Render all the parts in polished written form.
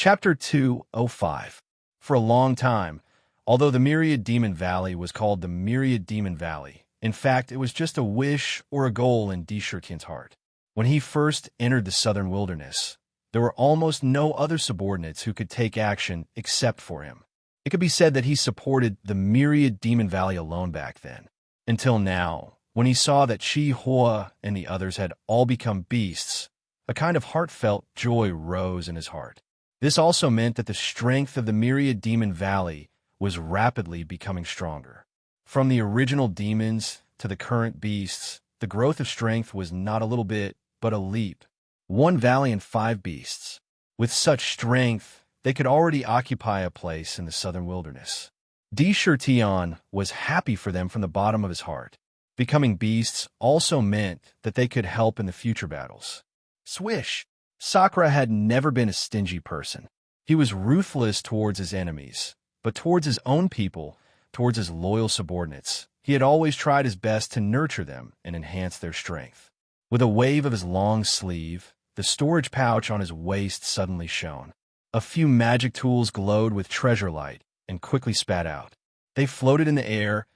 Chapter 205. For a long time, although the Myriad Demon Valley was called the Myriad Demon Valley, in fact, it was just a wish or a goal in Shurtian's heart. When he first entered the southern wilderness, there were almost no other subordinates who could take action except for him. It could be said that he supported the Myriad Demon Valley alone back then, until now, when he saw that Chi Hua and the others had all become beasts. A kind of heartfelt joy rose in his heart. This also meant that the strength of the Myriad Demon Valley was rapidly becoming stronger. From the original demons to the current beasts, the growth of strength was not a little bit, but a leap. One valley and 5 beasts. With such strength, they could already occupy a place in the southern wilderness. Shurtian was happy for them from the bottom of his heart. Becoming beasts also meant that they could help in the future battles. Swish! Sakura had never been a stingy person. He was ruthless towards his enemies, but towards his own people, towards his loyal subordinates, he had always tried his best to nurture them and enhance their strength. With a wave of his long sleeve, the storage pouch on his waist suddenly shone. A few magic tools glowed with treasure light and quickly spat out. They floated in the air,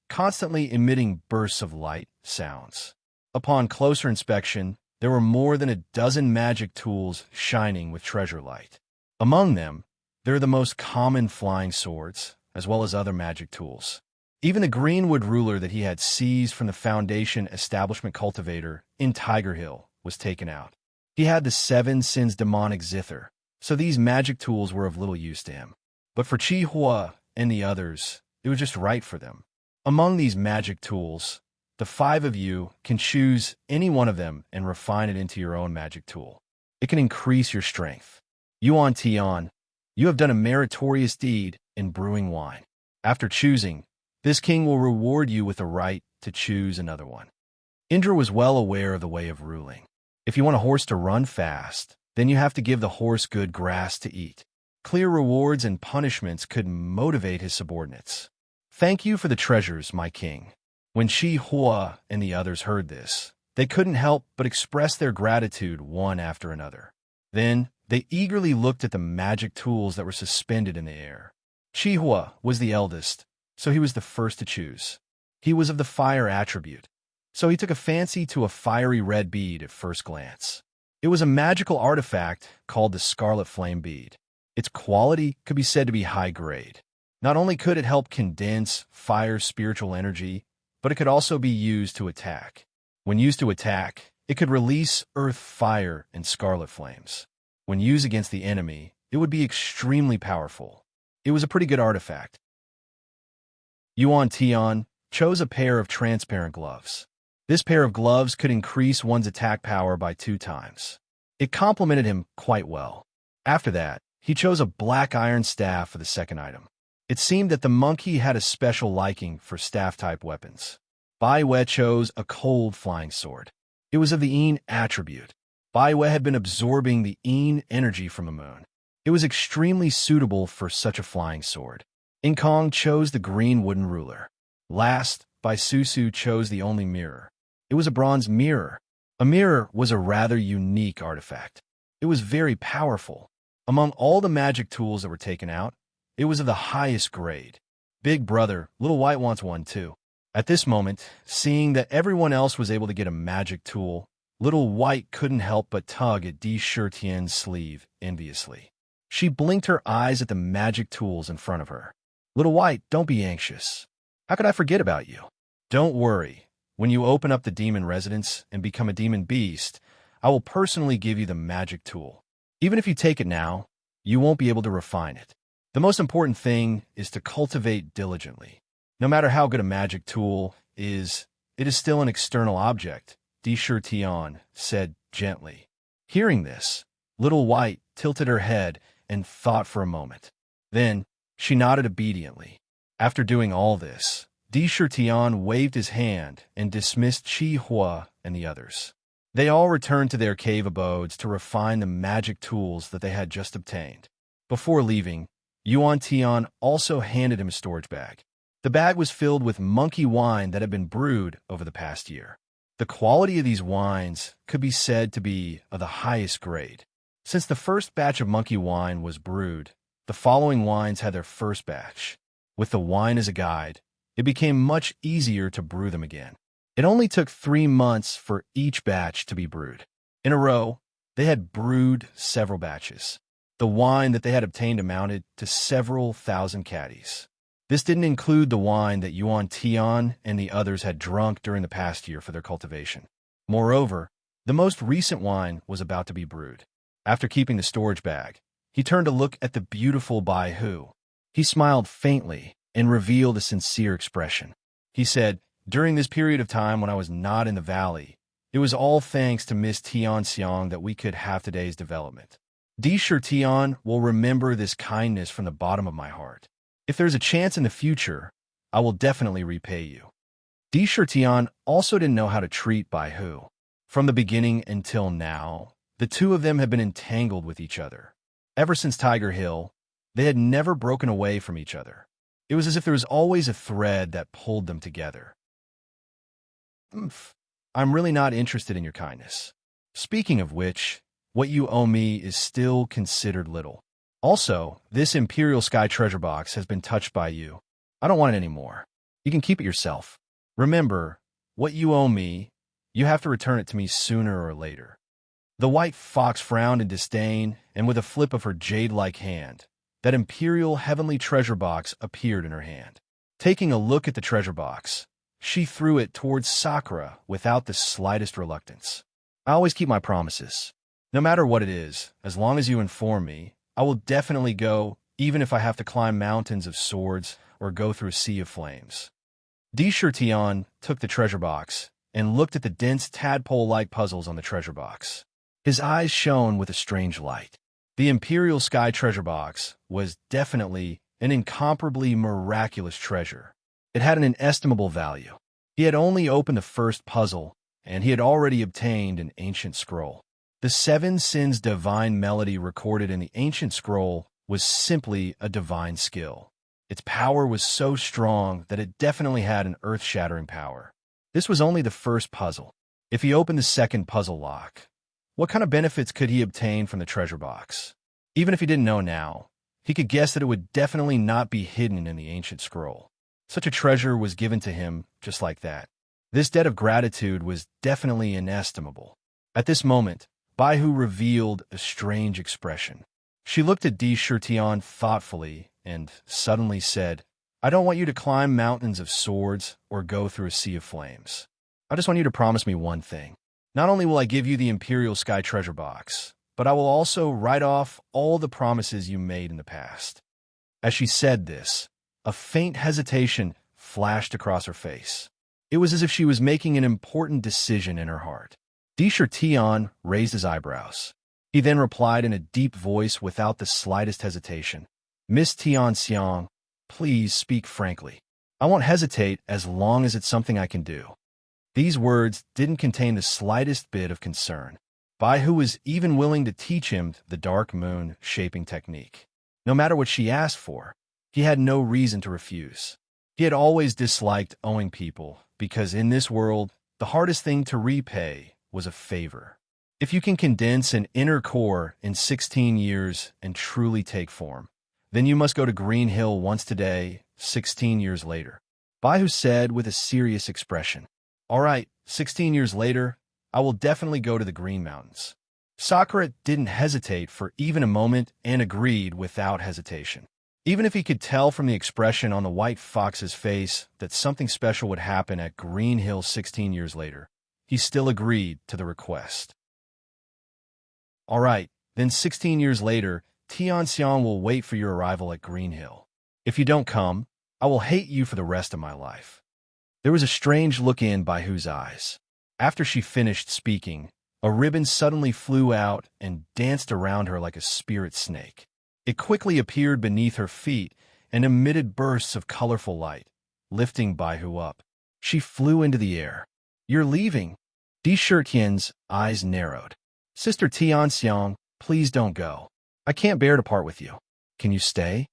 constantly emitting bursts of light sounds. Upon closer inspection, there were more than a dozen magic tools shining with treasure light. Among them, there are the most common flying swords, as well as other magic tools. Even the greenwood ruler that he had seized from the Foundation Establishment Cultivator in Tiger Hill was taken out. He had the 7 Sins demonic zither, so these magic tools were of little use to him. But for Chi Hua and the others, it was just right for them. Among these magic tools, the 5 of you can choose any one of them and refine it into your own magic tool. It can increase your strength. Yuan Tian, you have done a meritorious deed in brewing wine. After choosing, this king will reward you with the right to choose another one. Indra was well aware of the way of ruling. If you want a horse to run fast, then you have to give the horse good grass to eat. Clear rewards and punishments could motivate his subordinates. Thank you for the treasures, my king. When Chi Hua and the others heard this, they couldn't help but express their gratitude one after another. Then, they eagerly looked at the magic tools that were suspended in the air. Chi Hua was the eldest, so he was the first to choose. He was of the fire attribute, so he took a fancy to a fiery red bead at first glance. It was a magical artifact called the Scarlet Flame Bead. Its quality could be said to be high grade. Not only could it help condense fire's spiritual energy, but it could also be used to attack. When used to attack, it could release earth fire and scarlet flames. When used against the enemy, it would be extremely powerful. It was a pretty good artifact. Yuan Tian chose a pair of transparent gloves. This pair of gloves could increase one's attack power by 2 times. It complemented him quite well. After that, he chose a black iron staff for the second item. It seemed that the monkey had a special liking for staff-type weapons. Bai Wei chose a cold flying sword. It was of the Yin attribute. Bai Wei had been absorbing the Yin energy from the moon. It was extremely suitable for such a flying sword. In Kong chose the green wooden ruler. Last, Bai Susu chose the only mirror. It was a bronze mirror. A mirror was a rather unique artifact. It was very powerful. Among all the magic tools that were taken out, it was of the highest grade. Big brother, Little White wants one too. At this moment, seeing that everyone else was able to get a magic tool, Little White couldn't help but tug at Shurtian's sleeve enviously. She blinked her eyes at the magic tools in front of her. Little White, don't be anxious. How could I forget about you? Don't worry. When you open up the demon residence and become a demon beast, I will personally give you the magic tool. Even if you take it now, you won't be able to refine it. The most important thing is to cultivate diligently. No matter how good a magic tool is, it is still an external object, Shurtian said gently. Hearing this, Little White tilted her head and thought for a moment. Then, she nodded obediently. After doing all this, Shurtian waved his hand and dismissed Chi Hua and the others. They all returned to their cave abodes to refine the magic tools that they had just obtained. Before leaving, Yuan Tian also handed him a storage bag. The bag was filled with monkey wine that had been brewed over the past year. The quality of these wines could be said to be of the highest grade. Since the first batch of monkey wine was brewed, the following wines had their first batch. With the wine as a guide, it became much easier to brew them again. It only took 3 months for each batch to be brewed. In a row, they had brewed several batches. The wine that they had obtained amounted to several thousand caddies. This didn't include the wine that Yuan Tian and the others had drunk during the past year for their cultivation. Moreover, the most recent wine was about to be brewed. After keeping the storage bag, he turned to look at the beautiful Bai Hu. He smiled faintly and revealed a sincere expression. He said, "During this period of time when I was not in the valley, it was all thanks to Miss Tian Xiang that we could have today's development. Di Tian will remember this kindness from the bottom of my heart. If there's a chance in the future, I will definitely repay you." Di Tian also didn't know how to treat Bai Hu. From the beginning until now, the two of them had been entangled with each other. Ever since Tiger Hill, they had never broken away from each other. It was as if there was always a thread that pulled them together. I'm really not interested in your kindness. Speaking of which, what you owe me is still considered little. Also, this Imperial Sky treasure box has been touched by you. I don't want it anymore. You can keep it yourself. Remember, what you owe me, you have to return it to me sooner or later. The white fox frowned in disdain, and with a flip of her jade-like hand, that Imperial Heavenly treasure box appeared in her hand. Taking a look at the treasure box, she threw it towards Sakura without the slightest reluctance. I always keep my promises. No matter what it is, as long as you inform me, I will definitely go, even if I have to climb mountains of swords or go through a sea of flames. Di Tian took the treasure box and looked at the dense tadpole-like puzzles on the treasure box. His eyes shone with a strange light. The Imperial Sky treasure box was definitely an incomparably miraculous treasure. It had an inestimable value. He had only opened the first puzzle, and he had already obtained an ancient scroll. The 7 Sins divine melody recorded in the ancient scroll was simply a divine skill. Its power was so strong that it definitely had an earth-shattering power. This was only the first puzzle. If he opened the second puzzle lock, what kind of benefits could he obtain from the treasure box? Even if he didn't know now, he could guess that it would definitely not be hidden in the ancient scroll. Such a treasure was given to him just like that. This debt of gratitude was definitely inestimable. At this moment, Bai Hu revealed a strange expression. She looked at Di Tian thoughtfully and suddenly said, "I don't want you to climb mountains of swords or go through a sea of flames. I just want you to promise me one thing. Not only will I give you the Imperial Sky treasure box, but I will also write off all the promises you made in the past." As she said this, a faint hesitation flashed across her face. It was as if she was making an important decision in her heart. Di Tian raised his eyebrows. He then replied in a deep voice without the slightest hesitation, "Miss Tian Xiang, please speak frankly. I won't hesitate as long as it's something I can do." These words didn't contain the slightest bit of concern. Bai Hu was even willing to teach him the dark moon shaping technique. No matter what she asked for, he had no reason to refuse. He had always disliked owing people because in this world, the hardest thing to repay was a favor. If you can condense an inner core in 16 years and truly take form, then you must go to Green Hill once today, 16 years later. Bai Hu said with a serious expression. "All right, 16 years later, I will definitely go to the Green Mountains." Sakura didn't hesitate for even a moment and agreed without hesitation. Even if he could tell from the expression on the white fox's face that something special would happen at Green Hill 16 years later, he still agreed to the request. "All right, then 16 years later, Tian Xiang will wait for your arrival at Green Hill. If you don't come, I will hate you for the rest of my life." There was a strange look in Bai Hu's eyes. After she finished speaking, a ribbon suddenly flew out and danced around her like a spirit snake. It quickly appeared beneath her feet and emitted bursts of colorful light, lifting Bai Hu up. She flew into the air. "You're leaving?" Di Tian's eyes narrowed. "Sister Tian Xiang, please don't go. I can't bear to part with you. Can you stay?"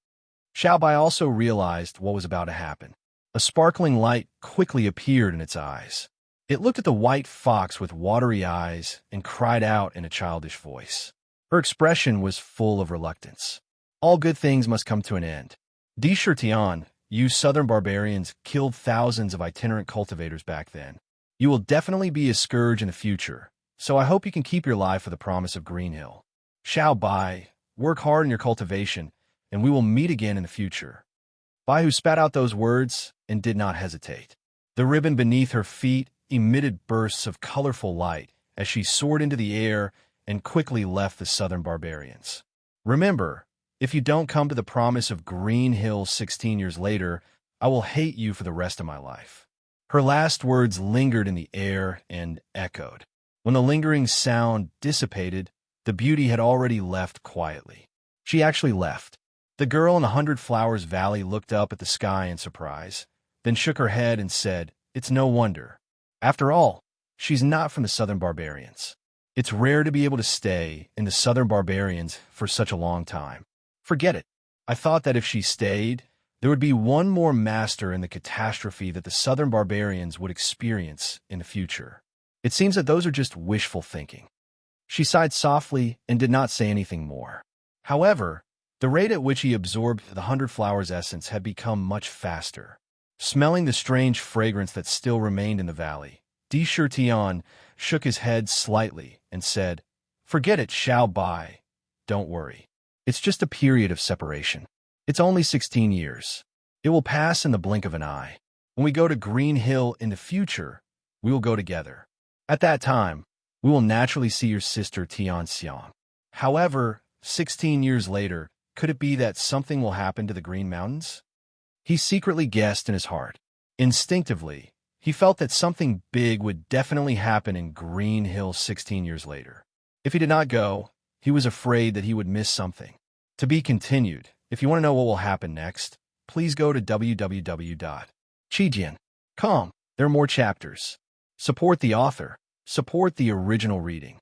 Xiao Bai also realized what was about to happen. A sparkling light quickly appeared in its eyes. It looked at the white fox with watery eyes and cried out in a childish voice. Her expression was full of reluctance. All good things must come to an end. Tian, you southern barbarians killed thousands of itinerant cultivators back then. You will definitely be a scourge in the future, so I hope you can keep your life for the promise of Green Hill. Xiao Bai, work hard in your cultivation, and we will meet again in the future. Bai Hu spat out those words and did not hesitate. The ribbon beneath her feet emitted bursts of colorful light as she soared into the air and quickly left the southern barbarians. Remember, if you don't come to the promise of Green Hill 16 years later, I will hate you for the rest of my life. Her last words lingered in the air and echoed. When the lingering sound dissipated, the beauty had already left quietly. She actually left. The girl in the 100 Flowers Valley looked up at the sky in surprise, then shook her head and said, "It's no wonder. After all, she's not from the Southern Barbarians. It's rare to be able to stay in the Southern Barbarians for such a long time. Forget it. I thought that if she stayed, there would be one more master in the catastrophe that the Southern Barbarians would experience in the future. It seems that those are just wishful thinking." She sighed softly and did not say anything more. However, the rate at which he absorbed the 100 Flowers essence had become much faster. Smelling the strange fragrance that still remained in the valley, Tian shook his head slightly and said, "Forget it, Xiao Bai. Don't worry. It's just a period of separation. It's only 16 years. It will pass in the blink of an eye. When we go to Green Hill in the future, we will go together. At that time, we will naturally see your sister Tian Xiang. However, 16 years later, could it be that something will happen to the Green Mountains?" He secretly guessed in his heart. Instinctively, he felt that something big would definitely happen in Green Hill 16 years later. If he did not go, he was afraid that he would miss something. To be continued. If you want to know what will happen next, please go to www.chijian.com. There are more chapters. Support the author. Support the original reading.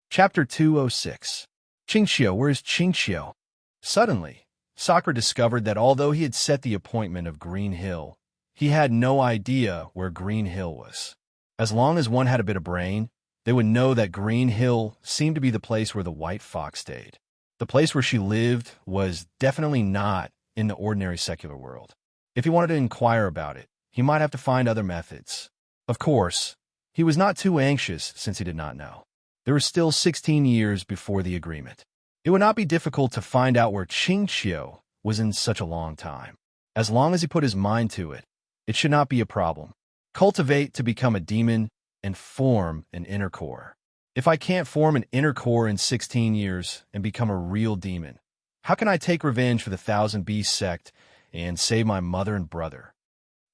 Chapter 206. Qingxiu, where is Qingxiu? Suddenly, Sakura discovered that although he had set the appointment of Green Hill, he had no idea where Green Hill was. As long as one had a bit of brain, they would know that Green Hill seemed to be the place where the white fox stayed. The place where she lived was definitely not in the ordinary secular world. If he wanted to inquire about it, he might have to find other methods. Of course, he was not too anxious since he did not know. There were still 16 years before the agreement. It would not be difficult to find out where Qingxiu was in such a long time. As long as he put his mind to it, it should not be a problem. Cultivate to become a demon and form an inner core. If I can't form an inner core in 16 years and become a real demon, how can I take revenge for the Thousand Beast sect and save my mother and brother?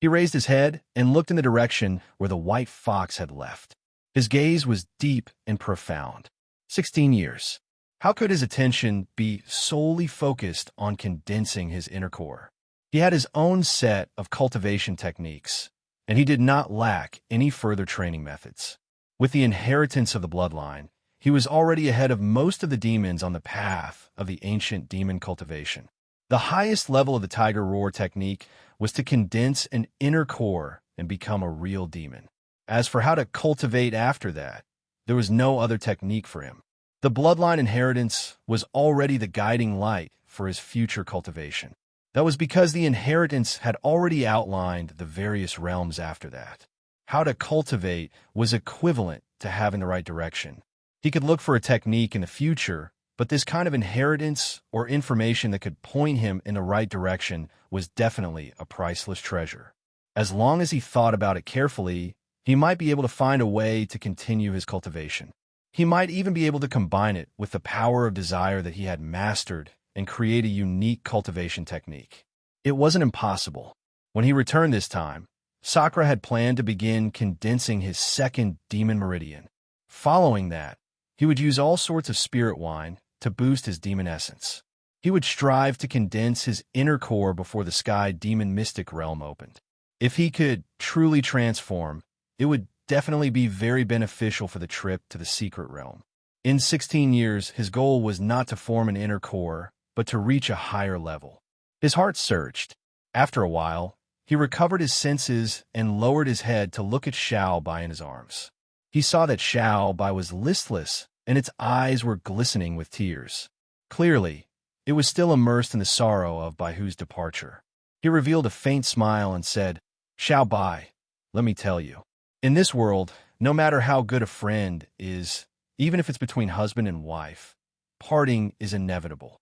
He raised his head and looked in the direction where the white fox had left. His gaze was deep and profound. 16 years. How could his attention be solely focused on condensing his inner core? He had his own set of cultivation techniques, and he did not lack any further training methods. With the inheritance of the bloodline, he was already ahead of most of the demons on the path of the ancient demon cultivation. The highest level of the Tiger Roar technique was to condense an inner core and become a real demon. As for how to cultivate after that, there was no other technique for him. The bloodline inheritance was already the guiding light for his future cultivation. That was because the inheritance had already outlined the various realms after that. How to cultivate was equivalent to having the right direction. He could look for a technique in the future, but this kind of inheritance or information that could point him in the right direction was definitely a priceless treasure. As long as he thought about it carefully, he might be able to find a way to continue his cultivation. He might even be able to combine it with the power of desire that he had mastered and create a unique cultivation technique. It wasn't impossible. When he returned this time, Sakura had planned to begin condensing his second demon meridian. Following that, he would use all sorts of spirit wine to boost his demon essence. He would strive to condense his inner core before the sky demon mystic realm opened. If he could truly transform, it would definitely be very beneficial for the trip to the secret realm. In 16 years, his goal was not to form an inner core, but to reach a higher level. His heart surged. After a while, he recovered his senses and lowered his head to look at Xiao Bai in his arms. He saw that Xiao Bai was listless, and its eyes were glistening with tears. Clearly, it was still immersed in the sorrow of Bai Hu's departure. He revealed a faint smile and said, "Xiao Bai, let me tell you. In this world, no matter how good a friend is, even if it's between husband and wife, parting is inevitable.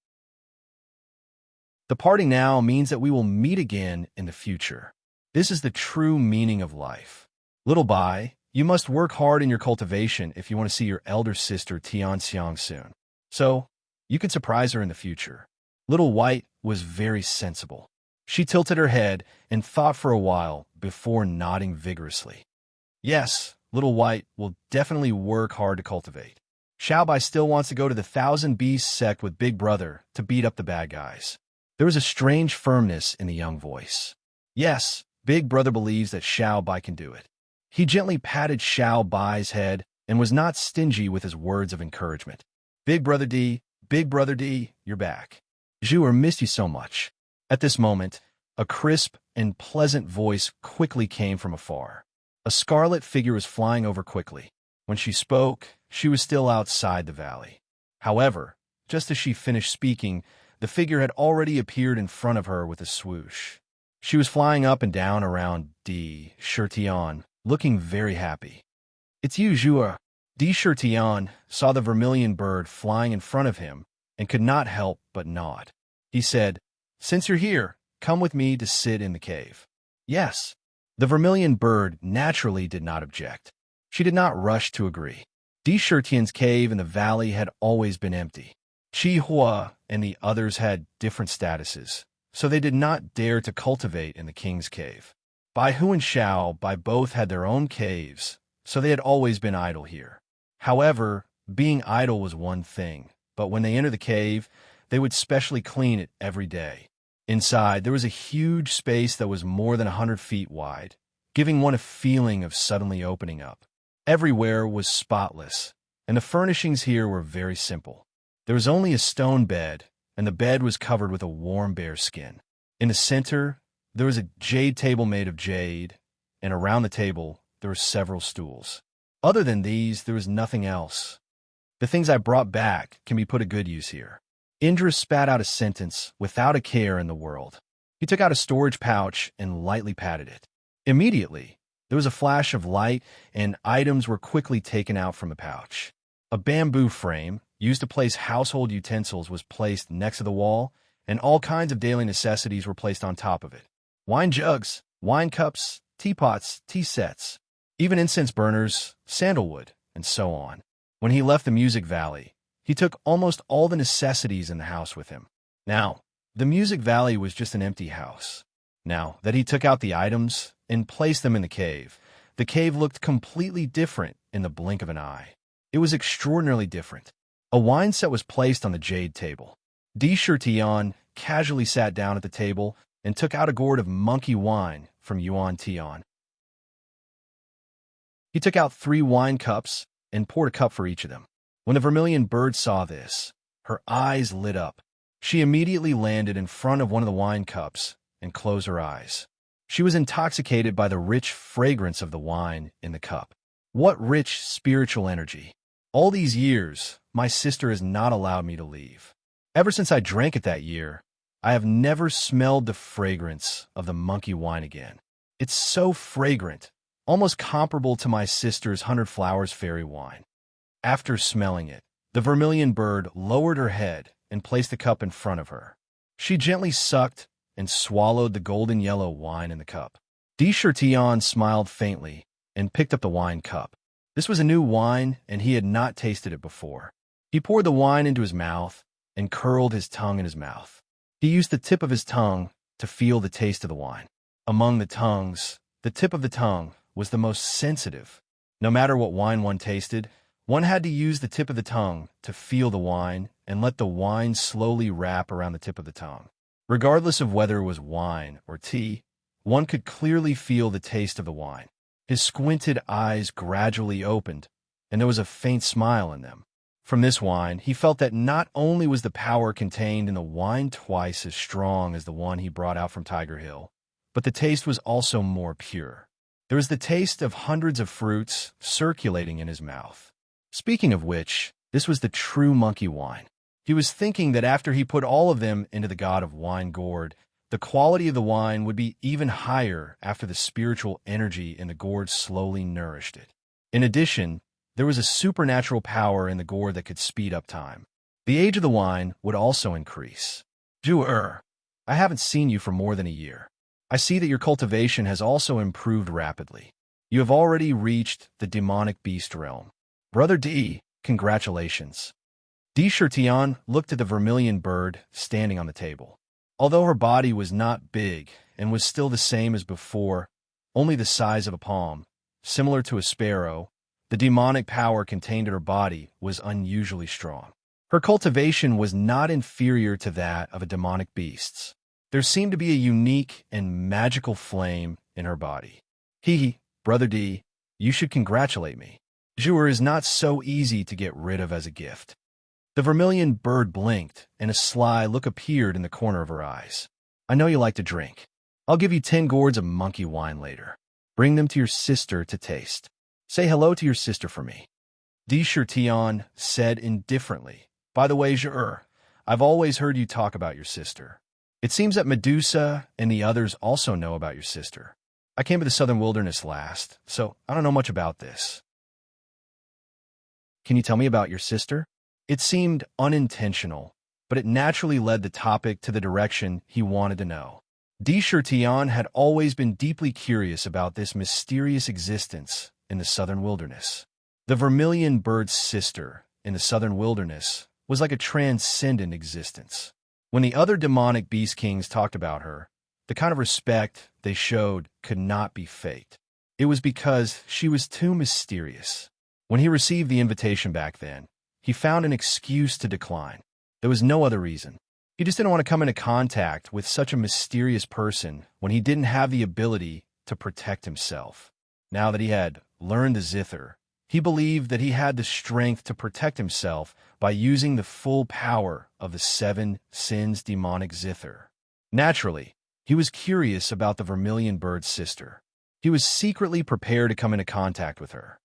The parting now means that we will meet again in the future. This is the true meaning of life. Little Bai, you must work hard in your cultivation if you want to see your elder sister Tianxiang soon. So, you can surprise her in the future." Little White was very sensible. She tilted her head and thought for a while before nodding vigorously. "Yes, Little White will definitely work hard to cultivate. Xiao Bai still wants to go to the Thousand Beasts sect with Big Brother to beat up the bad guys." There was a strange firmness in the young voice. "Yes, Big Brother believes that Xiao Bai can do it." He gently patted Xiao Bai's head and was not stingy with his words of encouragement. Big Brother D, you're back. Zhu missed you so much." At this moment, a crisp and pleasant voice quickly came from afar. A scarlet figure was flying over quickly. When she spoke, she was still outside the valley. However, just as she finished speaking, the figure had already appeared in front of her with a swoosh. She was flying up and down around Di Shirtian, looking very happy. "It's you, Zhu." Di Shirtian saw the vermilion bird flying in front of him and could not help but nod. He said, "Since you're here, come with me to sit in the cave." "Yes." The vermilion bird naturally did not object. She did not rush to agree. Di Shirtian's cave in the valley had always been empty. Chi Hua and the others had different statuses, so they did not dare to cultivate in the king's cave. Bai Hu and Xiao Bai both had their own caves, so they had always been idle here. However, being idle was one thing, but when they entered the cave, they would specially clean it every day. Inside, there was a huge space that was more than 100 feet wide, giving one a feeling of suddenly opening up. Everywhere was spotless, and the furnishings here were very simple. There was only a stone bed, and the bed was covered with a warm bear skin. In the center, there was a jade table made of jade, and around the table, there were several stools. Other than these, there was nothing else. "The things I brought back can be put to good use here." Indra spat out a sentence without a care in the world. He took out a storage pouch and lightly patted it. Immediately, there was a flash of light, and items were quickly taken out from the pouch. A bamboo frame, used to place household utensils, was placed next to the wall, and all kinds of daily necessities were placed on top of it. Wine jugs, wine cups, teapots, tea sets, even incense burners, sandalwood, and so on. When he left the Music Valley, he took almost all the necessities in the house with him. Now, the Music Valley was just an empty house. Now that he took out the items and placed them in the cave looked completely different in the blink of an eye. It was extraordinarily different. A wine set was placed on the jade table. Di Shirtian casually sat down at the table and took out a gourd of monkey wine from Yuan Tian. He took out 3 wine cups and poured a cup for each of them. When the vermilion bird saw this, her eyes lit up. She immediately landed in front of one of the wine cups and closed her eyes. She was intoxicated by the rich fragrance of the wine in the cup. What rich spiritual energy! All these years, my sister has not allowed me to leave. Ever since I drank it that year, I have never smelled the fragrance of the monkey wine again. It's so fragrant, almost comparable to my sister's 100 Flowers fairy wine. After smelling it, the vermilion bird lowered her head and placed the cup in front of her. She gently sucked and swallowed the golden yellow wine in the cup. Di Shirtian smiled faintly and picked up the wine cup. This was a new wine, and he had not tasted it before. He poured the wine into his mouth and curled his tongue in his mouth. He used the tip of his tongue to feel the taste of the wine. Among the tongues, the tip of the tongue was the most sensitive. No matter what wine one tasted, one had to use the tip of the tongue to feel the wine and let the wine slowly wrap around the tip of the tongue. Regardless of whether it was wine or tea, one could clearly feel the taste of the wine. His squinted eyes gradually opened, and there was a faint smile in them. From this wine, he felt that not only was the power contained in the wine twice as strong as the one he brought out from Tiger Hill, but the taste was also more pure. There was the taste of hundreds of fruits circulating in his mouth. Speaking of which, this was the true monkey wine. He was thinking that after he put all of them into the god of wine gourd, the quality of the wine would be even higher after the spiritual energy in the gourd slowly nourished it. In addition, there was a supernatural power in the gourd that could speed up time. The age of the wine would also increase. Zhu, I haven't seen you for more than a year. I see that your cultivation has also improved rapidly. You have already reached the demonic beast realm. Brother D, congratulations. Di Shirtian looked at the vermilion bird standing on the table. Although her body was not big and was still the same as before, only the size of a palm, similar to a sparrow, the demonic power contained in her body was unusually strong. Her cultivation was not inferior to that of a demonic beast's. There seemed to be a unique and magical flame in her body. Brother D, you should congratulate me. Zhuer is not so easy to get rid of as a gift. The vermilion bird blinked, and a sly look appeared in the corner of her eyes. I know you like to drink. I'll give you 10 gourds of monkey wine later. Bring them to your sister to taste. Say hello to your sister for me. Di Shirtian said indifferently. By the way, Zhuer, I've always heard you talk about your sister. It seems that Medusa and the others also know about your sister. I came to the southern wilderness last, so I don't know much about this. Can you tell me about your sister? It seemed unintentional, but it naturally led the topic to the direction he wanted to know. Di Shirtian had always been deeply curious about this mysterious existence in the southern wilderness. The vermilion bird's sister in the southern wilderness was like a transcendent existence. When the other demonic beast kings talked about her, the kind of respect they showed could not be faked. It was because she was too mysterious. When he received the invitation back then, he found an excuse to decline. There was no other reason. He just didn't want to come into contact with such a mysterious person when he didn't have the ability to protect himself. Now that he had learned the zither, he believed that he had the strength to protect himself by using the full power of the 7 sins demonic zither. Naturally, he was curious about the vermilion bird's sister. He was secretly prepared to come into contact with her.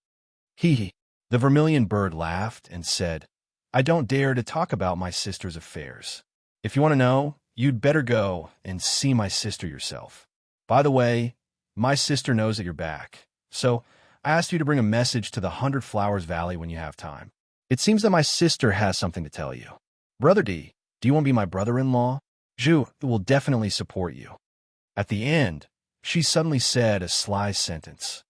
The vermilion bird laughed and said, I don't dare to talk about my sister's affairs. If you want to know, you'd better go and see my sister yourself. By the way, my sister knows that you're back, so I asked you to bring a message to the 100 Flowers Valley when you have time. It seems that my sister has something to tell you. Brother D, do you want to be my brother-in-law? Zhu will definitely support you. At the end, she suddenly said a sly sentence.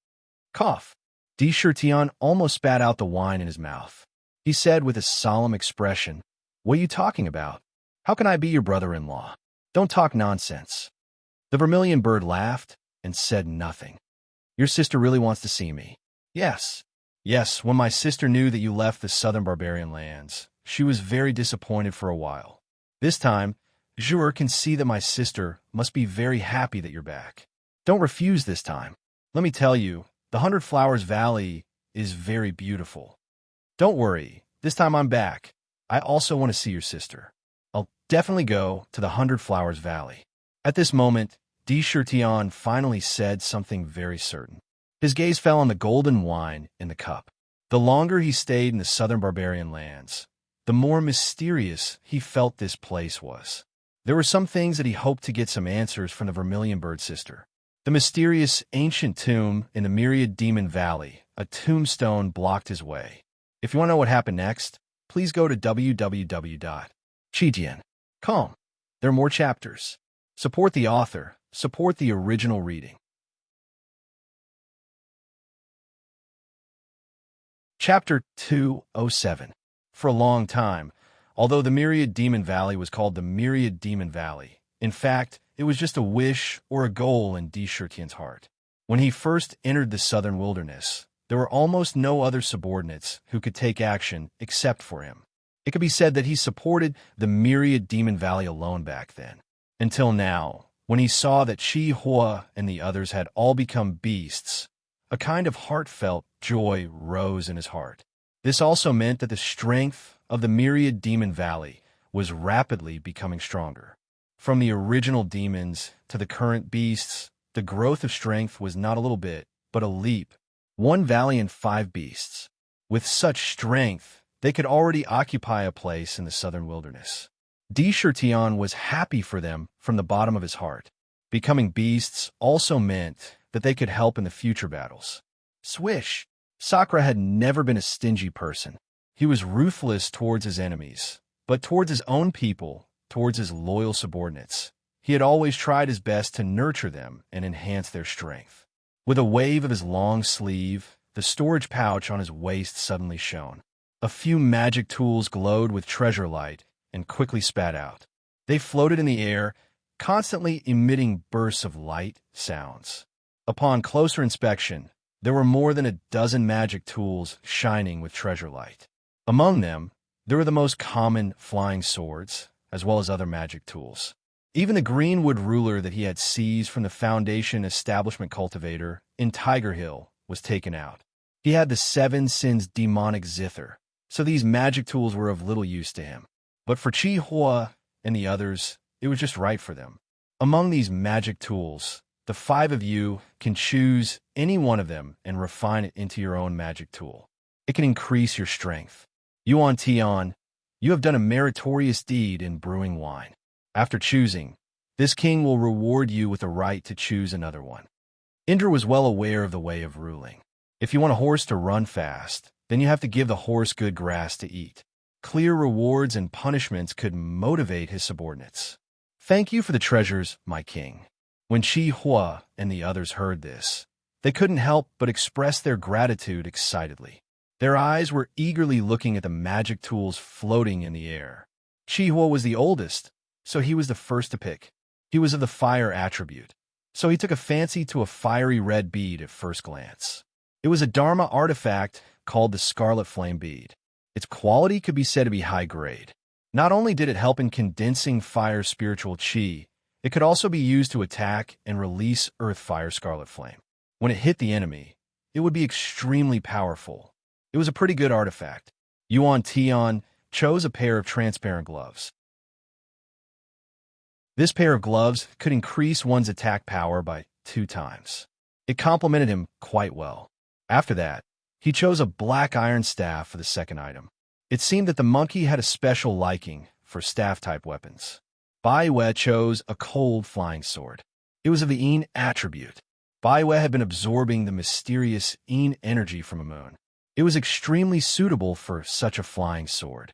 Cough. Di Shirtian almost spat out the wine in his mouth. He said with a solemn expression, What are you talking about? How can I be your brother-in-law? Don't talk nonsense. The vermilion bird laughed and said nothing. Your sister really wants to see me. Yes. Yes, when my sister knew that you left the southern barbarian lands, she was very disappointed for a while. This time, Zhuer can see that my sister must be very happy that you're back. Don't refuse this time. Let me tell you, the 100 Flowers Valley is very beautiful. Don't worry, this time I'm back. I also want to see your sister. I'll definitely go to the 100 Flowers Valley. At this moment, Di Shirtian finally said something very certain. His gaze fell on the golden wine in the cup. The longer he stayed in the southern barbarian lands, the more mysterious he felt this place was. There were some things that he hoped to get some answers from the vermilion bird sister. The mysterious ancient tomb in the Myriad Demon Valley, a tombstone blocked his way. If you want to know what happened next, please go to www.chijian.com. There are more chapters. Support the author. Support the original reading. Chapter 207. For a long time, although the Myriad Demon Valley was called the Myriad Demon Valley, in fact, it was just a wish or a goal in Di Shirtian's heart. When he first entered the southern wilderness, there were almost no other subordinates who could take action except for him. It could be said that he supported the Myriad Demon Valley alone back then. Until now, when he saw that Chi Hua and the others had all become beasts, a kind of heartfelt joy rose in his heart. This also meant that the strength of the Myriad Demon Valley was rapidly becoming stronger. From the original demons to the current beasts, the growth of strength was not a little bit, but a leap. One valley and 5 beasts. With such strength, they could already occupy a place in the southern wilderness. Tion was happy for them from the bottom of his heart. Becoming beasts also meant that they could help in the future battles. Swish! Sakura had never been a stingy person. He was ruthless towards his enemies, but towards his own people, towards his loyal subordinates, he had always tried his best to nurture them and enhance their strength. With a wave of his long sleeve, the storage pouch on his waist suddenly shone. A few magic tools glowed with treasure light and quickly spat out. They floated in the air, constantly emitting bursts of light sounds. Upon closer inspection, there were more than a dozen magic tools shining with treasure light. Among them, there were the most common flying swords, as well as other magic tools. Even the greenwood ruler that he had seized from the Foundation Establishment cultivator in Tiger Hill was taken out. He had the 7 Sins demonic zither, so these magic tools were of little use to him. But for Chi Hua and the others, it was just right for them. Among these magic tools, the 5 of you can choose any one of them and refine it into your own magic tool. It can increase your strength. Yuan Tian, you have done a meritorious deed in brewing wine. After choosing, this king will reward you with the right to choose another one. Indra was well aware of the way of ruling. If you want a horse to run fast, then you have to give the horse good grass to eat. Clear rewards and punishments could motivate his subordinates. Thank you for the treasures, my king. When Chi Hua and the others heard this, they couldn't help but express their gratitude excitedly. Their eyes were eagerly looking at the magic tools floating in the air. Chi Hua was the oldest, so he was the first to pick. He was of the fire attribute, so he took a fancy to a fiery red bead at first glance. It was a Dharma artifact called the Scarlet Flame Bead. Its quality could be said to be high grade. Not only did it help in condensing fire spiritual chi, it could also be used to attack and release Earth Fire Scarlet Flame. When it hit the enemy, it would be extremely powerful. It was a pretty good artifact. Yuan Tian chose a pair of transparent gloves. This pair of gloves could increase one's attack power by 2 times. It complemented him quite well. After that, he chose a black iron staff for the second item. It seemed that the monkey had a special liking for staff-type weapons. Baiwe chose a cold flying sword. It was of the Yin attribute. Baiwe had been absorbing the mysterious Yin energy from a moon. It was extremely suitable for such a flying sword.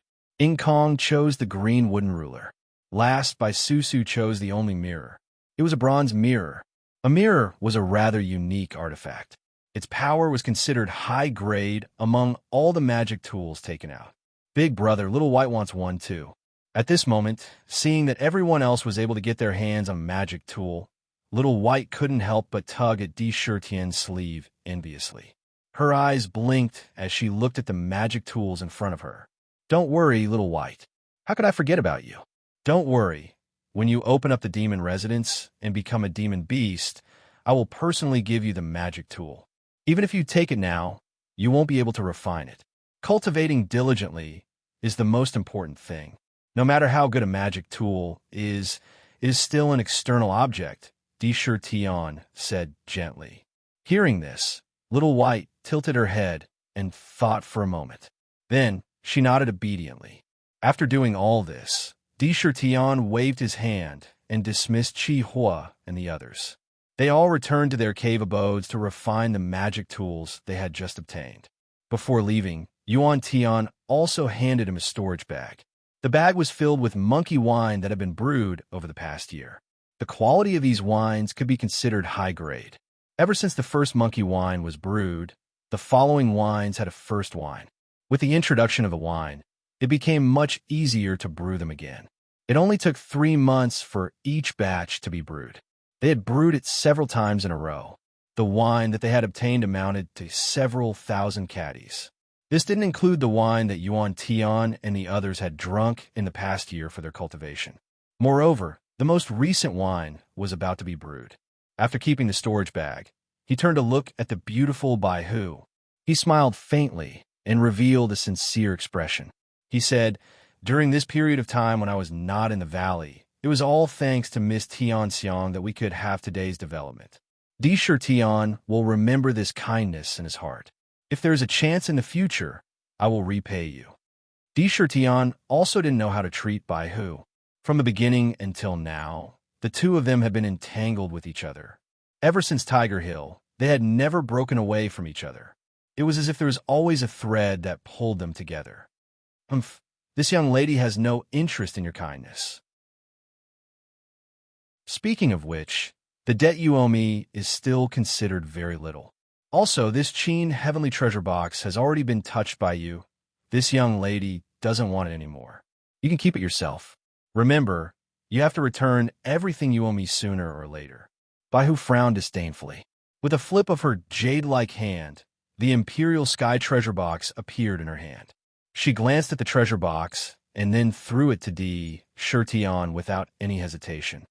Kong chose the green wooden ruler. Last, Bai Susu chose the only mirror. It was a bronze mirror. A mirror was a rather unique artifact. Its power was considered high grade among all the magic tools taken out. Big brother, Little White wants one too. At this moment, seeing that everyone else was able to get their hands on a magic tool, Little White couldn't help but tug at Shirtian's sleeve enviously. Her eyes blinked as she looked at the magic tools in front of her. Don't worry, Little White. How could I forget about you? Don't worry. When you open up the demon residence and become a demon beast, I will personally give you the magic tool. Even if you take it now, you won't be able to refine it. Cultivating diligently is the most important thing. No matter how good a magic tool is still an external object, Tian said gently. Hearing this, Little White tilted her head and thought for a moment. Then she nodded obediently. After doing all this, Tian waved his hand and dismissed Chi Hua and the others. They all returned to their cave abodes to refine the magic tools they had just obtained. Before leaving, Yuan Tian also handed him a storage bag. The bag was filled with monkey wine that had been brewed over the past year. The quality of these wines could be considered high grade. Ever since the first monkey wine was brewed, the following wines had a first wine. With the introduction of the wine, it became much easier to brew them again. It only took 3 months for each batch to be brewed. They had brewed it several times in a row. The wine that they had obtained amounted to several thousand caddies. This didn't include the wine that Yuan Tian and the others had drunk in the past year for their cultivation. Moreover, the most recent wine was about to be brewed. After keeping the storage bag, he turned to look at the beautiful Bai Hu. He smiled faintly and revealed a sincere expression. He said, "During this period of time when I was not in the valley, it was all thanks to Miss Tianxiang that we could have today's development. Tion will remember this kindness in his heart. If there is a chance in the future, I will repay you. Tion also didn't know how to treat Bai Hu. From the beginning until now, the two of them had been entangled with each other. Ever since Tiger Hill, they had never broken away from each other. It was as if there was always a thread that pulled them together. This young lady has no interest in your kindness. Speaking of which, the debt you owe me is still considered very little. Also, this Qin heavenly treasure box has already been touched by you. This young lady doesn't want it anymore. You can keep it yourself. Remember, you have to return everything you owe me sooner or later. Bai Hu frowned disdainfully. With a flip of her jade-like hand, the Imperial Sky treasure box appeared in her hand. She glanced at the treasure box and then threw it to Tion without any hesitation.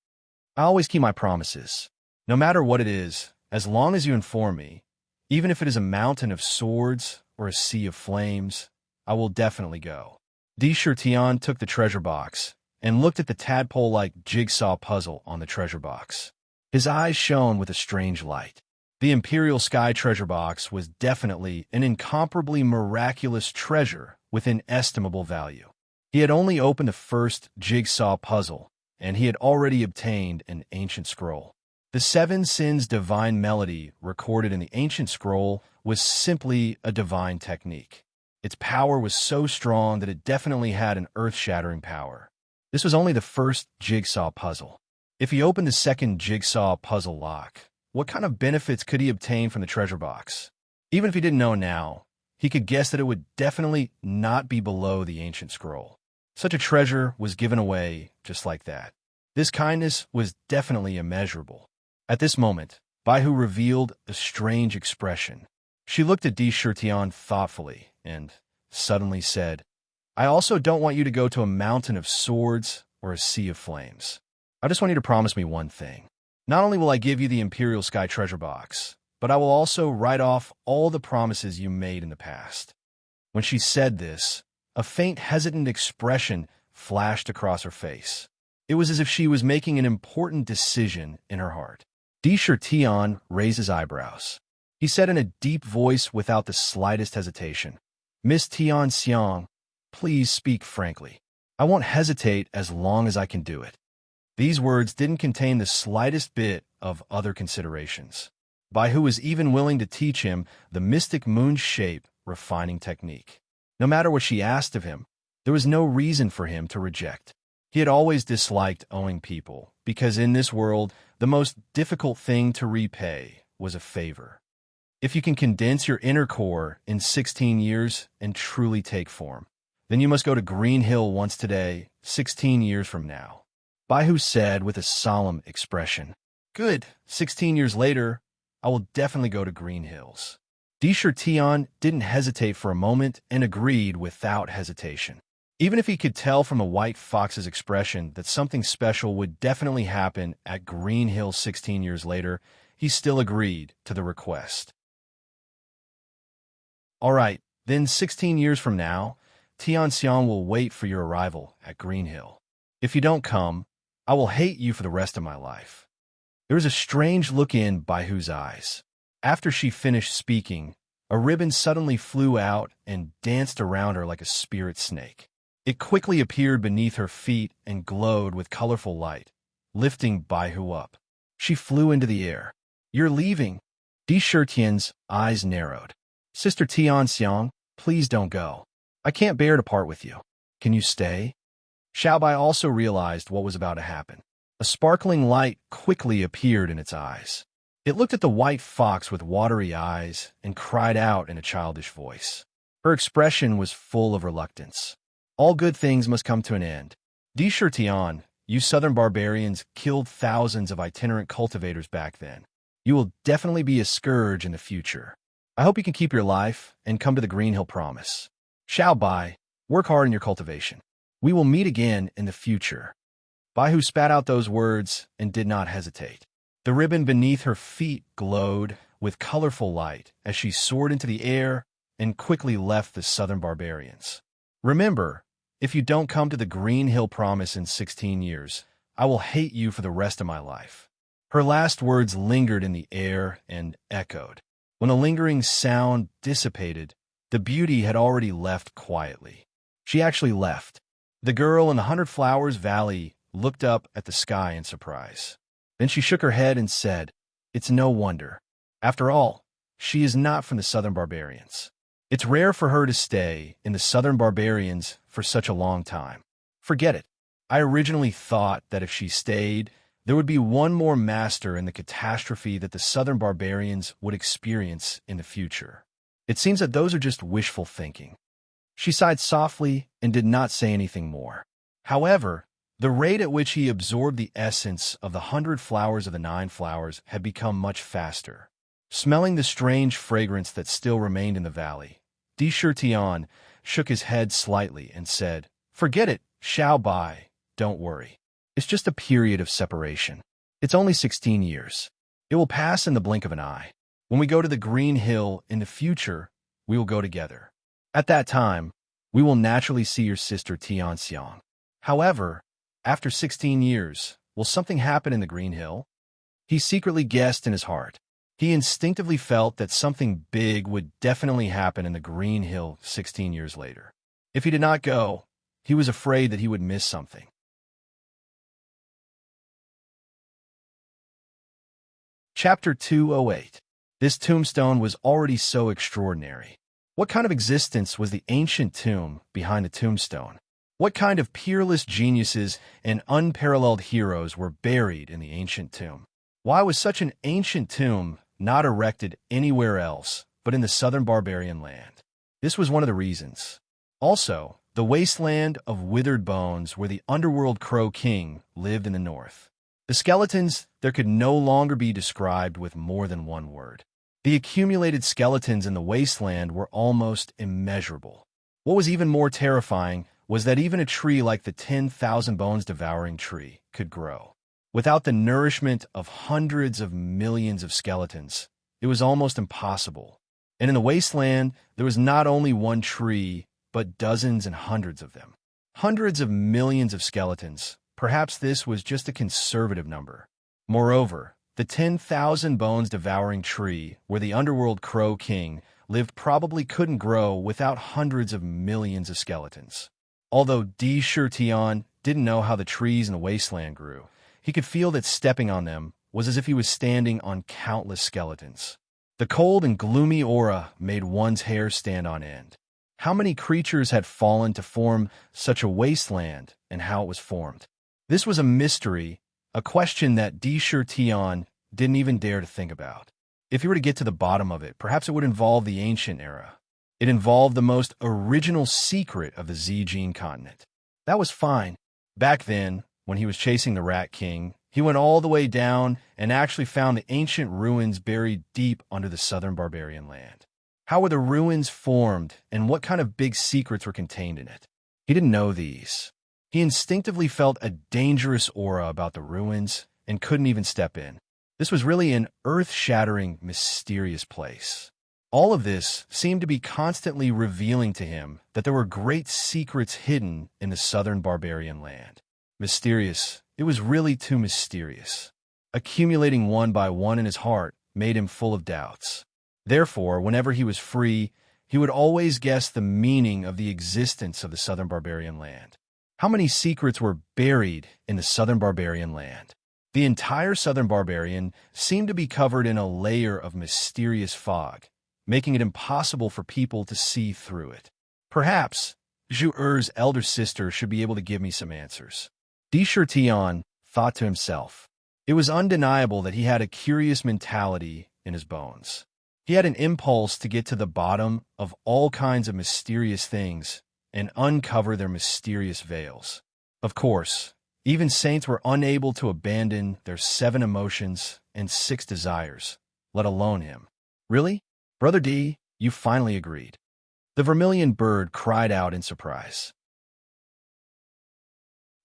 I always keep my promises. No matter what it is, as long as you inform me, even if it is a mountain of swords or a sea of flames, I will definitely go. Tion took the treasure box and looked at the tadpole-like jigsaw puzzle on the treasure box. His eyes shone with a strange light. The Imperial Sky treasure box was definitely an incomparably miraculous treasure with inestimable value. He had only opened the first jigsaw puzzle, and he had already obtained an ancient scroll. The Seven Sins divine melody recorded in the ancient scroll was simply a divine technique. Its power was so strong that it definitely had an earth-shattering power. This was only the first jigsaw puzzle. If he opened the second jigsaw puzzle lock, what kind of benefits could he obtain from the treasure box? Even if he didn't know now, he could guess that it would definitely not be below the ancient scroll. Such a treasure was given away just like that. This kindness was definitely immeasurable. At this moment, Bai Hu revealed a strange expression. She looked at Tion thoughtfully and suddenly said, I also don't want you to go to a mountain of swords or a sea of flames. I just want you to promise me one thing. Not only will I give you the Imperial Sky treasure box, but I will also write off all the promises you made in the past. When she said this, a faint, hesitant expression flashed across her face. It was as if she was making an important decision in her heart. Tion raised his eyebrows. He said in a deep voice without the slightest hesitation, Miss Tian Xiang, please speak frankly. I won't hesitate as long as I can do it. These words didn't contain the slightest bit of other considerations. Bai Hu was even willing to teach him the mystic moon shape refining technique. No matter what she asked of him, there was no reason for him to reject. He had always disliked owing people, because in this world, the most difficult thing to repay was a favor. If you can condense your inner core in 16 years and truly take form, then you must go to Green Hill once today, 16 years from now. Bai Hu said with a solemn expression, Good, 16 years later, I will definitely go to Green Hills. Tion didn't hesitate for a moment and agreed without hesitation. Even if he could tell from a white fox's expression that something special would definitely happen at Green Hill 16 years later, he still agreed to the request. All right, then 16 years from now, Tian Xiang will wait for your arrival at Green Hill. If you don't come, I will hate you for the rest of my life. There was a strange look in Bai Hu's eyes. After she finished speaking, a ribbon suddenly flew out and danced around her like a spirit snake. It quickly appeared beneath her feet and glowed with colorful light, lifting Bai Hu up. She flew into the air. You're leaving. Tian's eyes narrowed. Sister Tian Xiang, please don't go. I can't bear to part with you. Can you stay? Xiaobai also realized what was about to happen. A sparkling light quickly appeared in its eyes. It looked at the white fox with watery eyes and cried out in a childish voice. Her expression was full of reluctance. All good things must come to an end. Tian, you southern barbarians killed thousands of itinerant cultivators back then. You will definitely be a scourge in the future. I hope you can keep your life and come to the Green Hill Promise. Xiaobai, work hard in your cultivation. We will meet again in the future. Bai Hu spat out those words and did not hesitate. The ribbon beneath her feet glowed with colorful light as she soared into the air and quickly left the southern barbarians. Remember, if you don't come to the Green Hill Promise in 16 years, I will hate you for the rest of my life. Her last words lingered in the air and echoed. When the lingering sound dissipated, the beauty had already left quietly. She actually left. The girl in the 100 Flowers Valley looked up at the sky in surprise. Then she shook her head and said, "It's no wonder. After all, she is not from the Southern Barbarians. It's rare for her to stay in the Southern Barbarians for such a long time. Forget it. I originally thought that if she stayed, there would be one more master in the catastrophe that the Southern Barbarians would experience in the future. It seems that those are just wishful thinking." She sighed softly and did not say anything more. However, the rate at which he absorbed the essence of the 100 flowers of the 9 flowers had become much faster. Smelling the strange fragrance that still remained in the valley, Tirtian shook his head slightly and said, "Forget it, Xiao Bai, don't worry. It's just a period of separation. It's only 16 years. It will pass in the blink of an eye. When we go to the Green Hill in the future, we will go together. At that time, we will naturally see your sister Tianxiang. However, after 16 years, will something happen in the Green Hill?" He secretly guessed in his heart. He instinctively felt that something big would definitely happen in the Green Hill 16 years later. If he did not go, he was afraid that he would miss something. Chapter 208. This tombstone was already so extraordinary. What kind of existence was the ancient tomb behind the tombstone? What kind of peerless geniuses and unparalleled heroes were buried in the ancient tomb? Why was such an ancient tomb not erected anywhere else but in the Southern Barbarian land? This was one of the reasons. Also, the wasteland of withered bones where the underworld Crow King lived in the north. The skeletons there could no longer be described with more than one word. The accumulated skeletons in the wasteland were almost immeasurable. What was even more terrifying was that even a tree like the 10,000 bones devouring tree could grow. Without the nourishment of hundreds of millions of skeletons, it was almost impossible. And in the wasteland, there was not only one tree, but dozens and hundreds of them. Hundreds of millions of skeletons. Perhaps this was just a conservative number. Moreover, the 10,000 bones devouring tree where the underworld Crow King lived probably couldn't grow without hundreds of millions of skeletons. Although Tirtian didn't know how the trees in the wasteland grew, he could feel that stepping on them was as if he was standing on countless skeletons. The cold and gloomy aura made one's hair stand on end. How many creatures had fallen to form such a wasteland, and how it was formed? This was a mystery, a question that Tirtian didn't even dare to think about. If he were to get to the bottom of it, perhaps it would involve the ancient era. It involved the most original secret of the Zijin continent. That was fine. Back then, when he was chasing the Rat King, he went all the way down and actually found the ancient ruins buried deep under the Southern Barbarian land. How were the ruins formed, and what kind of big secrets were contained in it? He didn't know these. He instinctively felt a dangerous aura about the ruins and couldn't even step in. This was really an earth-shattering, mysterious place. All of this seemed to be constantly revealing to him that there were great secrets hidden in the Southern Barbarian land. Mysterious. It was really too mysterious. Accumulating one by one in his heart made him full of doubts. Therefore, whenever he was free, he would always guess the meaning of the existence of the Southern Barbarian land. How many secrets were buried in the Southern Barbarian land? The entire Southern Barbarian seemed to be covered in a layer of mysterious fog, making it impossible for people to see through it. Perhaps Zhu elder sister should be able to give me some answers. Tirtian thought to himself. It was undeniable that he had a curious mentality in his bones. He had an impulse to get to the bottom of all kinds of mysterious things and uncover their mysterious veils. Of course, even saints were unable to abandon their 7 emotions and 6 desires, let alone him. Really? Brother D, you finally agreed. The vermilion bird cried out in surprise.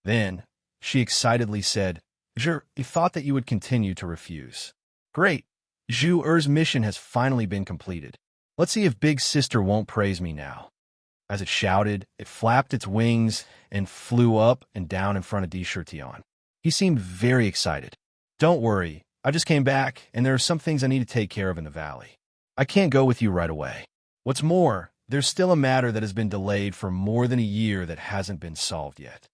Then, she excitedly said, "I thought that you would continue to refuse. Great. Zhu mission has finally been completed. Let's see if Big Sister won't praise me now." As it shouted, it flapped its wings and flew up and down in front of Tirtian. He seemed very excited. "Don't worry, I just came back, and there are some things I need to take care of in the valley. I can't go with you right away. What's more, there's still a matter that has been delayed for more than a year that hasn't been solved yet."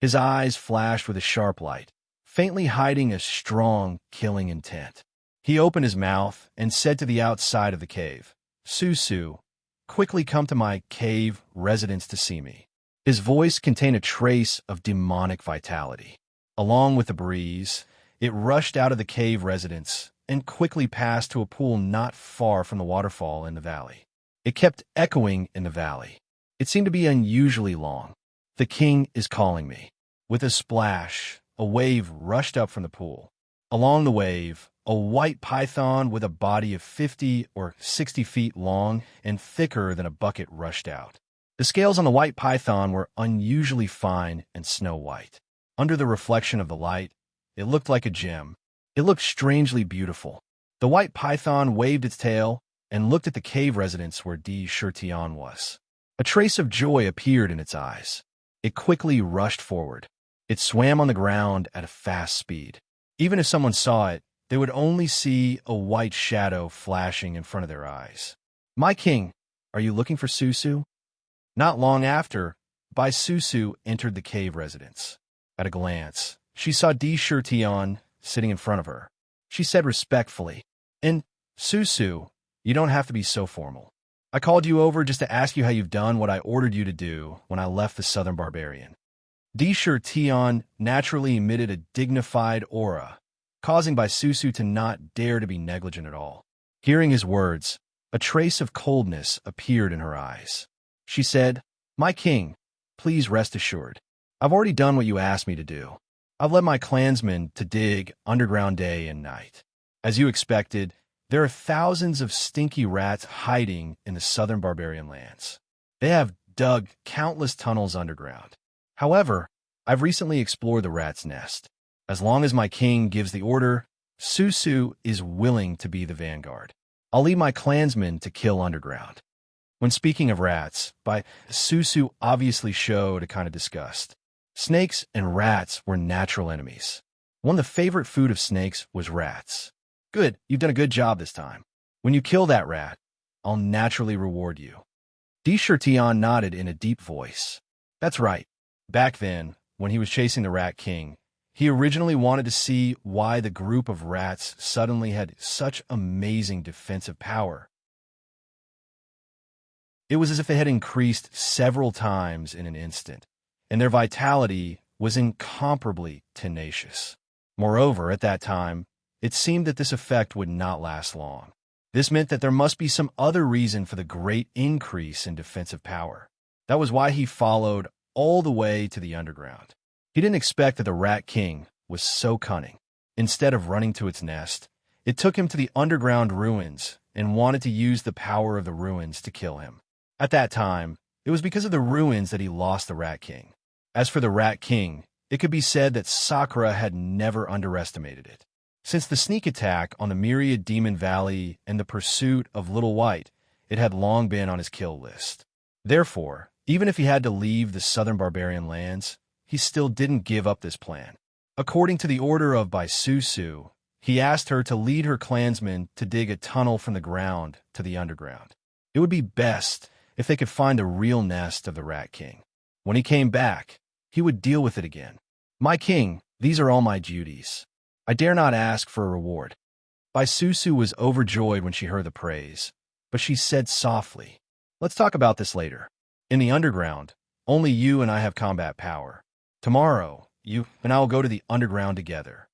His eyes flashed with a sharp light, faintly hiding a strong, killing intent. He opened his mouth and said to the outside of the cave, "Susu, quickly come to my cave residence to see me." His voice contained a trace of demonic vitality. Along with the breeze, it rushed out of the cave residence and quickly passed to a pool not far from the waterfall in the valley. It kept echoing in the valley. It seemed to be unusually long. "The king is calling me." With a splash, a wave rushed up from the pool. Along the wave, a white python with a body of 50 or 60 feet long and thicker than a bucket rushed out. The scales on the white python were unusually fine and snow-white. Under the reflection of the light, it looked like a gem. It looked strangely beautiful. The white python waved its tail and looked at the cave residence where Di Shirtian was. A trace of joy appeared in its eyes. It quickly rushed forward. It swam on the ground at a fast speed. Even if someone saw it, they would only see a white shadow flashing in front of their eyes. "My king, are you looking for Susu?" Not long after, Bai Susu entered the cave residence. At a glance, she saw Di Shirtian sitting in front of her. She said respectfully, "And, Susu, you don't have to be so formal. I called you over just to ask you how you've done what I ordered you to do when I left the Southern Barbarian." Di Shirtian naturally emitted a dignified aura, causing Bai Susu to not dare to be negligent at all. Hearing his words, a trace of coldness appeared in her eyes. She said, "My king, please rest assured. I've already done what you asked me to do. I've led my clansmen to dig underground day and night. As you expected, there are thousands of stinky rats hiding in the southern barbarian lands. They have dug countless tunnels underground. However, I've recently explored the rat's nest. As long as my king gives the order, Susu is willing to be the vanguard. I'll lead my clansmen to kill underground." When speaking of rats, Bai Susu obviously showed a kind of disgust. Snakes and rats were natural enemies. One of the favorite food of snakes was rats. "Good, you've done a good job this time. When you kill that rat, I'll naturally reward you." Di Shirtian nodded in a deep voice. "That's right. Back then, when he was chasing the Rat King, he originally wanted to see why the group of rats suddenly had such amazing defensive power. It was as if they had increased several times in an instant, and their vitality was incomparably tenacious. Moreover, at that time, it seemed that this effect would not last long. This meant that there must be some other reason for the great increase in defensive power. That was why he followed all the way to the underground. He didn't expect that the Rat King was so cunning. Instead of running to its nest, it took him to the underground ruins and wanted to use the power of the ruins to kill him. At that time, it was because of the ruins that he lost the Rat King. As for the Rat King, it could be said that Sakura had never underestimated it. Since the sneak attack on the Myriad Demon Valley and the pursuit of Little White, it had long been on his kill list. Therefore, even if he had to leave the southern barbarian lands, he still didn't give up this plan. According to the order of Bai Susu, he asked her to lead her clansmen to dig a tunnel from the ground to the underground. It would be best if they could find the real nest of the Rat King. When he came back, he would deal with it again. "My king, these are all my duties. I dare not ask for a reward." Bai Susu was overjoyed when she heard the praise, but she said softly, "Let's talk about this later. In the underground, only you and I have combat power. Tomorrow, you and I will go to the underground together."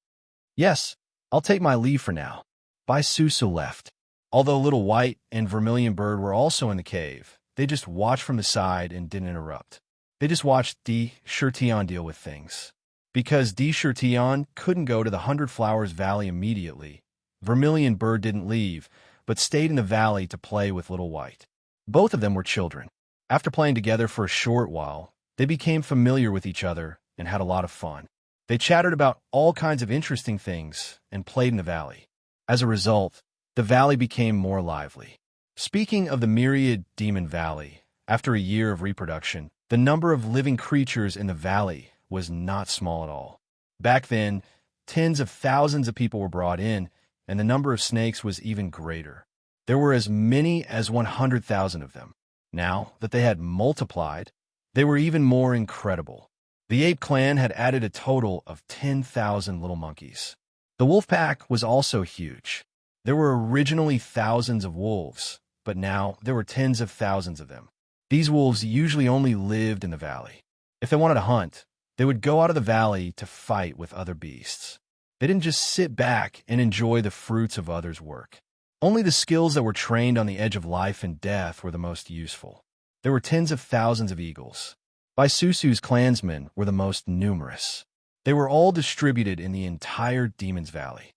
"Yes, I'll take my leave for now." Bai Susu left. Although Little White and Vermilion Bird were also in the cave, they just watched from the side and didn't interrupt. They just watched Di Shirtian deal with things. Because Di Shirtian couldn't go to the Hundred Flowers Valley immediately, Vermilion Bird didn't leave, but stayed in the valley to play with Little White. Both of them were children. After playing together for a short while, they became familiar with each other and had a lot of fun. They chattered about all kinds of interesting things and played in the valley. As a result, the valley became more lively. Speaking of the Myriad Demon Valley, after a year of reproduction, the number of living creatures in the valley was not small at all. Back then, tens of thousands of people were brought in, and the number of snakes was even greater. There were as many as 100,000 of them. Now that they had multiplied, they were even more incredible. The ape clan had added a total of 10,000 little monkeys. The wolf pack was also huge. There were originally thousands of wolves, but now there were tens of thousands of them. These wolves usually only lived in the valley. If they wanted to hunt, they would go out of the valley to fight with other beasts. They didn't just sit back and enjoy the fruits of others' work. Only the skills that were trained on the edge of life and death were the most useful. There were tens of thousands of eagles. Baisusu's clansmen were the most numerous. They were all distributed in the entire Demon's Valley.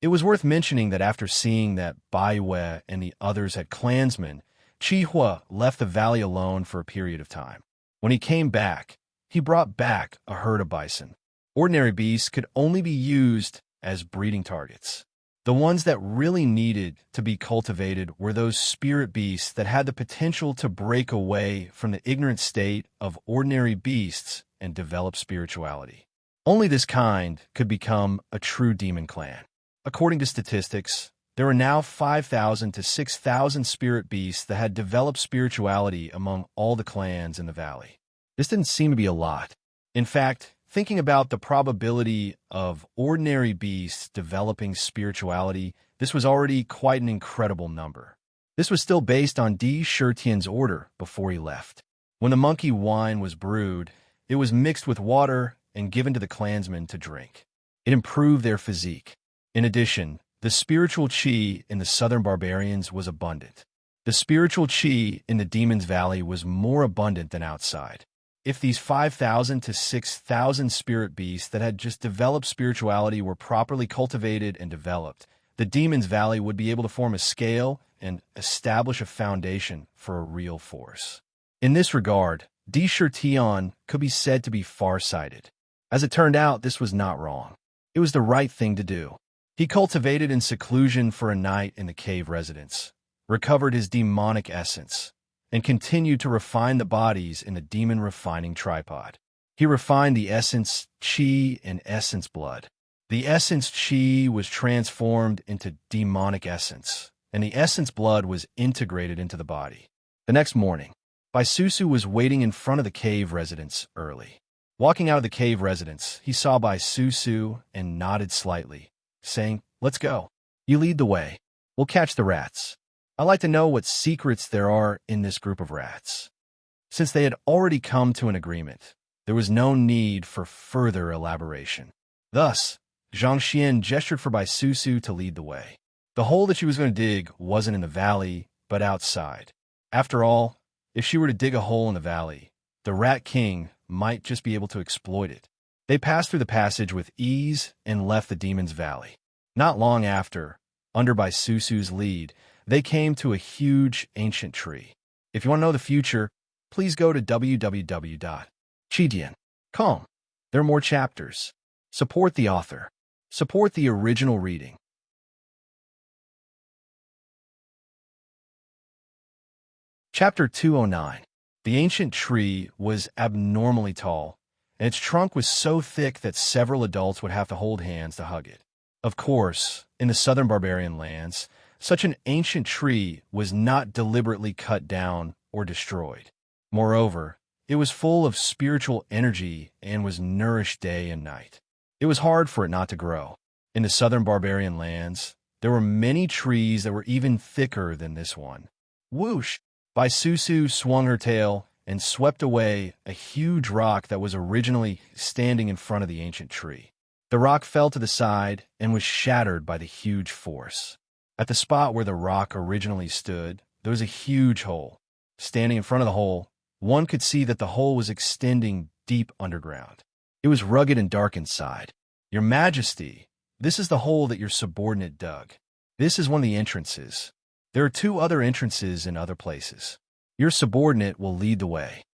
It was worth mentioning that after seeing that Baiwe and the others had clansmen, Chihua left the valley alone for a period of time. When he came back, he brought back a herd of bison. Ordinary beasts could only be used as breeding targets. The ones that really needed to be cultivated were those spirit beasts that had the potential to break away from the ignorant state of ordinary beasts and develop spirituality. Only this kind could become a true demon clan. According to statistics, there are now 5,000 to 6,000 spirit beasts that had developed spirituality among all the clans in the valley. This didn't seem to be a lot. In fact, thinking about the probability of ordinary beasts developing spirituality, this was already quite an incredible number. This was still based on Di Shitian's order before he left. When the monkey wine was brewed, it was mixed with water and given to the clansmen to drink. It improved their physique. In addition, the spiritual chi in the southern barbarians was abundant. The spiritual chi in the Demon's Valley was more abundant than outside. If these 5,000 to 6,000 spirit beasts that had just developed spirituality were properly cultivated and developed, the Demon's Valley would be able to form a scale and establish a foundation for a real force. In this regard, Di Shitian could be said to be far-sighted. As it turned out, this was not wrong. It was the right thing to do. He cultivated in seclusion for a night in the cave residence, recovered his demonic essence, and continued to refine the bodies in the demon refining tripod. He refined the essence chi and essence blood. The essence chi was transformed into demonic essence, and the essence blood was integrated into the body. The next morning, Baisusu was waiting in front of the cave residence early. Walking out of the cave residence, he saw Baisusu and nodded slightly, saying, "Let's go. You lead the way. We'll catch the rats. I'd like to know what secrets there are in this group of rats." Since they had already come to an agreement, there was no need for further elaboration. Thus, Zhang Xian gestured for Baisusu to lead the way. The hole that she was going to dig wasn't in the valley, but outside. After all, if she were to dig a hole in the valley, the Rat King might just be able to exploit it. They passed through the passage with ease and left the Demon's Valley. Not long after, under Baisusu's lead, they came to a huge ancient tree. If you want to know the future, please go to www.chidian.com. There are more chapters. Support the author. Support the original reading. Chapter 209. The ancient tree was abnormally tall, and its trunk was so thick that several adults would have to hold hands to hug it. Of course, in the southern barbarian lands, such an ancient tree was not deliberately cut down or destroyed. Moreover, it was full of spiritual energy and was nourished day and night. It was hard for it not to grow. In the southern barbarian lands, there were many trees that were even thicker than this one. Whoosh! Baisusu swung her tail and swept away a huge rock that was originally standing in front of the ancient tree. The rock fell to the side and was shattered by the huge force. At the spot where the rock originally stood, there was a huge hole. Standing in front of the hole, one could see that the hole was extending deep underground. It was rugged and dark inside. "Your Majesty, this is the hole that your subordinate dug. This is one of the entrances. There are 2 other entrances in other places. Your subordinate will lead the way."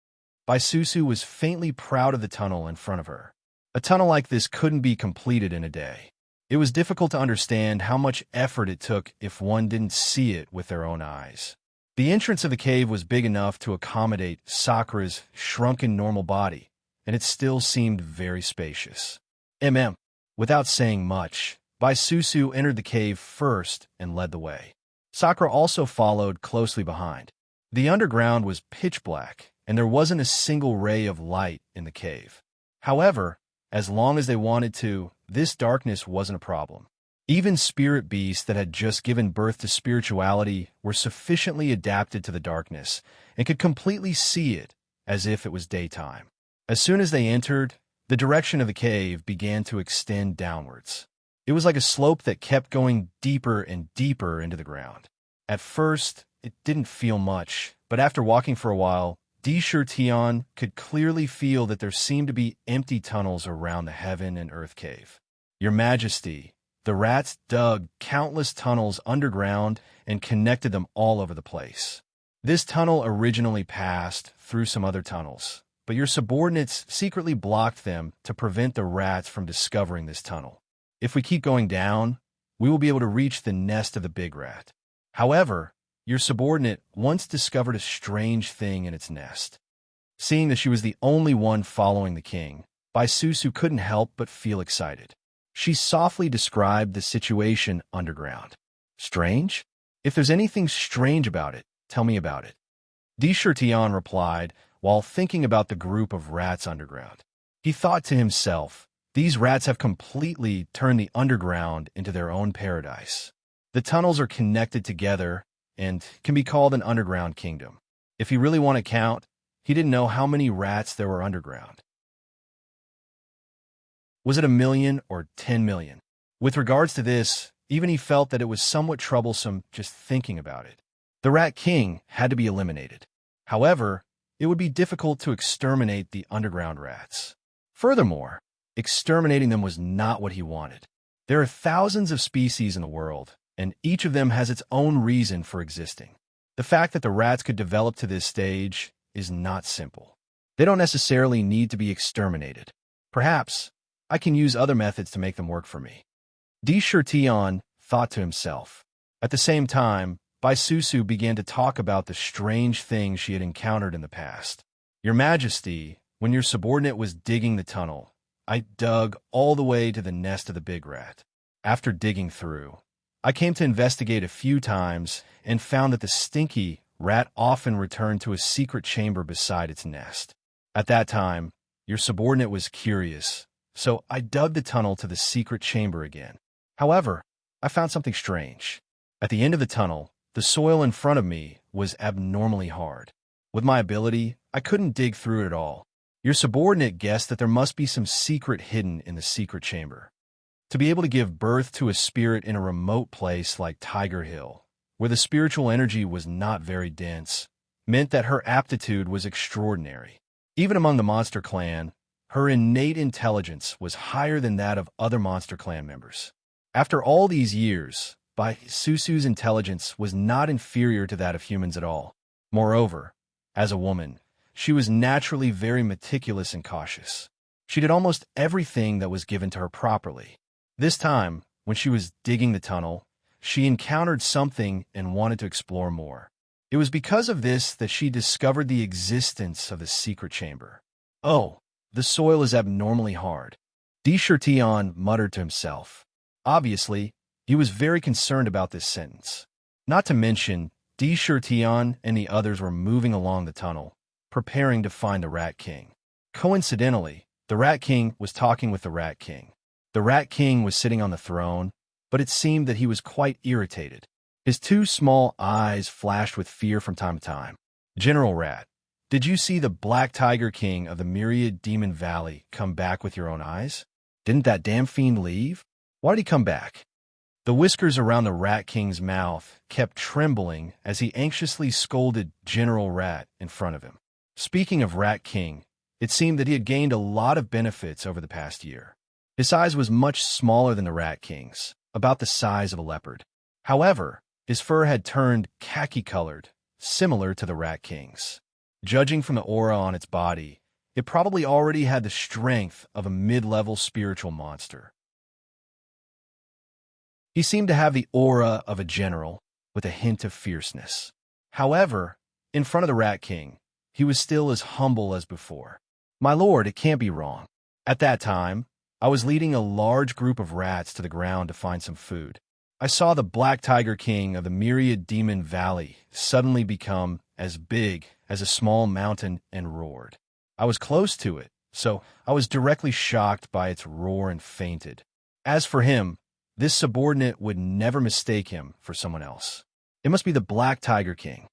Baisusu was faintly proud of the tunnel in front of her. A tunnel like this couldn't be completed in a day. It was difficult to understand how much effort it took if one didn't see it with their own eyes. The entrance of the cave was big enough to accommodate Sakura's shrunken normal body, and it still seemed very spacious. Mm. Without saying much, Baisusu entered the cave first and led the way. Sakura also followed closely behind. The underground was pitch black, and there wasn't a single ray of light in the cave. However, as long as they wanted to, this darkness wasn't a problem. Even spirit beasts that had just given birth to spirituality were sufficiently adapted to the darkness and could completely see it as if it was daytime. As soon as they entered, the direction of the cave began to extend downwards. It was like a slope that kept going deeper and deeper into the ground. At first, it didn't feel much, but after walking for a while, Tian could clearly feel that there seemed to be empty tunnels around the heaven and earth cave. Your Majesty, the rats dug countless tunnels underground and connected them all over the place. This tunnel originally passed through some other tunnels, but your subordinates secretly blocked them to prevent the rats from discovering this tunnel. If we keep going down, we will be able to reach the nest of the big rat. However, your subordinate once discovered a strange thing in its nest. Seeing that she was the only one following the king, Baisusu couldn't help but feel excited. She softly described the situation underground. Strange? If there's anything strange about it, tell me about it. Tian replied while thinking about the group of rats underground. He thought to himself, these rats have completely turned the underground into their own paradise. The tunnels are connected together and can be called an underground kingdom. If he really wanted to count, he didn't know how many rats there were underground. Was it 1 million or 10 million? With regards to this, even he felt that it was somewhat troublesome just thinking about it. The Rat King had to be eliminated. However, it would be difficult to exterminate the underground rats. Furthermore, exterminating them was not what he wanted. There are thousands of species in the world, and each of them has its own reason for existing. The fact that the rats could develop to this stage is not simple. They don't necessarily need to be exterminated. Perhaps I can use other methods to make them work for me. Tian thought to himself. At the same time, Baisusu began to talk about the strange things she had encountered in the past. Your Majesty, when your subordinate was digging the tunnel, I dug all the way to the nest of the big rat. After digging through, I came to investigate a few times and found that the stinky rat often returned to a secret chamber beside its nest. At that time, your subordinate was curious, so I dug the tunnel to the secret chamber again. However, I found something strange. At the end of the tunnel, the soil in front of me was abnormally hard. With my ability, I couldn't dig through it at all. Your subordinate guessed that there must be some secret hidden in the secret chamber. To be able to give birth to a spirit in a remote place like Tiger Hill, where the spiritual energy was not very dense, meant that her aptitude was extraordinary. Even among the Monster Clan, her innate intelligence was higher than that of other Monster Clan members. After all these years, Baisusu's intelligence was not inferior to that of humans at all. Moreover, as a woman, she was naturally very meticulous and cautious. She did almost everything that was given to her properly. This time, when she was digging the tunnel, she encountered something and wanted to explore more. It was because of this that she discovered the existence of the secret chamber. Oh, the soil is abnormally hard. Tian muttered to himself. Obviously, he was very concerned about this sentence. Not to mention, Tian and the others were moving along the tunnel, preparing to find the Rat King. Coincidentally, the Rat King was talking with the Rat King. The Rat King was sitting on the throne, but it seemed that he was quite irritated. His two small eyes flashed with fear from time to time. General Rat, did you see the Black Tiger King of the Myriad Demon Valley come back with your own eyes? Didn't that damn fiend leave? Why did he come back? The whiskers around the Rat King's mouth kept trembling as he anxiously scolded General Rat in front of him. Speaking of Rat King, it seemed that he had gained a lot of benefits over the past year. His size was much smaller than the Rat King's, about the size of a leopard. However, his fur had turned khaki-colored, similar to the Rat King's. Judging from the aura on its body, it probably already had the strength of a mid-level spiritual monster. He seemed to have the aura of a general, with a hint of fierceness. However, in front of the Rat King, he was still as humble as before. My lord, it can't be wrong. At that time, I was leading a large group of rats to the ground to find some food. I saw the Black Tiger King of the Myriad Demon Valley suddenly become as big as a small mountain and roared. I was close to it, so I was directly shocked by its roar and fainted. As for him, this subordinate would never mistake him for someone else. It must be the Black Tiger King,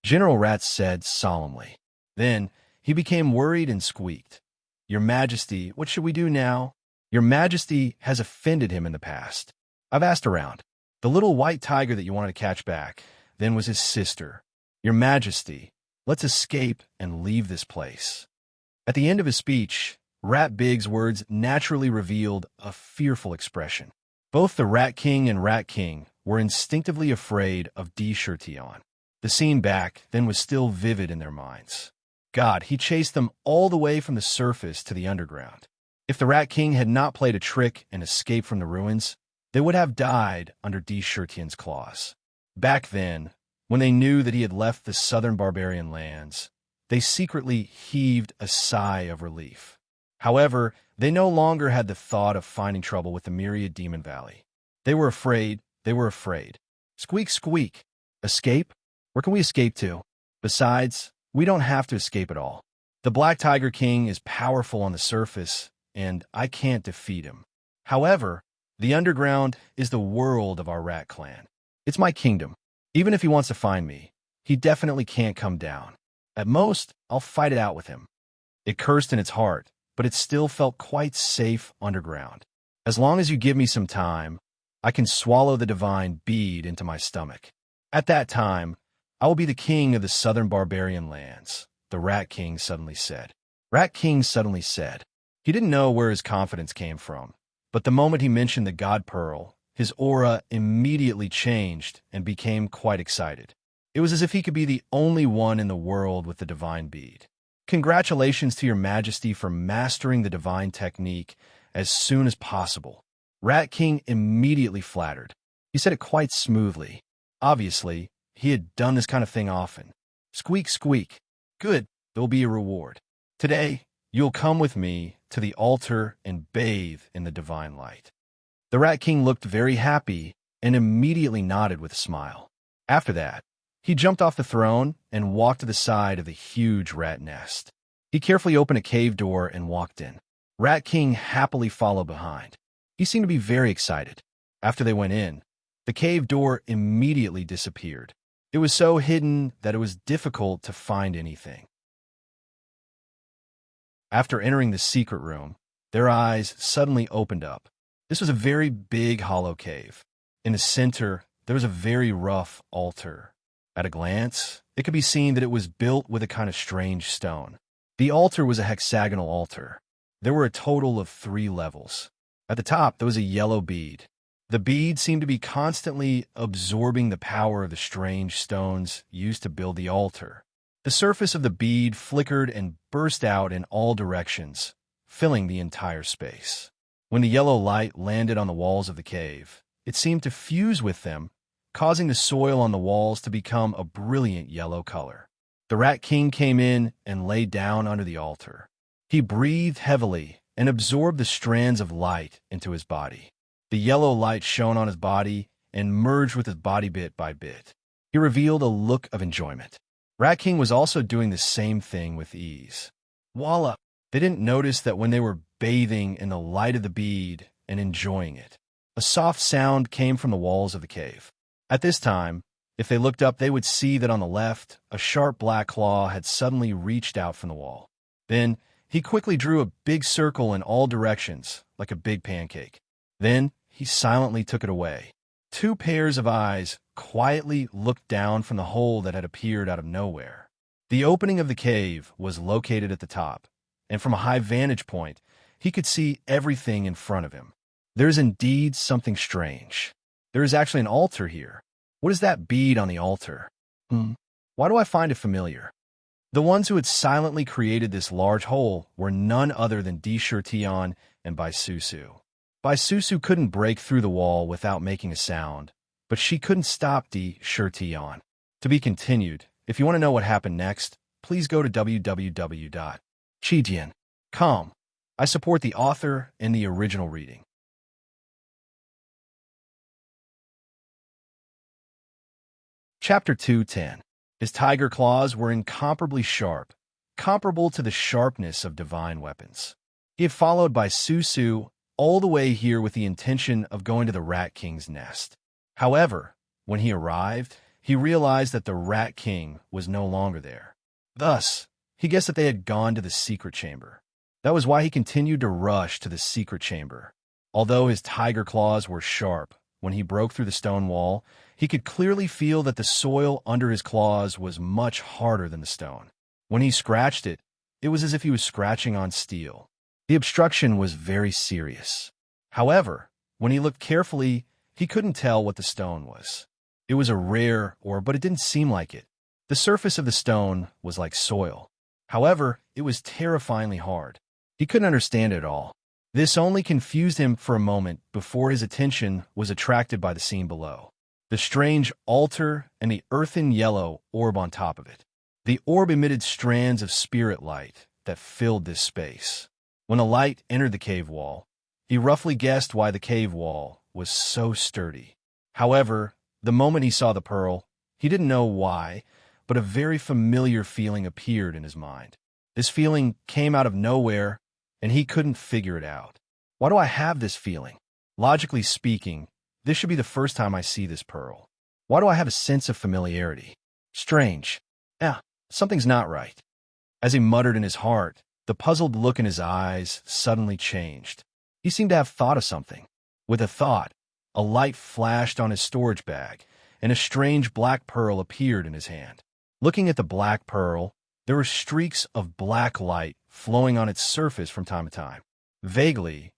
General Rat said solemnly. Then he became worried and squeaked. Your Majesty, what should we do now? Your Majesty has offended him in the past. I've asked around. The little white tiger that you wanted to catch back then was his sister. Your Majesty, let's escape and leave this place. At the end of his speech, Rat Big's words naturally revealed a fearful expression. Both the Rat King and Rat King were instinctively afraid of Tion. The scene back then was still vivid in their minds. God, he chased them all the way from the surface to the underground. If the Rat King had not played a trick and escaped from the ruins, they would have died under Tion's claws. Back then, when they knew that he had left the southern barbarian lands, they secretly heaved a sigh of relief. However, they no longer had the thought of finding trouble with the Myriad Demon Valley. They were afraid. Squeak, squeak. Escape? Where can we escape to? Besides, we don't have to escape at all. The Black Tiger King is powerful on the surface, and I can't defeat him. However, the underground is the world of our rat clan. It's my kingdom. Even if he wants to find me, he definitely can't come down. At most, I'll fight it out with him. It cursed in its heart, but it still felt quite safe underground. As long as you give me some time, I can swallow the divine bead into my stomach. At that time, I will be the king of the southern barbarian lands, the Rat King suddenly said. Rat King suddenly said. He didn't know where his confidence came from, but the moment he mentioned the God Pearl, his aura immediately changed and became quite excited. It was as if he could be the only one in the world with the divine bead. Congratulations to your Majesty for mastering the divine technique as soon as possible. Rat King immediately flattered. He said it quite smoothly. Obviously, he had done this kind of thing often. Squeak, squeak. Good, there will be a reward. Today, you'll come with me to the altar and bathe in the divine light. The Rat King looked very happy and immediately nodded with a smile. After that, he jumped off the throne and walked to the side of the huge rat nest. He carefully opened a cave door and walked in. Rat King happily followed behind. He seemed to be very excited. After they went in, the cave door immediately disappeared. It was so hidden that it was difficult to find anything. After entering the secret room, their eyes suddenly opened up. This was a very big hollow cave. In the center, there was a very rough altar. At a glance, it could be seen that it was built with a kind of strange stone. The altar was a hexagonal altar. There were a total of 3 levels. At the top, there was a yellow bead. The bead seemed to be constantly absorbing the power of the strange stones used to build the altar. The surface of the bead flickered and burst out in all directions, filling the entire space. When the yellow light landed on the walls of the cave, it seemed to fuse with them, causing the soil on the walls to become a brilliant yellow color. The Rat King came in and lay down under the altar. He breathed heavily and absorbed the strands of light into his body. The yellow light shone on his body and merged with his body bit by bit. He revealed a look of enjoyment. Rat King was also doing the same thing with ease. Voila! They didn't notice that when they were bathing in the light of the bead and enjoying it, a soft sound came from the walls of the cave. At this time, if they looked up, they would see that on the left, a sharp black claw had suddenly reached out from the wall. Then, he quickly drew a big circle in all directions, like a big pancake. Then, he silently took it away. 2 pairs of eyes quietly looked down from the hole that had appeared out of nowhere. The opening of the cave was located at the top, and from a high vantage point, he could see everything in front of him. There is indeed something strange. There is actually an altar here. What is that bead on the altar? Why do I find it familiar? The ones who had silently created this large hole were none other than Tion and Baisusu. Baisusu couldn't break through the wall without making a sound, but she couldn't stop Tion. To be continued. If you want to know what happened next, please go to www.chidian.com. I support the author and the original reading. Chapter 2:10. His tiger claws were incomparably sharp, comparable to the sharpness of divine weapons. He had followed by Susu all the way here with the intention of going to the Rat King's nest. However, when he arrived, he realized that the Rat King was no longer there. Thus, he guessed that they had gone to the secret chamber. That was why he continued to rush to the secret chamber. Although his tiger claws were sharp, when he broke through the stone wall, he could clearly feel that the soil under his claws was much harder than the stone. When he scratched it, it was as if he was scratching on steel. The obstruction was very serious. However, when he looked carefully, he couldn't tell what the stone was. It was a rare ore, but it didn't seem like it. The surface of the stone was like soil. However, it was terrifyingly hard. He couldn't understand it at all. This only confused him for a moment before his attention was attracted by the scene below. The strange altar and the earthen yellow orb on top of it. The orb emitted strands of spirit light that filled this space. When the light entered the cave wall, he roughly guessed why the cave wall was so sturdy. However, the moment he saw the pearl, he didn't know why, but a very familiar feeling appeared in his mind. This feeling came out of nowhere, and he couldn't figure it out. Why do I have this feeling? Logically speaking, this should be the first time I see this pearl. Why do I have a sense of familiarity? Strange. Something's not right. As he muttered in his heart, the puzzled look in his eyes suddenly changed. He seemed to have thought of something. With a thought, a light flashed on his storage bag, and a strange black pearl appeared in his hand. Looking at the black pearl, there were streaks of black light flowing on its surface from time to time. Vaguely,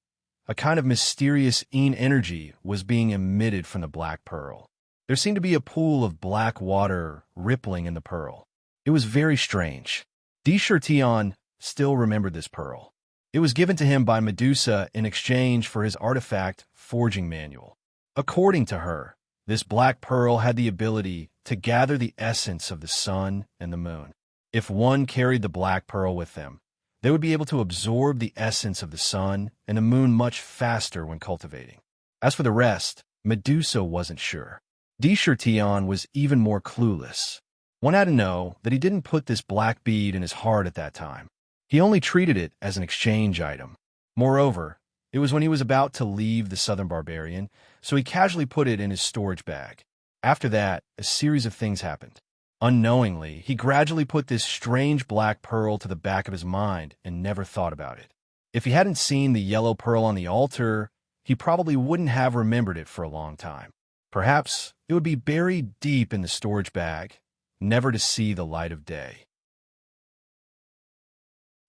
a kind of mysterious energy was being emitted from the black pearl. There seemed to be a pool of black water rippling in the pearl. It was very strange. Tion still remembered this pearl. It was given to him by Medusa in exchange for his artifact forging manual. According to her, this black pearl had the ability to gather the essence of the sun and the moon. If one carried the black pearl with them, they would be able to absorb the essence of the sun and the moon much faster when cultivating. As for the rest, Medusa wasn't sure. Tion was even more clueless. One had to know that he didn't put this black bead in his heart at that time. He only treated it as an exchange item. Moreover, it was when he was about to leave the Southern Barbarian, so he casually put it in his storage bag. After that, a series of things happened. Unknowingly, he gradually put this strange black pearl to the back of his mind and never thought about it. If he hadn't seen the yellow pearl on the altar, he probably wouldn't have remembered it for a long time. Perhaps it would be buried deep in the storage bag, never to see the light of day.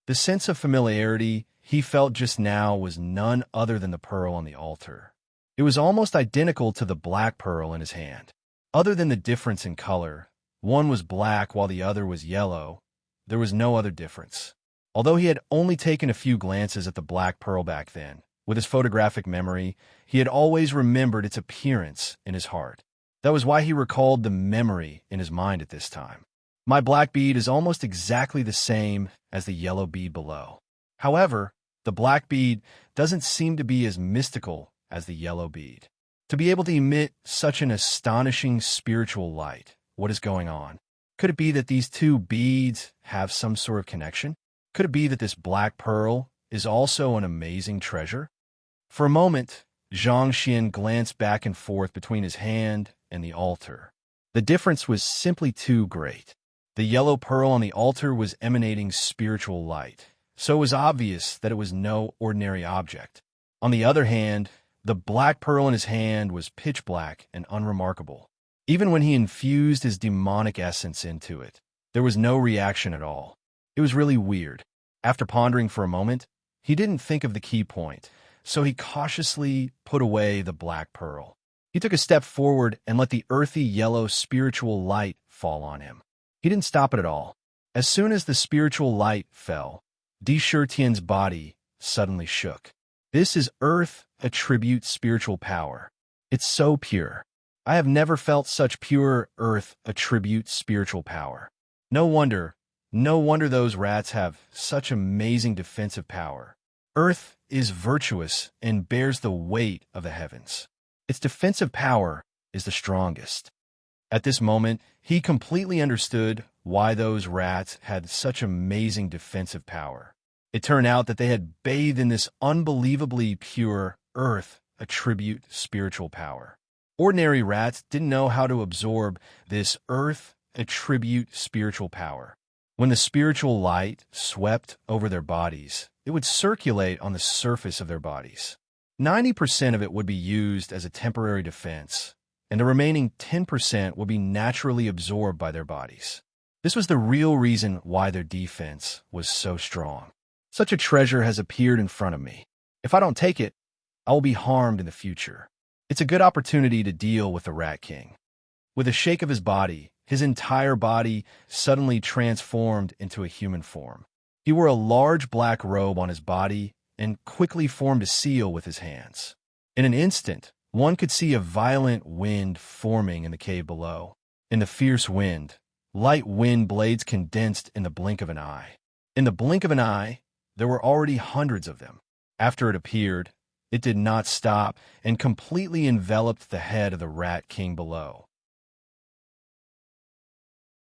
The sense of familiarity he felt just now was none other than the pearl on the altar. It was almost identical to the black pearl in his hand. Other than the difference in color, one was black while the other was yellow, there was no other difference. Although he had only taken a few glances at the black pearl back then, with his photographic memory, he had always remembered its appearance in his heart. That was why he recalled the memory in his mind at this time. My black bead is almost exactly the same as the yellow bead below. However, the black bead doesn't seem to be as mystical as the yellow bead. To be able to emit such an astonishing spiritual light, what is going on? Could it be that these two beads have some sort of connection? Could it be that this black pearl is also an amazing treasure? For a moment, Zhang Xian glanced back and forth between his hand and the altar. The difference was simply too great. The yellow pearl on the altar was emanating spiritual light, so it was obvious that it was no ordinary object. On the other hand, the black pearl in his hand was pitch black and unremarkable. Even when he infused his demonic essence into it, there was no reaction at all. It was really weird. After pondering for a moment, he didn't think of the key point, so he cautiously put away the black pearl. He took a step forward and let the earthy yellow spiritual light fall on him. He didn't stop it at all. As soon as the spiritual light fell, Tian's body suddenly shook. This is Earth Attribute spiritual power. It's so pure. I have never felt such pure Earth Attribute spiritual power. No wonder those rats have such amazing defensive power. Earth is virtuous and bears the weight of the heavens. Its defensive power is the strongest. At this moment, he completely understood why those rats had such amazing defensive power. It turned out that they had bathed in this unbelievably pure earth attribute spiritual power. Ordinary rats didn't know how to absorb this earth attribute spiritual power. When the spiritual light swept over their bodies, it would circulate on the surface of their bodies. 90% of it would be used as a temporary defense, and the remaining 10% would be naturally absorbed by their bodies. This was the real reason why their defense was so strong. Such a treasure has appeared in front of me. If I don't take it, I will be harmed in the future. It's a good opportunity to deal with the Rat King. With a shake of his entire body suddenly transformed into a human form. He wore a large black robe on his body and quickly formed a seal with his hands. In an instant, one could see a violent wind forming in the cave below. In the fierce wind, light wind blades condensed in the blink of an eye. In the blink of an eye, there were already hundreds of them. After it appeared, it did not stop and completely enveloped the head of the Rat King below.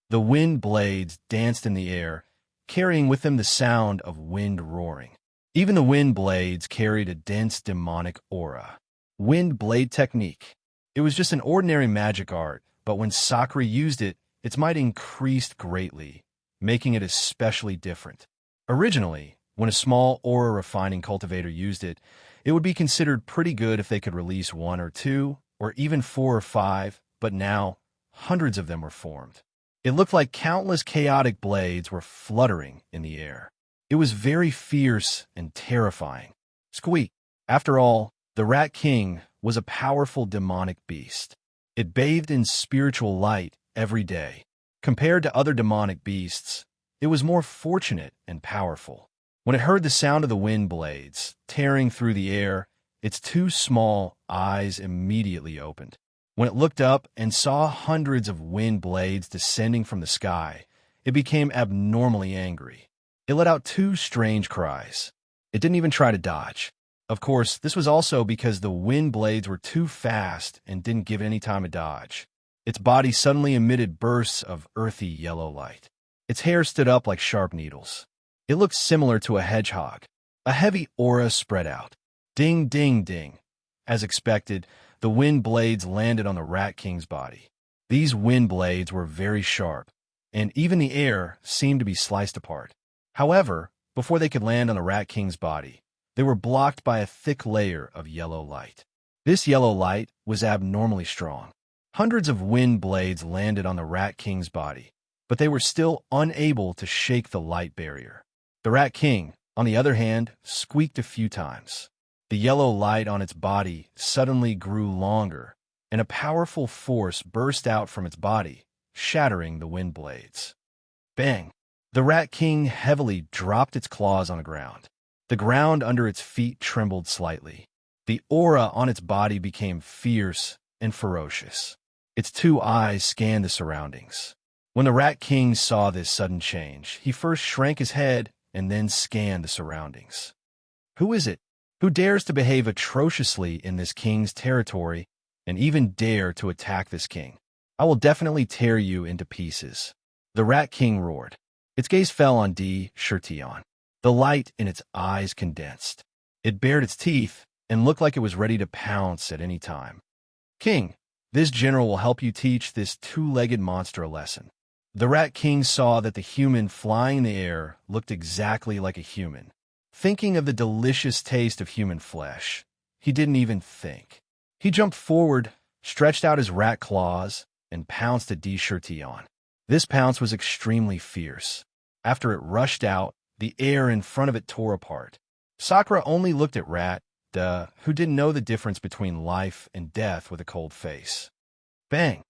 The wind blades danced in the air, carrying with them the sound of wind roaring. Even the wind blades carried a dense demonic aura. Wind blade technique. It was just an ordinary magic art, but when Sakura used it, its might increased greatly, making it especially different. Originally, when a small aura refining cultivator used it, it would be considered pretty good if they could release 1 or 2, or even 4 or 5, but now, hundreds of them were formed. It looked like countless chaotic blades were fluttering in the air. It was very fierce and terrifying. Squeak! After all, the Rat King was a powerful demonic beast. It bathed in spiritual light every day. Compared to other demonic beasts, it was more fortunate and powerful. When it heard the sound of the wind blades tearing through the air, its 2 small eyes immediately opened. When it looked up and saw hundreds of wind blades descending from the sky, it became abnormally angry. It let out 2 strange cries. It didn't even try to dodge. Of course, this was also because the wind blades were too fast and didn't give it any time to dodge. Its body suddenly emitted bursts of earthy yellow light. Its hair stood up like sharp needles. It looked similar to a hedgehog. A heavy aura spread out. Ding, ding, ding. As expected, the wind blades landed on the Rat King's body. These wind blades were very sharp, and even the air seemed to be sliced apart. However, before they could land on the Rat King's body, they were blocked by a thick layer of yellow light. This yellow light was abnormally strong. Hundreds of wind blades landed on the Rat King's body, but they were still unable to shake the light barrier. The Rat King, on the other hand, squeaked a few times. The yellow light on its body suddenly grew longer, and a powerful force burst out from its body, shattering the wind blades. Bang! The Rat King heavily dropped its claws on the ground. The ground under its feet trembled slightly. The aura on its body became fierce and ferocious. Its 2 eyes scanned the surroundings. When the Rat King saw this sudden change, he first shrank his head and then scanned the surroundings. Who is it? Who dares to behave atrociously in this king's territory and even dare to attack this king? I will definitely tear you into pieces. The Rat King roared. Its gaze fell on Shirtion. The light in its eyes condensed. It bared its teeth and looked like it was ready to pounce at any time. King, this general will help you teach this 2-legged monster a lesson. The Rat King saw that the human flying in the air looked exactly like a human. Thinking of the delicious taste of human flesh, he didn't even think. He jumped forward, stretched out his rat claws, and pounced at Shirtion. This pounce was extremely fierce. After it rushed out, the air in front of it tore apart. Sakura only looked at Rat, who didn't know the difference between life and death with a cold face. Bang!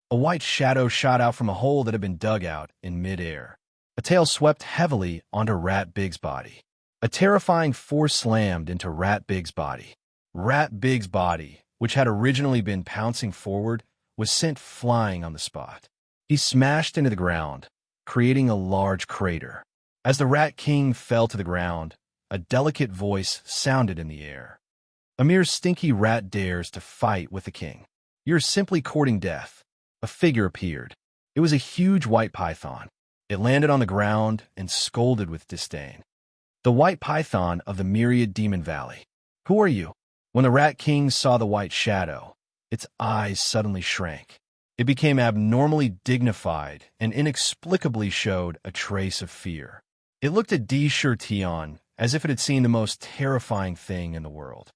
A white shadow shot out from a hole that had been dug out in midair. A tail swept heavily onto Rat Big's body. A terrifying force slammed into Rat Big's body. Rat Big's body, which had originally been pouncing forward, was sent flying on the spot. He smashed into the ground, creating a large crater. As the Rat King fell to the ground, a delicate voice sounded in the air. "A mere stinky rat dares to fight with the king. You're simply courting death." A figure appeared. It was a huge white python. It landed on the ground and scolded with disdain. "The white python of the myriad demon valley. Who are you?" When the Rat King saw the white shadow, its eyes suddenly shrank. It became abnormally dignified and inexplicably showed a trace of fear. It looked at D. Shirtion as if it had seen the most terrifying thing in the world.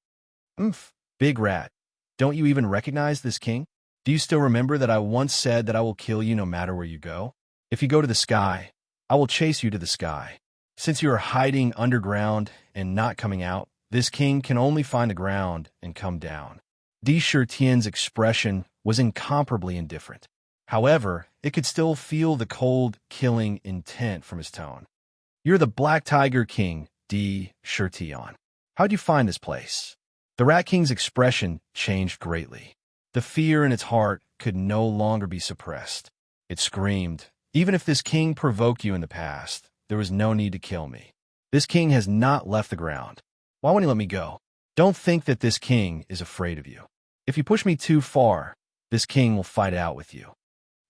"Umph, big rat. Don't you even recognize this king? Do you still remember that I once said that I will kill you no matter where you go? If you go to the sky, I will chase you to the sky. Since you are hiding underground and not coming out, this king can only find the ground and come down." D. Shirtien's expression was incomparably indifferent. However, it could still feel the cold, killing intent from his tone. "You're the Black Tiger King, D. Shirtion. How'd you find this place?" The Rat King's expression changed greatly. The fear in its heart could no longer be suppressed. It screamed, "Even if this king provoked you in the past, there was no need to kill me. This king has not left the ground. Why won't he let me go? Don't think that this king is afraid of you. If you push me too far, this king will fight it out with you."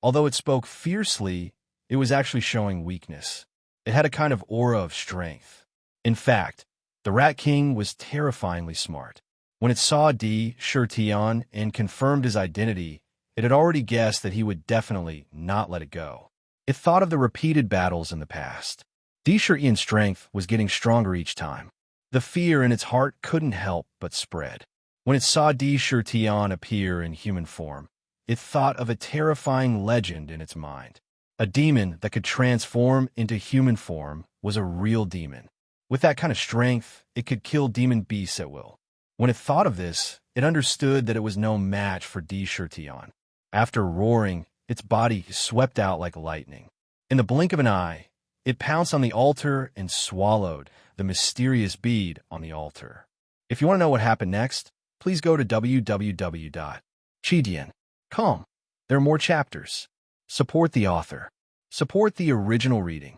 Although it spoke fiercely, it was actually showing weakness. It had a kind of aura of strength. In fact, the Rat King was terrifyingly smart. When it saw D. Shirtion and confirmed his identity, it had already guessed that he would definitely not let it go. It thought of the repeated battles in the past. D. Shirtion's strength was getting stronger each time. The fear in its heart couldn't help but spread. When it saw D. Shirtion appear in human form, it thought of a terrifying legend in its mind. A demon that could transform into human form was a real demon. With that kind of strength, it could kill demon beasts at will. When it thought of this, it understood that it was no match for D. Shirtion. After roaring, its body swept out like lightning. In the blink of an eye, it pounced on the altar and swallowed the mysterious bead on the altar. If you want to know what happened next, please go to www.chidian.com. There are more chapters. Support the author. Support the original reading.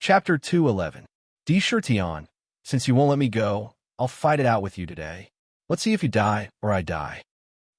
Chapter 211. D. Shirtion, since you won't let me go, I'll fight it out with you today. Let's see if you die or I die.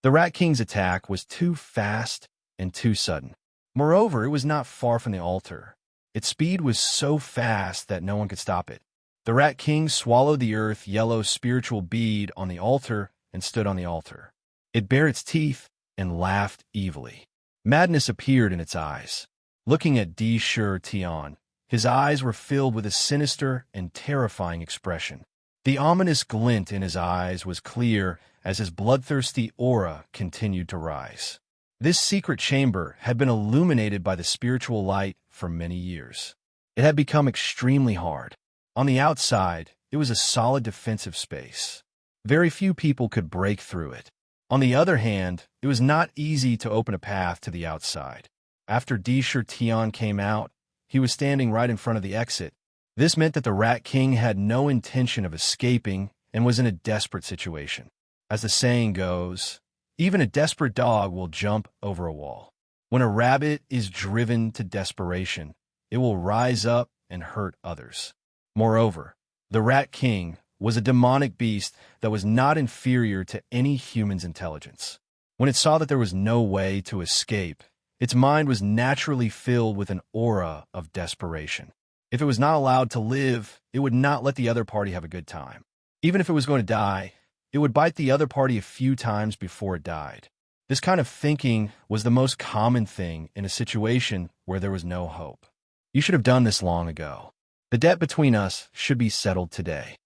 The Rat King's attack was too fast and too sudden. Moreover, it was not far from the altar. Its speed was so fast that no one could stop it. The Rat King swallowed the earth-yellow spiritual bead on the altar and stood on the altar. It bared its teeth and laughed evilly. Madness appeared in its eyes. Looking at D. Shirtion, his eyes were filled with a sinister and terrifying expression. The ominous glint in his eyes was clear as his bloodthirsty aura continued to rise. This secret chamber had been illuminated by the spiritual light for many years. It had become extremely hard. On the outside, it was a solid defensive space. Very few people could break through it. On the other hand, it was not easy to open a path to the outside. After D. Shirtion came out, he was standing right in front of the exit. This meant that the Rat King had no intention of escaping and was in a desperate situation. As the saying goes, even a desperate dog will jump over a wall. When a rabbit is driven to desperation, it will rise up and hurt others. Moreover, the Rat King was a demonic beast that was not inferior to any human's intelligence. When it saw that there was no way to escape, its mind was naturally filled with an aura of desperation. If it was not allowed to live, it would not let the other party have a good time. Even if it was going to die, it would bite the other party a few times before it died. This kind of thinking was the most common thing in a situation where there was no hope. You should have done this long ago. The debt between us should be settled today.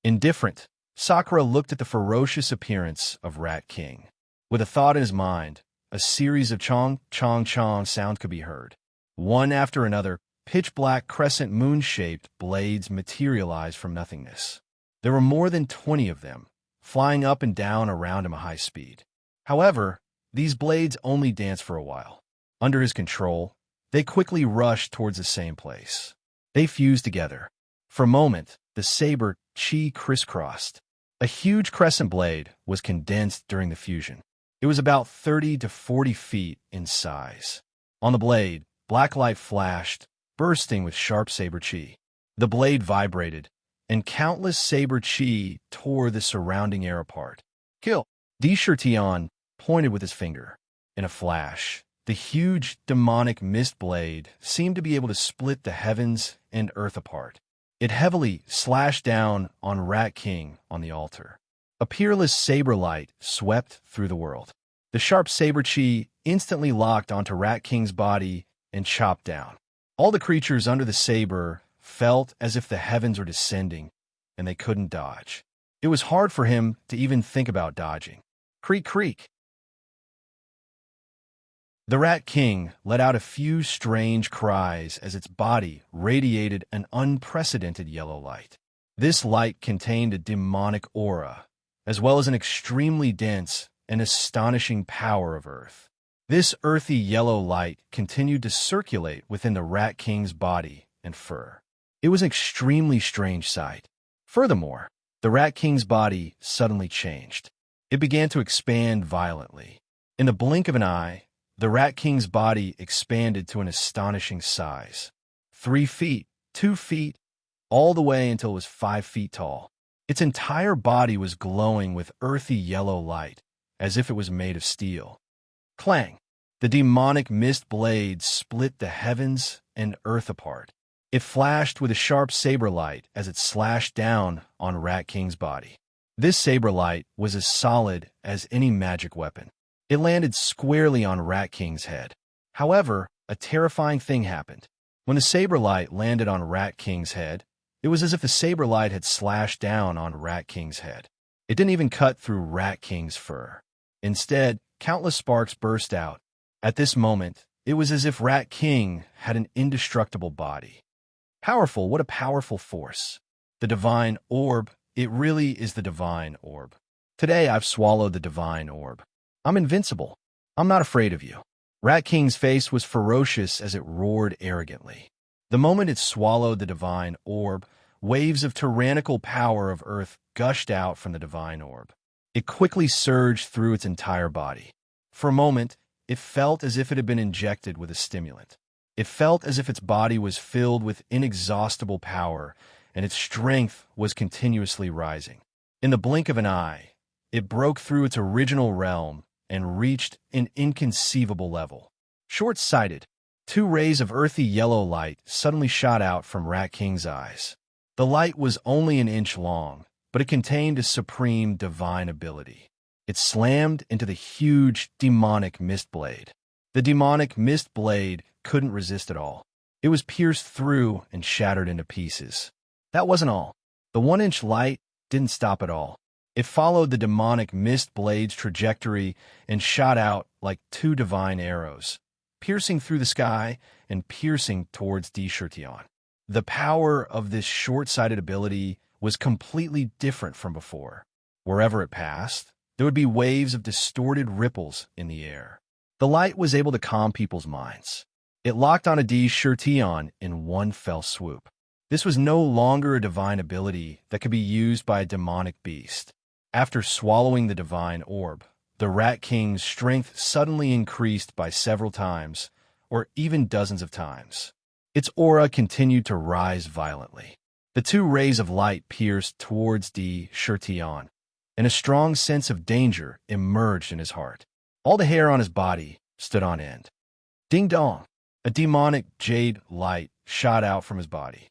Indifferent, Sakura looked at the ferocious appearance of Rat King. With a thought in his mind, a series of chong, chong, chong sounds could be heard. One after another, pitch-black crescent moon-shaped blades materialized from nothingness. There were more than 20 of them, flying up and down around him at high speed. However, these blades only danced for a while. Under his control, they quickly rushed towards the same place. They fused together. For a moment, the saber chi crisscrossed. A huge crescent blade was condensed during the fusion. It was about 30 to 40 feet in size. On the blade, black light flashed, bursting with sharp saber chi. The blade vibrated, and countless saber chi tore the surrounding air apart. Kill! Di Shirtion pointed with his finger. In a flash, the huge demonic mist blade seemed to be able to split the heavens and earth apart. It heavily slashed down on Rat King on the altar. A peerless saber light swept through the world. The sharp saber chi instantly locked onto Rat King's body and chopped down. All the creatures under the saber felt as if the heavens were descending, and they couldn't dodge. It was hard for him to even think about dodging. Creak, creak. The Rat King let out a few strange cries as its body radiated an unprecedented yellow light. This light contained a demonic aura, as well as an extremely dense and astonishing power of earth. This earthy yellow light continued to circulate within the Rat King's body and fur. It was an extremely strange sight. Furthermore, the Rat King's body suddenly changed. It began to expand violently. In the blink of an eye, the Rat King's body expanded to an astonishing size. 3 feet, 2 feet, all the way until it was 5 feet tall. Its entire body was glowing with earthy yellow light, as if it was made of steel. Clang! The demonic mist blade split the heavens and earth apart. It flashed with a sharp saber light as it slashed down on Rat King's body. This saber light was as solid as any magic weapon. It landed squarely on Rat King's head. However, a terrifying thing happened. When the saber light landed on Rat King's head, it was as if the saber light had slashed down on Rat King's head. It didn't even cut through Rat King's fur. Instead, countless sparks burst out. At this moment, it was as if Rat King had an indestructible body. Powerful, what a powerful force. The divine orb, it really is the divine orb. Today I've swallowed the divine orb. I'm invincible. I'm not afraid of you. Rat King's face was ferocious as it roared arrogantly. The moment it swallowed the divine orb, waves of tyrannical power of earth gushed out from the divine orb. It quickly surged through its entire body. For a moment, it felt as if it had been injected with a stimulant. It felt as if its body was filled with inexhaustible power, and its strength was continuously rising. In the blink of an eye, it broke through its original realm and reached an inconceivable level. Short-sighted, 2 rays of earthy yellow light suddenly shot out from Rat King's eyes. The light was only an inch long, but it contained a supreme divine ability. It slammed into the huge demonic mist blade. The demonic mist blade couldn't resist at all. It was pierced through and shattered into pieces. That wasn't all. The 1-inch light didn't stop at all. It followed the demonic mist blade's trajectory and shot out like 2 divine arrows, piercing through the sky and piercing towards Di Shirtion. The power of this short-sighted ability was completely different from before. Wherever it passed, there would be waves of distorted ripples in the air. The light was able to calm people's minds. It locked onto Di Shirtion in one fell swoop. This was no longer a divine ability that could be used by a demonic beast. After swallowing the divine orb, the Rat King's strength suddenly increased by several times, or even dozens of times. Its aura continued to rise violently. The 2 rays of light pierced towards Di Shirtion, and a strong sense of danger emerged in his heart. All the hair on his body stood on end. Ding dong! A demonic jade light shot out from his body.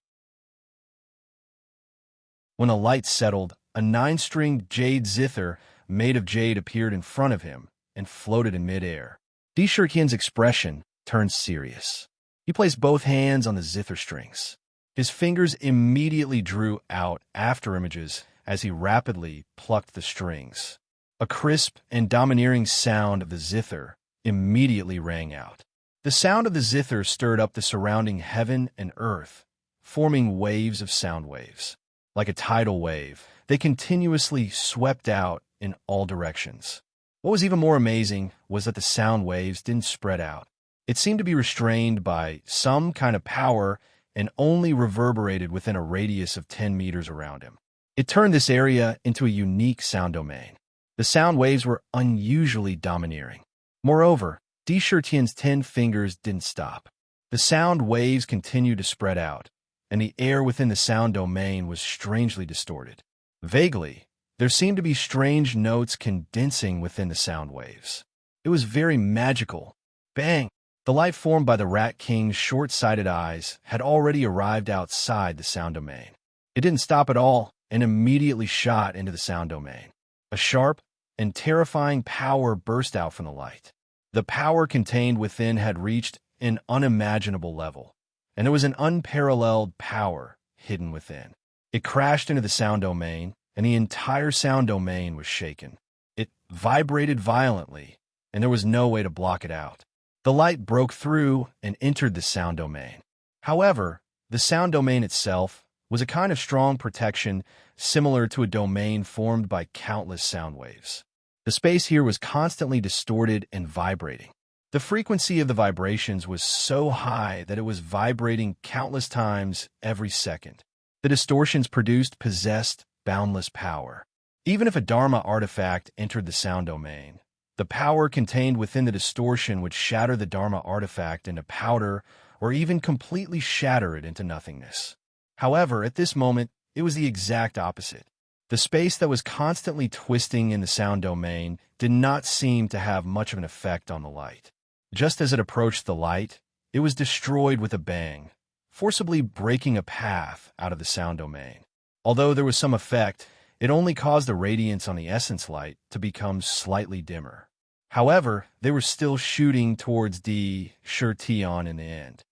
When the light settled, a 9-stringed jade zither made of jade appeared in front of him and floated in midair. Di Shirtion's expression turned serious. He placed both hands on the zither strings. His fingers immediately drew out after images as he rapidly plucked the strings. A crisp and domineering sound of the zither immediately rang out. The sound of the zither stirred up the surrounding heaven and earth, forming waves of sound waves. Like a tidal wave, they continuously swept out in all directions. What was even more amazing was that the sound waves didn't spread out. It seemed to be restrained by some kind of power and only reverberated within a radius of 10 meters around him. It turned this area into a unique sound domain. The sound waves were unusually domineering. Moreover, Di Shirtian's 10 fingers didn't stop. The sound waves continued to spread out, and the air within the sound domain was strangely distorted. Vaguely, there seemed to be strange notes condensing within the sound waves. It was very magical. Bang! The light formed by the Rat King's short-sighted eyes had already arrived outside the sound domain. It didn't stop at all and immediately shot into the sound domain. A sharp and terrifying power burst out from the light. The power contained within had reached an unimaginable level, and there was an unparalleled power hidden within. It crashed into the sound domain, and the entire sound domain was shaken. It vibrated violently, and there was no way to block it out. The light broke through and entered the sound domain. However, the sound domain itself was a kind of strong protection similar to a domain formed by countless sound waves. The space here was constantly distorted and vibrating. The frequency of the vibrations was so high that it was vibrating countless times every second. The distortions produced possessed boundless power. Even if a Dharma artifact entered the sound domain, the power contained within the distortion would shatter the Dharma artifact into powder or even completely shatter it into nothingness. However, at this moment, it was the exact opposite. The space that was constantly twisting in the sound domain did not seem to have much of an effect on the light. Just as it approached the light, it was destroyed with a bang, forcibly breaking a path out of the sound domain. Although there was some effect, it only caused the radiance on the essence light to become slightly dimmer. However, they were still shooting towards Di Shirtian in the end.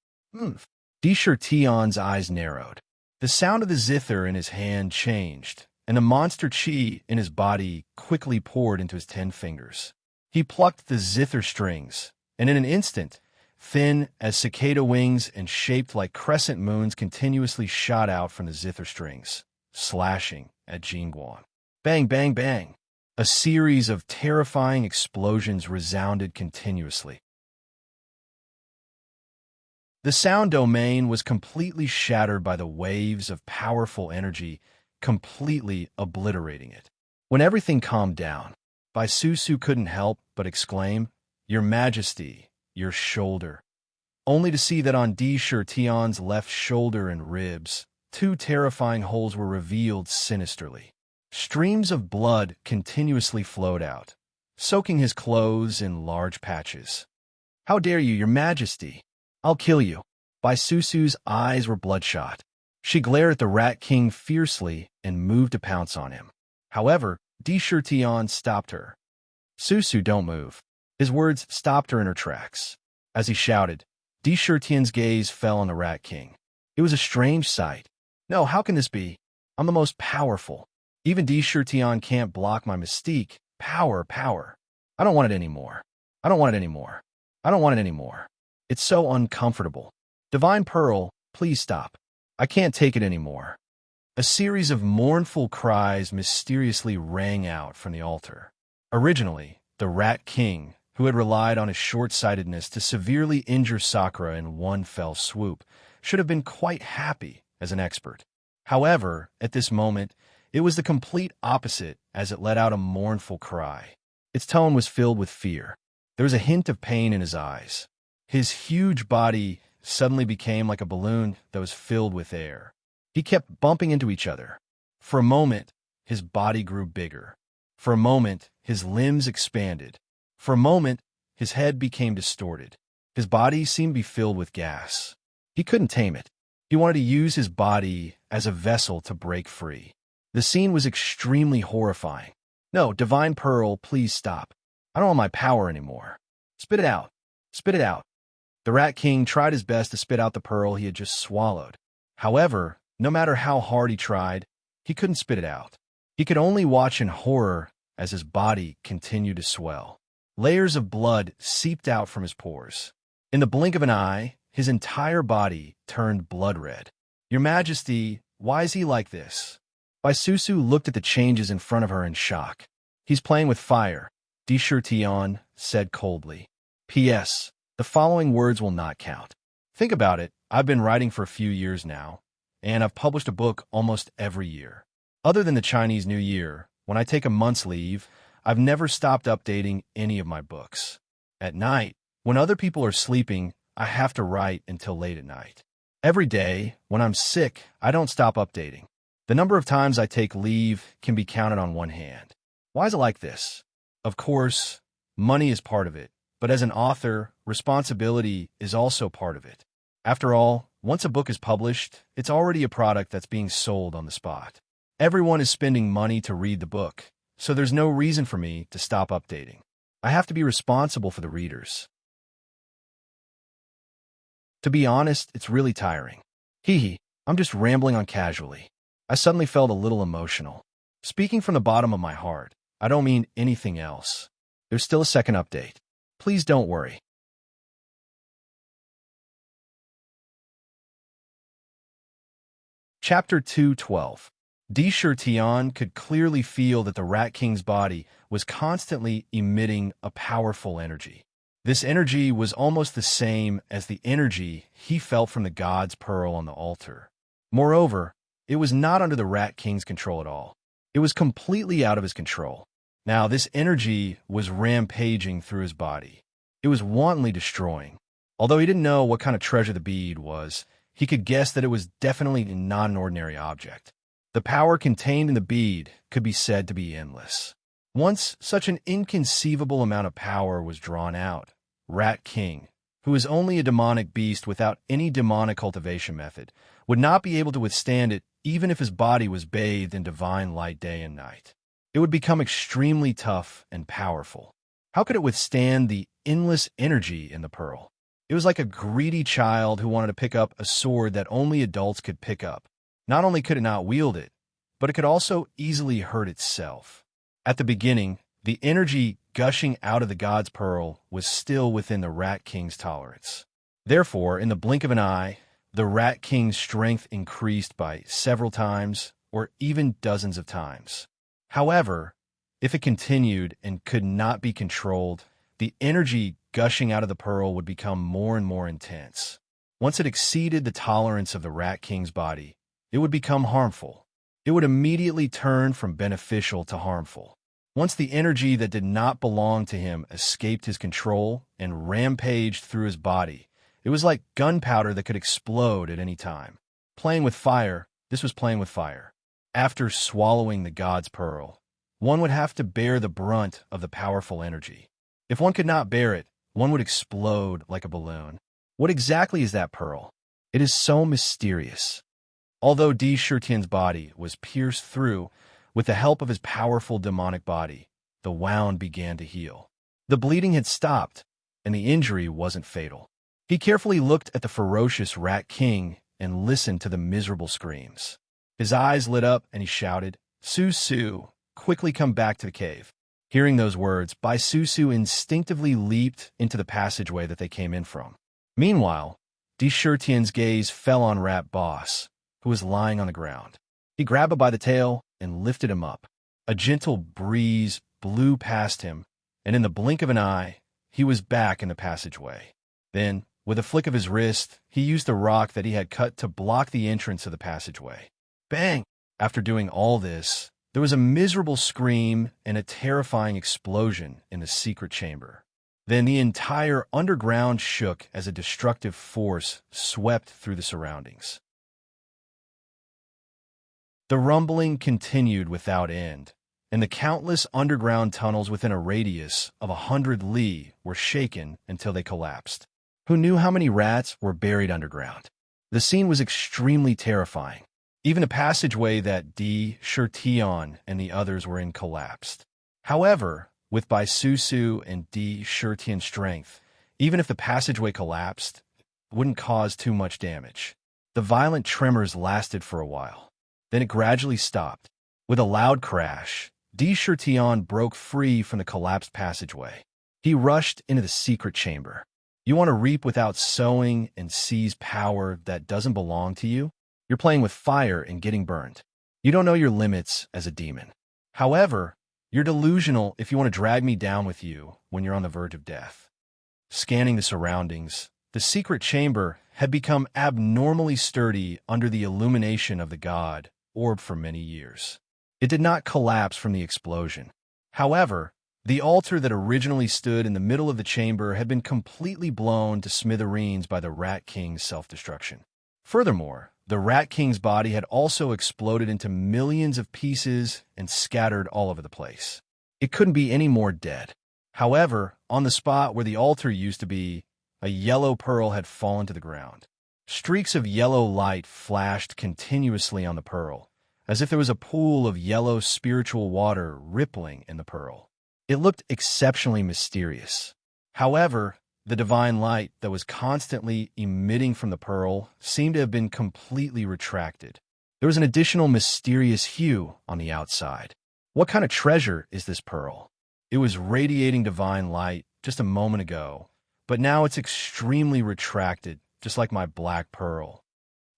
Di Shirtian's eyes narrowed. The sound of the zither in his hand changed, and the monster chi in his body quickly poured into his 10 fingers. He plucked the zither strings, and in an instant, thin as cicada wings and shaped like crescent moons continuously shot out from the zither strings, slashing at Jingguan. Bang, bang, bang! A series of terrifying explosions resounded continuously. The sound domain was completely shattered by the waves of powerful energy, completely obliterating it. When everything calmed down, Baisusu couldn't help but exclaim, "Your Majesty, your shoulder," only to see that on Di Shirtian's left shoulder and ribs, 2 terrifying holes were revealed sinisterly. Streams of blood continuously flowed out, soaking his clothes in large patches. "How dare you, your Majesty? I'll kill you." Baisusu's eyes were bloodshot. She glared at the Rat King fiercely and moved to pounce on him. However, Di Shirtian stopped her. "Susu, don't move." His words stopped her in her tracks. As he shouted, Di Shirtian's gaze fell on the Rat King. It was a strange sight. "No, how can this be? I'm the most powerful. Even Di Shirtian can't block my mystique. Power, power. I don't want it anymore. I don't want it anymore. I don't want it anymore. It's so uncomfortable. Divine Pearl, please stop. I can't take it anymore." A series of mournful cries mysteriously rang out from the altar. Originally, the Rat King, who had relied on his short-sightedness to severely injure Sakura in one fell swoop, should have been quite happy as an expert. However, at this moment, it was the complete opposite as it let out a mournful cry. Its tone was filled with fear. There was a hint of pain in his eyes. His huge body suddenly became like a balloon that was filled with air. He kept bumping into each other. For a moment, his body grew bigger. For a moment, his limbs expanded. For a moment, his head became distorted. His body seemed to be filled with gas. He couldn't tame it. He wanted to use his body as a vessel to break free. The scene was extremely horrifying. "No, Divine Pearl, please stop. I don't want my power anymore. Spit it out. Spit it out." The Rat King tried his best to spit out the pearl he had just swallowed. However, no matter how hard he tried, he couldn't spit it out. He could only watch in horror as his body continued to swell. Layers of blood seeped out from his pores. In the blink of an eye, his entire body turned blood red. "Your Majesty, why is he like this?" Baisusu looked at the changes in front of her in shock. "He's playing with fire," Di Shirtian said coldly. "P.S. The following words will not count. Think about it, I've been writing for a few years now, and I've published a book almost every year. Other than the Chinese New Year, when I take a month's leave, I've never stopped updating any of my books. At night, when other people are sleeping, I have to write until late at night. Every day, when I'm sick, I don't stop updating. The number of times I take leave can be counted on one hand. Why is it like this? Of course, money is part of it, but as an author, responsibility is also part of it. After all, once a book is published, it's already a product that's being sold on the spot. Everyone is spending money to read the book, so there's no reason for me to stop updating. I have to be responsible for the readers. To be honest, it's really tiring. I'm just rambling on casually. I suddenly felt a little emotional. Speaking from the bottom of my heart, I don't mean anything else. There's still a second update. Please don't worry. Chapter 2:12. Tirtian could clearly feel that the Rat King's body was constantly emitting a powerful energy. This energy was almost the same as the energy he felt from the god's pearl on the altar. Moreover, it was not under the Rat King's control at all. It was completely out of his control. Now, this energy was rampaging through his body. It was wantonly destroying. Although he didn't know what kind of treasure the bead was, he could guess that it was definitely not an ordinary object. The power contained in the bead could be said to be endless. Once such an inconceivable amount of power was drawn out, Rat King, who is only a demonic beast without any demonic cultivation method, would not be able to withstand it even if his body was bathed in divine light day and night. It would become extremely tough and powerful. How could it withstand the endless energy in the pearl? It was like a greedy child who wanted to pick up a sword that only adults could pick up. Not only could it not wield it, but it could also easily hurt itself. At the beginning, the energy gushing out of the god's pearl was still within the Rat King's tolerance. Therefore, in the blink of an eye, the Rat King's strength increased by several times or even dozens of times. However, if it continued and could not be controlled, the energy gushing out of the pearl would become more and more intense. Once it exceeded the tolerance of the Rat King's body, it would become harmful. It would immediately turn from beneficial to harmful. Once the energy that did not belong to him escaped his control and rampaged through his body, it was like gunpowder that could explode at any time. Playing with fire, this was playing with fire. After swallowing the god's pearl, one would have to bear the brunt of the powerful energy. If one could not bear it, one would explode like a balloon. What exactly is that pearl? It is so mysterious. Although Tirtian's body was pierced through, with the help of his powerful demonic body, the wound began to heal. The bleeding had stopped, and the injury wasn't fatal. He carefully looked at the ferocious Rat King and listened to the miserable screams. His eyes lit up, and he shouted, "Susu, quickly come back to the cave." Hearing those words, Susu instinctively leaped into the passageway that they came in from. Meanwhile, Tirtian's gaze fell on Rat Boss, who was lying on the ground. He grabbed him by the tail and lifted him up. A gentle breeze blew past him, and in the blink of an eye, he was back in the passageway. Then, with a flick of his wrist, he used the rock that he had cut to block the entrance of the passageway. Bang! After doing all this, there was a miserable scream and a terrifying explosion in the secret chamber. Then the entire underground shook as a destructive force swept through the surroundings. The rumbling continued without end, and the countless underground tunnels within a radius of 100 li were shaken until they collapsed. Who knew how many rats were buried underground? The scene was extremely terrifying. Even the passageway that Tirtian and the others were in collapsed. However, with Susu and Tirtian's strength, even if the passageway collapsed, it wouldn't cause too much damage. The violent tremors lasted for a while. Then it gradually stopped. With a loud crash, Tirtian broke free from the collapsed passageway. He rushed into the secret chamber. You want to reap without sowing and seize power that doesn't belong to you? You're playing with fire and getting burned. You don't know your limits as a demon. However, you're delusional if you want to drag me down with you when you're on the verge of death. Scanning the surroundings, the secret chamber had become abnormally sturdy under the illumination of the god orb for many years. It did not collapse from the explosion. However, the altar that originally stood in the middle of the chamber had been completely blown to smithereens by the Rat King's self-destruction. Furthermore, the Rat King's body had also exploded into millions of pieces and scattered all over the place. It couldn't be any more dead. However, on the spot where the altar used to be, a yellow pearl had fallen to the ground. Streaks of yellow light flashed continuously on the pearl, as if there was a pool of yellow spiritual water rippling in the pearl. It looked exceptionally mysterious. However, the divine light that was constantly emitting from the pearl seemed to have been completely retracted. There was an additional mysterious hue on the outside. What kind of treasure is this pearl? It was radiating divine light just a moment ago, but now it's extremely retracted, just like my black pearl.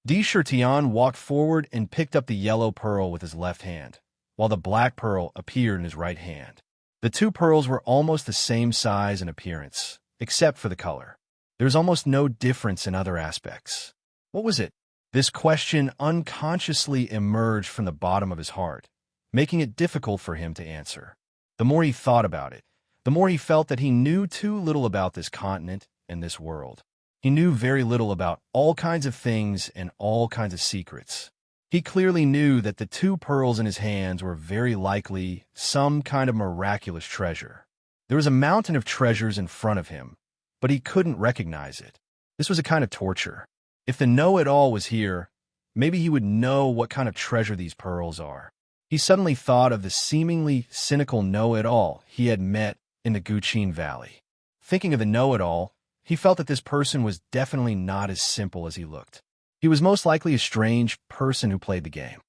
Tian walked forward and picked up the yellow pearl with his left hand, while the black pearl appeared in his right hand. The two pearls were almost the same size and appearance, except for the color. There was almost no difference in other aspects. What was it? This question unconsciously emerged from the bottom of his heart, making it difficult for him to answer. The more he thought about it, the more he felt that he knew too little about this continent and this world. He knew very little about all kinds of things and all kinds of secrets. He clearly knew that the two pearls in his hands were very likely some kind of miraculous treasure. There was a mountain of treasures in front of him, but he couldn't recognize it. This was a kind of torture. If the know-it-all was here, maybe he would know what kind of treasure these pearls are. He suddenly thought of the seemingly cynical know-it-all he had met in the Guqin Valley. Thinking of the know-it-all, he felt that this person was definitely not as simple as he looked. He was most likely a strange person who played the game.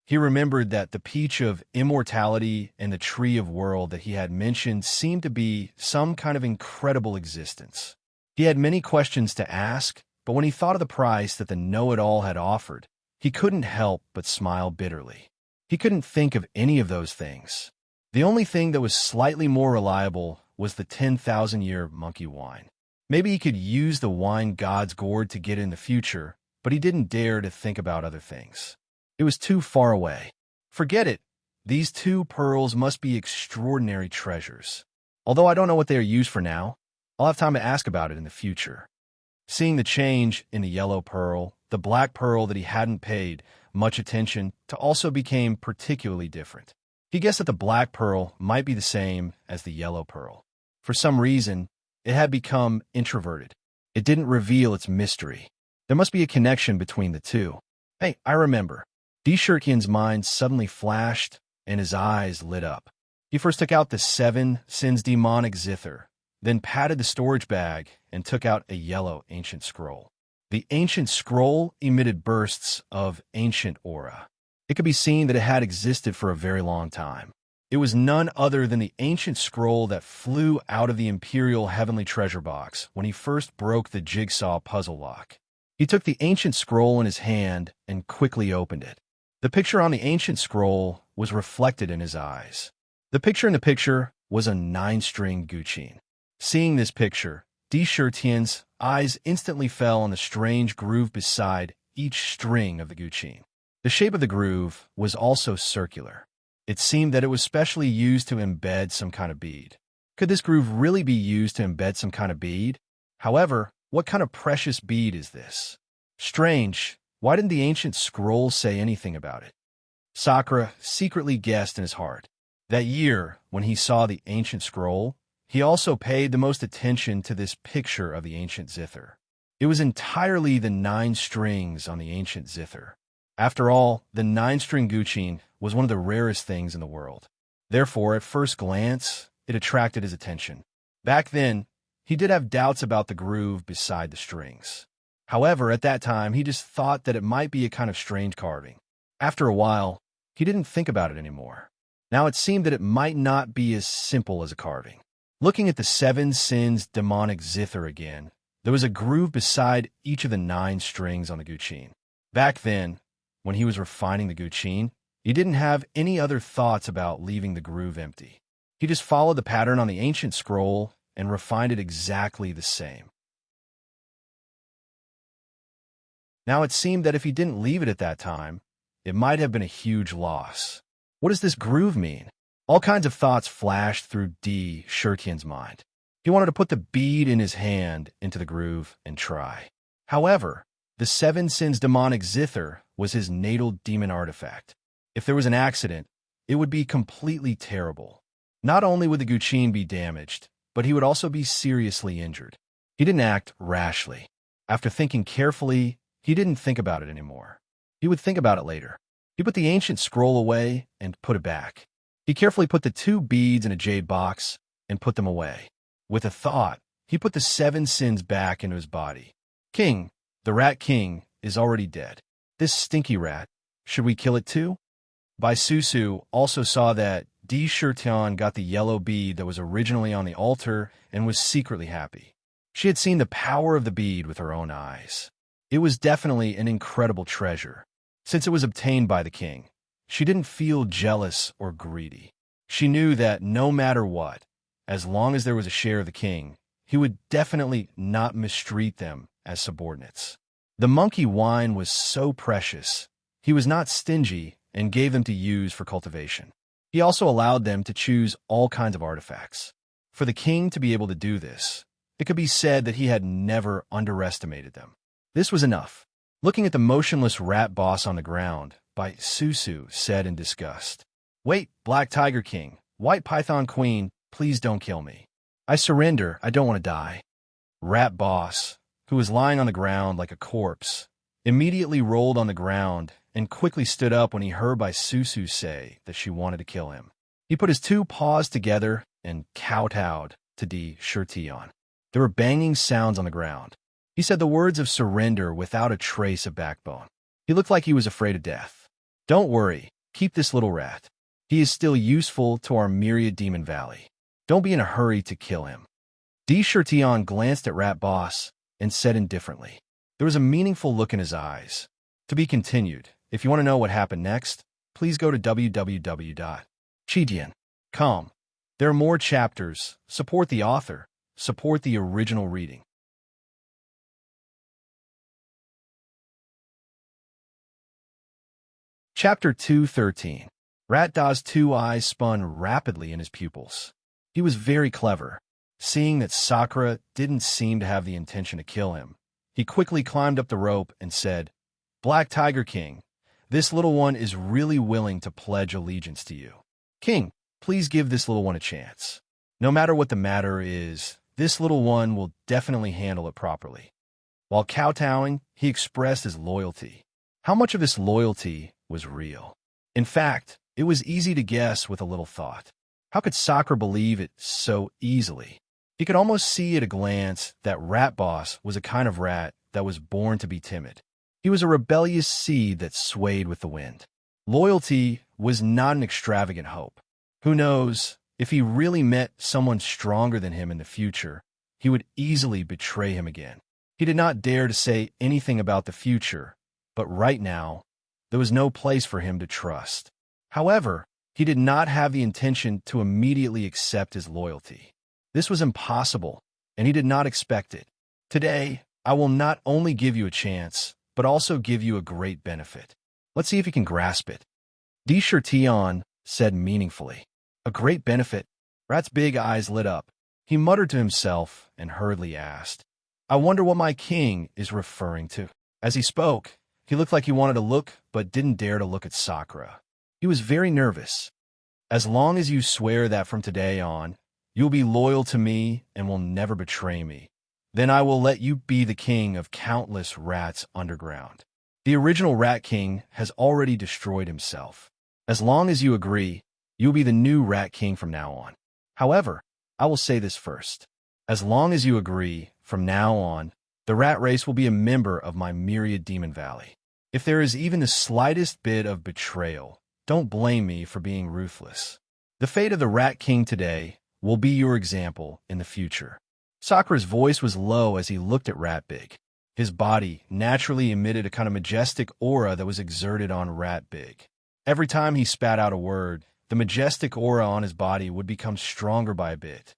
He remembered that the peach of immortality and the tree of world that he had mentioned seemed to be some kind of incredible existence. He had many questions to ask, but when he thought of the price that the know-it-all had offered, he couldn't help but smile bitterly. He couldn't think of any of those things. The only thing that was slightly more reliable was the 10,000-year monkey wine. Maybe he could use the wine god's gourd to get in the future, but he didn't dare to think about other things. It was too far away. Forget it. These two pearls must be extraordinary treasures. Although I don't know what they are used for now, I'll have time to ask about it in the future. Seeing the change in the yellow pearl, the black pearl that he hadn't paid much attention to also became particularly different. He guessed that the black pearl might be the same as the yellow pearl. For some reason, it had become introverted. It didn't reveal its mystery. There must be a connection between the two. Hey, I remember. Tian's mind suddenly flashed, and his eyes lit up. He first took out the 7 sins demonic zither, then patted the storage bag and took out a yellow ancient scroll. The ancient scroll emitted bursts of ancient aura. It could be seen that it had existed for a very long time. It was none other than the ancient scroll that flew out of the Imperial Heavenly Treasure Box when he first broke the jigsaw puzzle lock. He took the ancient scroll in his hand and quickly opened it. The picture on the ancient scroll was reflected in his eyes. The picture in the picture was a 9-string Guqin. Seeing this picture, Tian's eyes instantly fell on the strange groove beside each string of the Guqin. The shape of the groove was also circular. It seemed that it was specially used to embed some kind of bead. Could this groove really be used to embed some kind of bead? However, what kind of precious bead is this? Strange. Why didn't the ancient scroll say anything about it? Sakura secretly guessed in his heart. That year, when he saw the ancient scroll, he also paid the most attention to this picture of the ancient zither. It was entirely the 9 strings on the ancient zither. After all, the 9-string Guqin was one of the rarest things in the world. Therefore, at first glance, it attracted his attention. Back then, he did have doubts about the groove beside the strings. However, at that time, he just thought that it might be a kind of strange carving. After a while, he didn't think about it anymore. Now it seemed that it might not be as simple as a carving. Looking at the 7 sins demonic zither again, there was a groove beside each of the 9 strings on the Guqin. Back then, when he was refining the Guqin, he didn't have any other thoughts about leaving the groove empty. He just followed the pattern on the ancient scroll and refined it exactly the same. Now it seemed that if he didn't leave it at that time, it might have been a huge loss. What does this groove mean? All kinds of thoughts flashed through D. Shurtian's mind. He wanted to put the bead in his hand into the groove and try. However, the Seven Sins demonic zither was his natal demon artifact. If there was an accident, it would be completely terrible. Not only would the Guqin be damaged, but he would also be seriously injured. He didn't act rashly. After thinking carefully, he didn't think about it anymore. He would think about it later. He put the ancient scroll away and put it back. He carefully put the 2 beads in a jade box and put them away. With a thought, he put the 7 sins back into his body. King, the Rat King, is already dead. This stinky rat, should we kill it too? Bai Susu also saw that Di Shurtian got the yellow bead that was originally on the altar and was secretly happy. She had seen the power of the bead with her own eyes. It was definitely an incredible treasure. Since it was obtained by the king, she didn't feel jealous or greedy. She knew that no matter what, as long as there was a share of the king, he would definitely not mistreat them as subordinates. The monkey wine was so precious, he was not stingy and gave them to use for cultivation. He also allowed them to choose all kinds of artifacts. For the king to be able to do this, it could be said that he had never underestimated them. This was enough. Looking at the motionless rat boss on the ground, Bai Susu said in disgust, "Wait, Black Tiger King, White Python Queen, please don't kill me. I surrender, I don't want to die." Rat boss, who was lying on the ground like a corpse, immediately rolled on the ground and quickly stood up when he heard Bai Susu say that she wanted to kill him. He put his 2 paws together and kowtowed to Di Shurtian. There were banging sounds on the ground. He said the words of surrender without a trace of backbone. He looked like he was afraid of death. "Don't worry, keep this little rat. He is still useful to our Myriad Demon Valley. Don't be in a hurry to kill him." Di Shurtian glanced at Rat Boss and said indifferently. There was a meaningful look in his eyes. To be continued. If you want to know what happened next, please go to www.chidian.com. There are more chapters. Support the author. Support the original reading. Chapter 213. Rat Da's 2 eyes spun rapidly in his pupils. He was very clever. Seeing that Sakura didn't seem to have the intention to kill him, he quickly climbed up the rope and said, "Black Tiger King, this little one is really willing to pledge allegiance to you. King, please give this little one a chance. No matter what the matter is, this little one will definitely handle it properly." While kowtowing, he expressed his loyalty. How much of this loyalty was real? In fact, it was easy to guess with a little thought. How could Sakura believe it so easily? He could almost see at a glance that Rat Boss was a kind of rat that was born to be timid. He was a rebellious seed that swayed with the wind. Loyalty was not an extravagant hope. Who knows, if he really met someone stronger than him in the future, he would easily betray him again. He did not dare to say anything about the future, but right now, there was no place for him to trust. However, he did not have the intention to immediately accept his loyalty. This was impossible, and he did not expect it. Today, I will not only give you a chance, but also give you a great benefit. Let's see if you can grasp it. Di Shurtian said meaningfully. A great benefit? Rat's big eyes lit up. He muttered to himself and hurriedly asked, "I wonder what my king is referring to." As he spoke, he looked like he wanted to look, but didn't dare to look at Sakura. He was very nervous. "As long as you swear that from today on, you'll be loyal to me and will never betray me, then I will let you be the king of countless rats underground. The original Rat King has already destroyed himself. As long as you agree, you'll be the new Rat King from now on. However, I will say this first. As long as you agree, from now on, the rat race will be a member of my Myriad Demon Valley. If there is even the slightest bit of betrayal, don't blame me for being ruthless. The fate of the Rat King today will be your example in the future." Sakura's voice was low as he looked at Rat Big. His body naturally emitted a kind of majestic aura that was exerted on Rat Big. Every time he spat out a word, the majestic aura on his body would become stronger by a bit.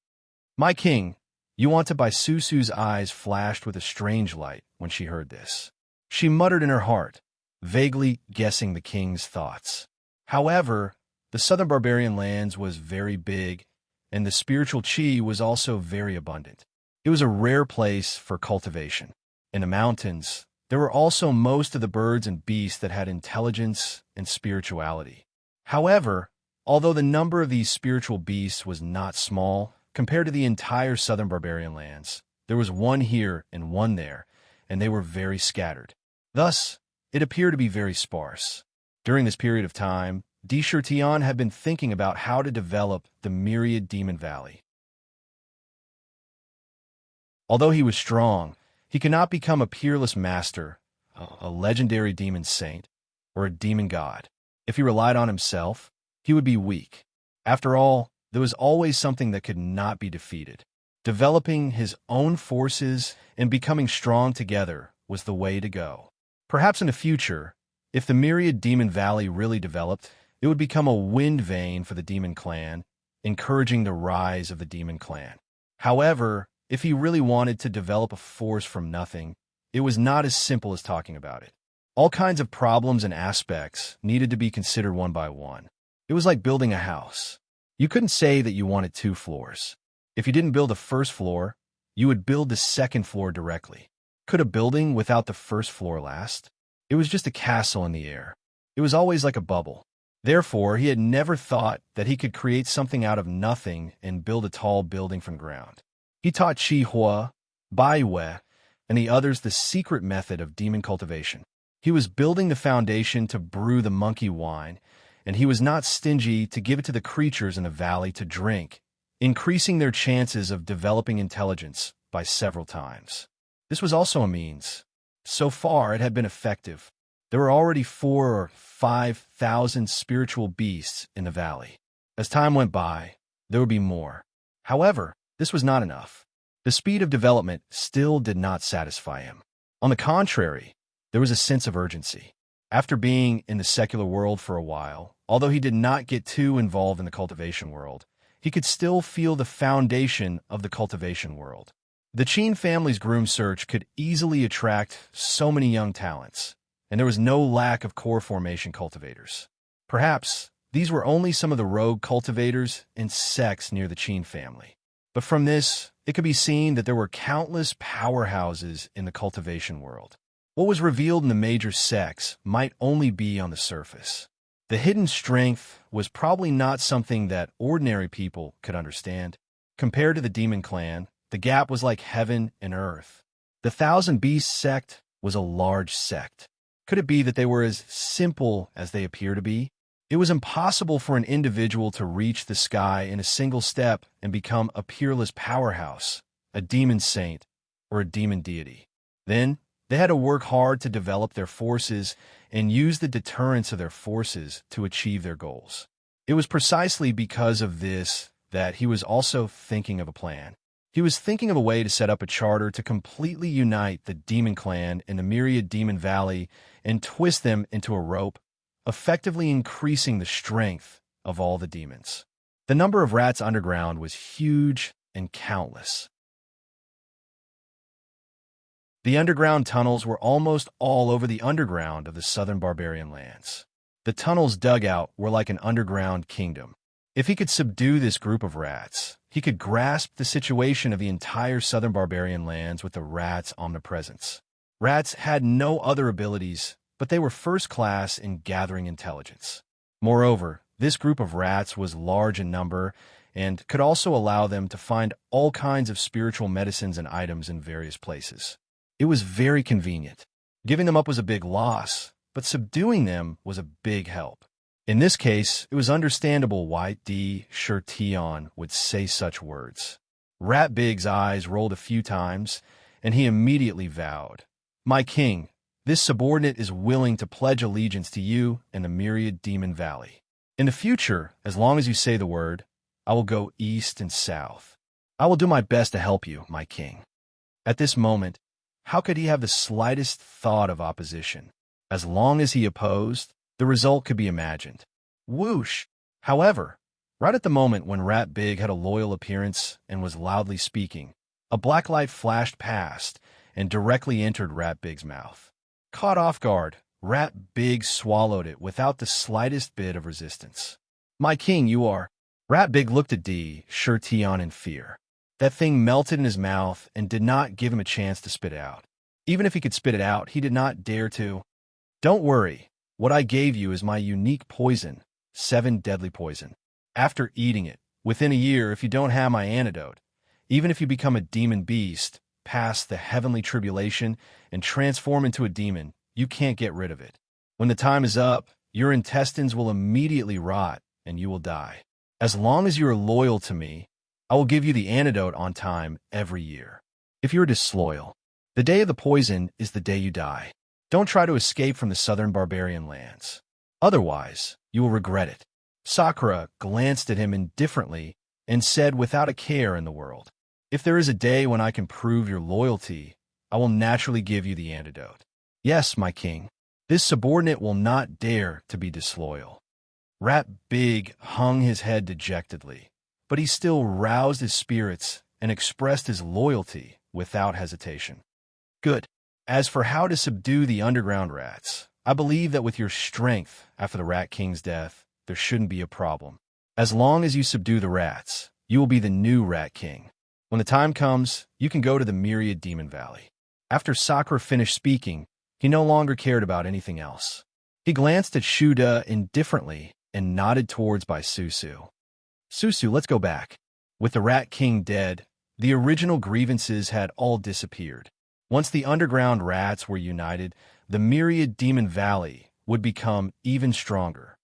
"My king, you want to?" Bai Susu's eyes flashed with a strange light when she heard this. She muttered in her heart, vaguely guessing the king's thoughts. However, The southern barbarian lands was very big, and the spiritual chi was also very abundant. It was a rare place for cultivation. In the mountains, there were also most of the birds and beasts that had intelligence and spirituality. However, although the number of these spiritual beasts was not small compared to the entire southern barbarian lands, there was one here and one there, and they were very scattered. Thus, it appeared to be very sparse. During this period of time, Tion had been thinking about how to develop the myriad demon valley. Although he was strong, he could not become a peerless master, a legendary demon saint, or a demon god. If he relied on himself, he would be weak. After all, there was always something that could not be defeated. Developing his own forces and becoming strong together was the way to go. Perhaps in the future, if the myriad demon valley really developed, it would become a wind vane for the demon clan, encouraging the rise of the demon clan. However, if he really wanted to develop a force from nothing, it was not as simple as talking about it. All kinds of problems and aspects needed to be considered one by one. It was like building a house. You couldn't say that you wanted 2 floors. If you didn't build the first floor, you would build the second floor directly. Could a building without the first floor last? It was just a castle in the air. It was always like a bubble. Therefore, he had never thought that he could create something out of nothing and build a tall building from ground. He taught Chi Hua, Bai Wei, and the others the secret method of demon cultivation. He was building the foundation to brew the monkey wine, and he was not stingy to give it to the creatures in the valley to drink, increasing their chances of developing intelligence by several times. This was also a means. So far, it had been effective. There were already 4,000 or 5,000 spiritual beasts in the valley. As time went by, there would be more. However, this was not enough. The speed of development still did not satisfy him. On the contrary, there was a sense of urgency. After being in the secular world for a while, although he did not get too involved in the cultivation world, he could still feel the foundation of the cultivation world. The Qin family's groom search could easily attract so many young talents, and there was no lack of core formation cultivators. Perhaps these were only some of the rogue cultivators and sects near the Qin family. But from this, it could be seen that there were countless powerhouses in the cultivation world. What was revealed in the major sects might only be on the surface. The hidden strength was probably not something that ordinary people could understand. Compared to the demon clan, the gap was like heaven and earth. The Thousand Beasts sect was a large sect. Could it be that they were as simple as they appear to be? It was impossible for an individual to reach the sky in a single step and become a peerless powerhouse, a demon saint, or a demon deity. Then, they had to work hard to develop their forces and use the deterrence of their forces to achieve their goals. It was precisely because of this that he was also thinking of a plan. He was thinking of a way to set up a charter to completely unite the demon clan in the myriad demon valley and twist them into a rope, effectively increasing the strength of all the demons. The number of rats underground was huge and countless. The underground tunnels were almost all over the underground of the southern barbarian lands. The tunnels dug out were like an underground kingdom. If he could subdue this group of rats, he could grasp the situation of the entire southern barbarian lands with the rats' omnipresence. Rats had no other abilities, but they were first class in gathering intelligence. Moreover, this group of rats was large in number and could also allow them to find all kinds of spiritual medicines and items in various places. It was very convenient. Giving them up was a big loss, but subduing them was a big help. In this case, it was understandable why Tion would say such words. Rat Big's eyes rolled a few times, and he immediately vowed, "My king, this subordinate is willing to pledge allegiance to you and the myriad demon valley. In the future, as long as you say the word, I will go east and south. I will do my best to help you, my king." At this moment, how could he have the slightest thought of opposition? As long as he opposed, the result could be imagined. Whoosh! However, right at the moment when Rat Big had a loyal appearance and was loudly speaking, a black light flashed past and directly entered Rat Big's mouth. Caught off guard, Rat Big swallowed it without the slightest bit of resistance. My king, you are. Rat Big looked at Tion in fear. That thing melted in his mouth and did not give him a chance to spit it out. Even if he could spit it out, he did not dare to. Don't worry. What I gave you is my unique poison, 7 deadly poison. After eating it, within a year, if you don't have my antidote, even if you become a demon beast, pass the heavenly tribulation, and transform into a demon, you can't get rid of it. When the time is up, your intestines will immediately rot, and you will die. As long as you are loyal to me, I will give you the antidote on time every year. If you are disloyal, the day of the poison is the day you die. Don't try to escape from the southern barbarian lands. Otherwise, you will regret it. Sakura glanced at him indifferently and said without a care in the world, if there is a day when I can prove your loyalty, I will naturally give you the antidote. Yes, my king. This subordinate will not dare to be disloyal. Rat Big hung his head dejectedly, but he still roused his spirits and expressed his loyalty without hesitation. Good. As for how to subdue the underground rats, I believe that with your strength after the Rat King's death, there shouldn't be a problem. As long as you subdue the rats, you will be the new Rat King. When the time comes, you can go to the Myriad Demon Valley. After Sakura finished speaking, he no longer cared about anything else. He glanced at Shuda indifferently and nodded towards by Susu. Susu, let's go back. With the Rat King dead, the original grievances had all disappeared. Once the underground rats were united, the Myriad Demon Valley would become even stronger.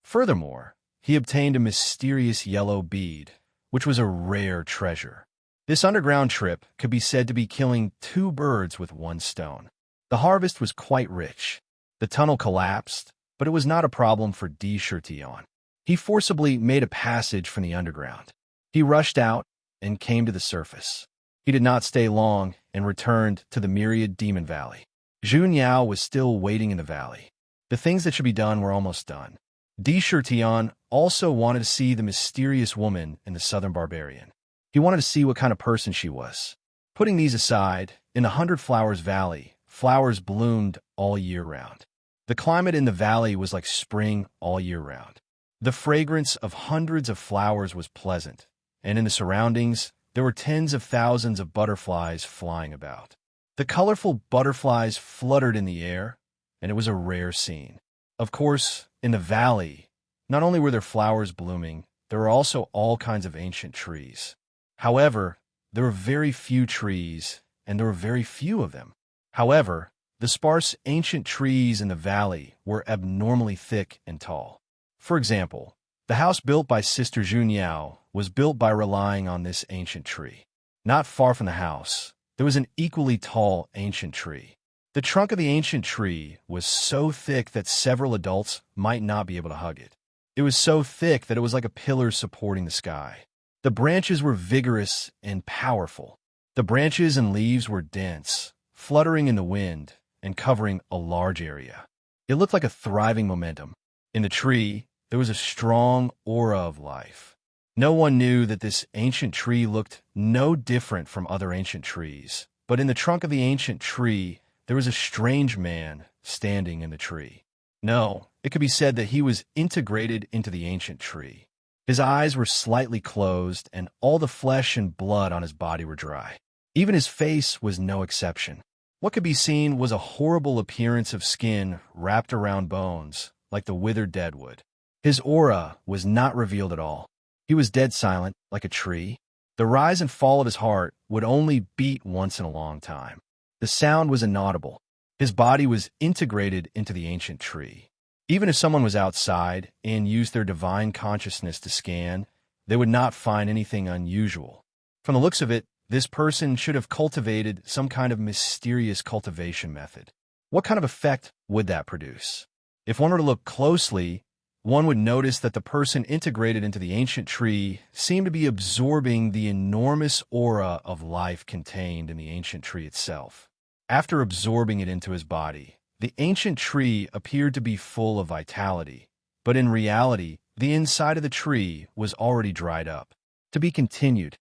Furthermore, he obtained a mysterious yellow bead, which was a rare treasure. This underground trip could be said to be killing 2 birds with 1 stone. The harvest was quite rich. The tunnel collapsed, but it was not a problem for Tion. He forcibly made a passage from the underground. He rushed out and came to the surface. He did not stay long and returned to the Myriad Demon Valley. Jun Yao was still waiting in the valley. The things that should be done were almost done. Tion also wanted to see the mysterious woman in the Southern Barbarian. He wanted to see what kind of person she was. Putting these aside, in the 100 Flowers Valley, flowers bloomed all year round. The climate in the valley was like spring all year round. The fragrance of hundreds of flowers was pleasant, and in the surroundings, there were tens of thousands of butterflies flying about. The colorful butterflies fluttered in the air, and it was a rare scene. Of course, in the valley, not only were there flowers blooming, there were also all kinds of ancient trees. However, there were very few trees, and there were very few of them. However, the sparse ancient trees in the valley were abnormally thick and tall. For example, the house built by Sister Jun Yao was built by relying on this ancient tree. Not far from the house, there was an equally tall ancient tree. The trunk of the ancient tree was so thick that several adults might not be able to hug it. It was so thick that it was like a pillar supporting the sky. The branches were vigorous and powerful. The branches and leaves were dense, fluttering in the wind and covering a large area. It looked like a thriving momentum. In the tree, there was a strong aura of life. No one knew that this ancient tree looked no different from other ancient trees, but in the trunk of the ancient tree, there was a strange man standing in the tree. No, it could be said that he was integrated into the ancient tree. His eyes were slightly closed, and all the flesh and blood on his body were dry. Even his face was no exception. What could be seen was a horrible appearance of skin wrapped around bones, like the withered deadwood. His aura was not revealed at all. He was dead silent, like a tree. The rise and fall of his heart would only beat once in a long time. The sound was inaudible. His body was integrated into the ancient tree. Even if someone was outside and used their divine consciousness to scan, they would not find anything unusual. From the looks of it, this person should have cultivated some kind of mysterious cultivation method. What kind of effect would that produce? If one were to look closely, one would notice that the person integrated into the ancient tree seemed to be absorbing the enormous aura of life contained in the ancient tree itself. After absorbing it into his body, the ancient tree appeared to be full of vitality, but in reality, the inside of the tree was already dried up. To be continued.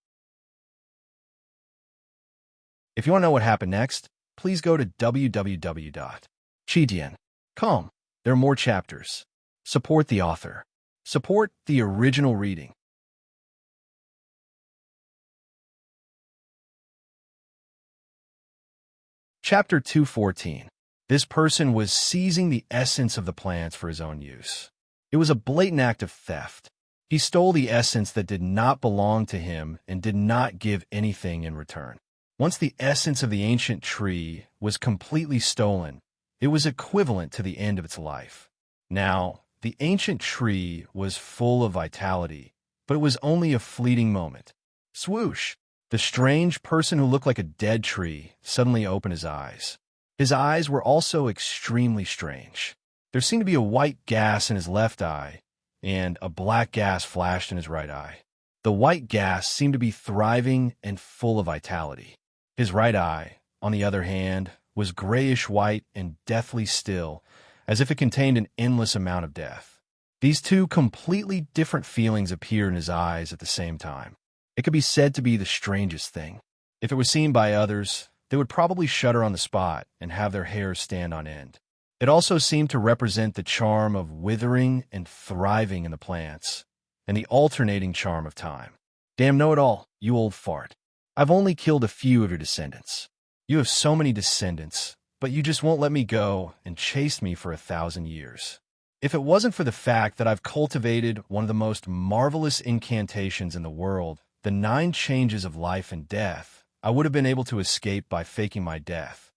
If you want to know what happened next, please go to www.chidian.com. There are more chapters. Support the author. Support the original reading. Chapter 214. This person was seizing the essence of the plants for his own use. It was a blatant act of theft. He stole the essence that did not belong to him and did not give anything in return. Once the essence of the ancient tree was completely stolen, it was equivalent to the end of its life. Now, the ancient tree was full of vitality, but it was only a fleeting moment. Swoosh! The strange person who looked like a dead tree suddenly opened his eyes. His eyes were also extremely strange. There seemed to be a white gas in his left eye, and a black gas flashed in his right eye. The white gas seemed to be thriving and full of vitality. His right eye, on the other hand, was grayish-white and deathly still, as if it contained an endless amount of death. These two completely different feelings appeared in his eyes at the same time. It could be said to be the strangest thing. If it was seen by others, they would probably shudder on the spot and have their hair stand on end. It also seemed to represent the charm of withering and thriving in the plants, and the alternating charm of time. Damn know-it-all, you old fart. I've only killed a few of your descendants. You have so many descendants, but you just won't let me go and chased me for 1,000 years. If it wasn't for the fact that I've cultivated one of the most marvelous incantations in the world, the 9 changes of life and death, I would have been able to escape by faking my death.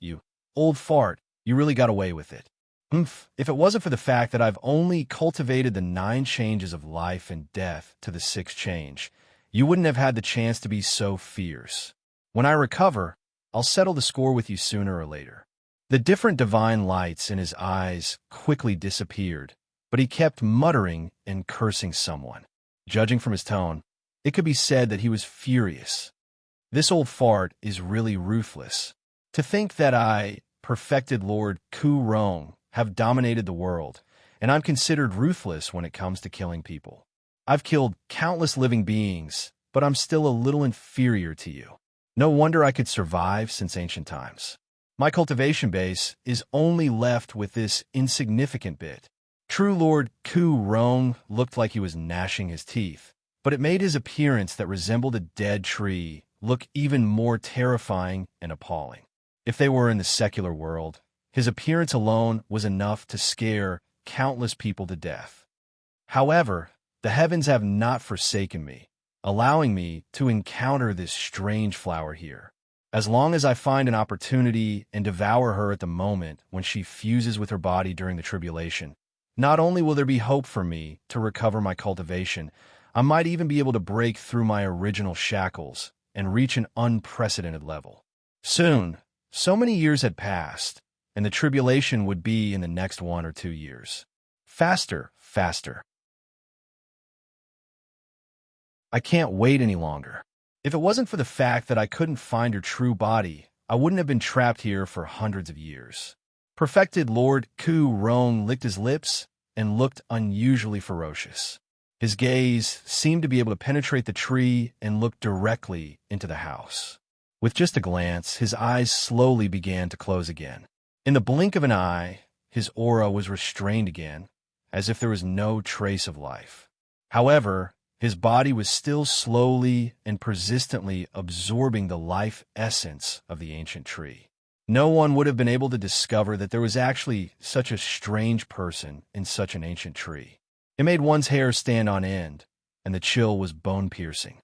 You old fart, you really got away with it. If it wasn't for the fact that I've only cultivated the 9 changes of life and death to the 6th change, you wouldn't have had the chance to be so fierce. When I recover, I'll settle the score with you sooner or later. The different divine lights in his eyes quickly disappeared, but he kept muttering and cursing someone. Judging from his tone, it could be said that he was furious. This old fart is really ruthless. To think that I, perfected Lord Ku Rong, have dominated the world, and I'm considered ruthless when it comes to killing people. I've killed countless living beings, but I'm still a little inferior to you. No wonder I could survive since ancient times. My cultivation base is only left with this insignificant bit. True Lord Ku Rong looked like he was gnashing his teeth, but it made his appearance that resembled a dead tree look even more terrifying and appalling. If they were in the secular world, his appearance alone was enough to scare countless people to death. However, the heavens have not forsaken me, allowing me to encounter this strange flower here. As long as I find an opportunity and devour her at the moment when she fuses with her body during the tribulation, not only will there be hope for me to recover my cultivation, I might even be able to break through my original shackles and reach an unprecedented level. Soon, so many years had passed, and the tribulation would be in the next 1 or 2 years. Faster, faster. I can't wait any longer. If it wasn't for the fact that I couldn't find her true body, I wouldn't have been trapped here for hundreds of years. Perfected Lord Ku Rong licked his lips and looked unusually ferocious. His gaze seemed to be able to penetrate the tree and look directly into the house. With just a glance, his eyes slowly began to close again. In the blink of an eye, his aura was restrained again, as if there was no trace of life. However, his body was still slowly and persistently absorbing the life essence of the ancient tree. No one would have been able to discover that there was actually such a strange person in such an ancient tree. It made one's hair stand on end, and the chill was bone-piercing.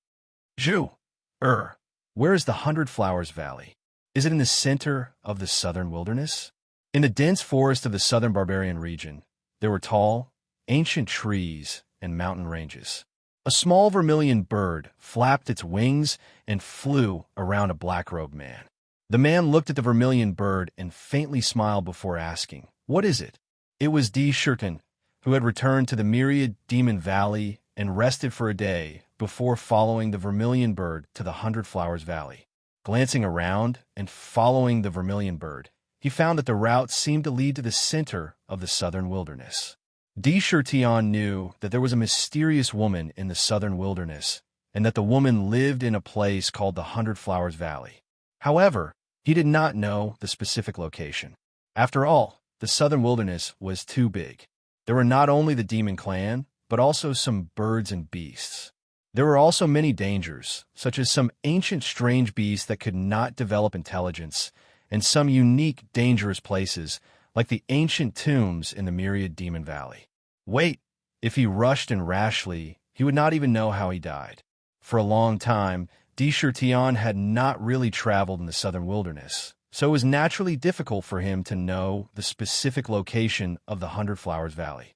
Where is the 100 Flowers Valley? Is it in the center of the southern wilderness? In the dense forest of the southern barbarian region, there were tall, ancient trees and mountain ranges. A small vermilion bird flapped its wings and flew around a black-robed man. The man looked at the vermilion bird and faintly smiled before asking, "What is it?" It was D. Shirton, who had returned to the myriad Demon Valley and rested for a day before following the vermilion bird to the 100 Flowers Valley. Glancing around and following the vermilion bird, he found that the route seemed to lead to the center of the southern wilderness. D. Shirtion knew that there was a mysterious woman in the southern wilderness and that the woman lived in a place called the 100 Flowers Valley. However, he did not know the specific location. After all, the southern wilderness was too big. There were not only the demon clan, but also some birds and beasts. There were also many dangers, such as some ancient strange beasts that could not develop intelligence, and some unique dangerous places, like the ancient tombs in the Myriad Demon Valley. Wait, if he rushed and rashly, he would not even know how he died. For a long time, Tion had not really traveled in the southern wilderness, so it was naturally difficult for him to know the specific location of the Hundred Flowers Valley.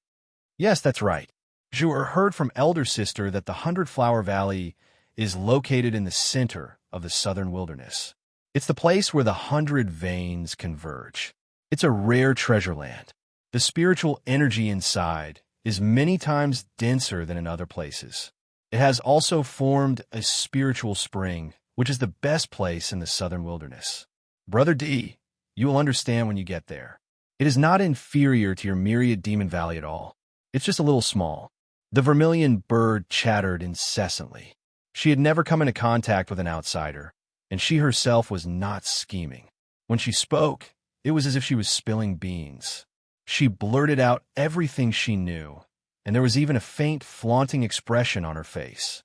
Yes, that's right. Zhu'er heard from Elder Sister that the Hundred Flower Valley is located in the center of the southern wilderness. It's the place where the 100 veins converge. It's a rare treasure land. The spiritual energy inside is many times denser than in other places. It has also formed a spiritual spring, which is the best place in the southern wilderness. Brother D, you will understand when you get there. It is not inferior to your Myriad Demon Valley at all. It's just a little small. The vermilion bird chattered incessantly. She had never come into contact with an outsider, and she herself was not scheming. When she spoke, it was as if she was spilling beans. She blurted out everything she knew, and there was even a faint, flaunting expression on her face.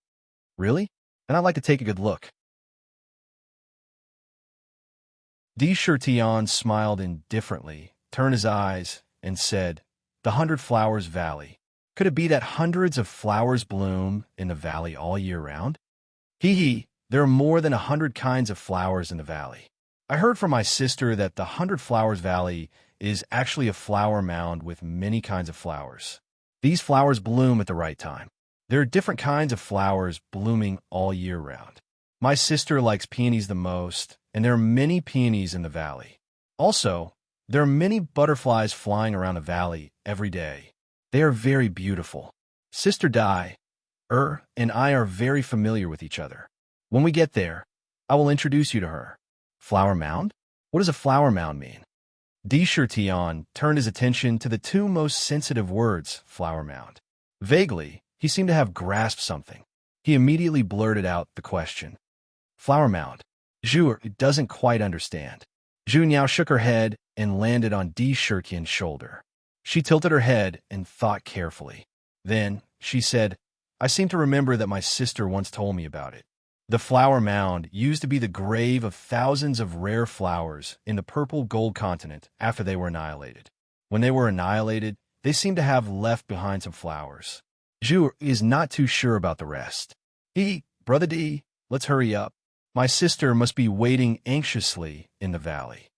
Really? Then I'd like to take a good look. Tion smiled indifferently, turned his eyes, and said, "The 100 Flowers Valley. Could it be that hundreds of flowers bloom in the valley all year round?" Hee, there are more than 100 kinds of flowers in the valley. I heard from my sister that the 100 Flowers Valley is actually a flower mound with many kinds of flowers. These flowers bloom at the right time. There are different kinds of flowers blooming all year round. My sister likes peonies the most, and there are many peonies in the valley. Also, there are many butterflies flying around the valley every day. They are very beautiful. Sister and I are very familiar with each other. When we get there, I will introduce you to her. Flower mound? What does a flower mound mean? Tion turned his attention to the two most sensitive words, flower mound. Vaguely, he seemed to have grasped something. He immediately blurted out the question. Flower mound. Zhu'er doesn't quite understand. Zhu Niao shook her head and landed on Tion's shoulder. She tilted her head and thought carefully. Then, she said, I seem to remember that my sister once told me about it. The flower mound used to be the grave of thousands of rare flowers in the purple gold continent after they were annihilated. When they were annihilated, they seemed to have left behind some flowers. Zhu is not too sure about the rest. Brother D, let's hurry up. My sister must be waiting anxiously in the valley.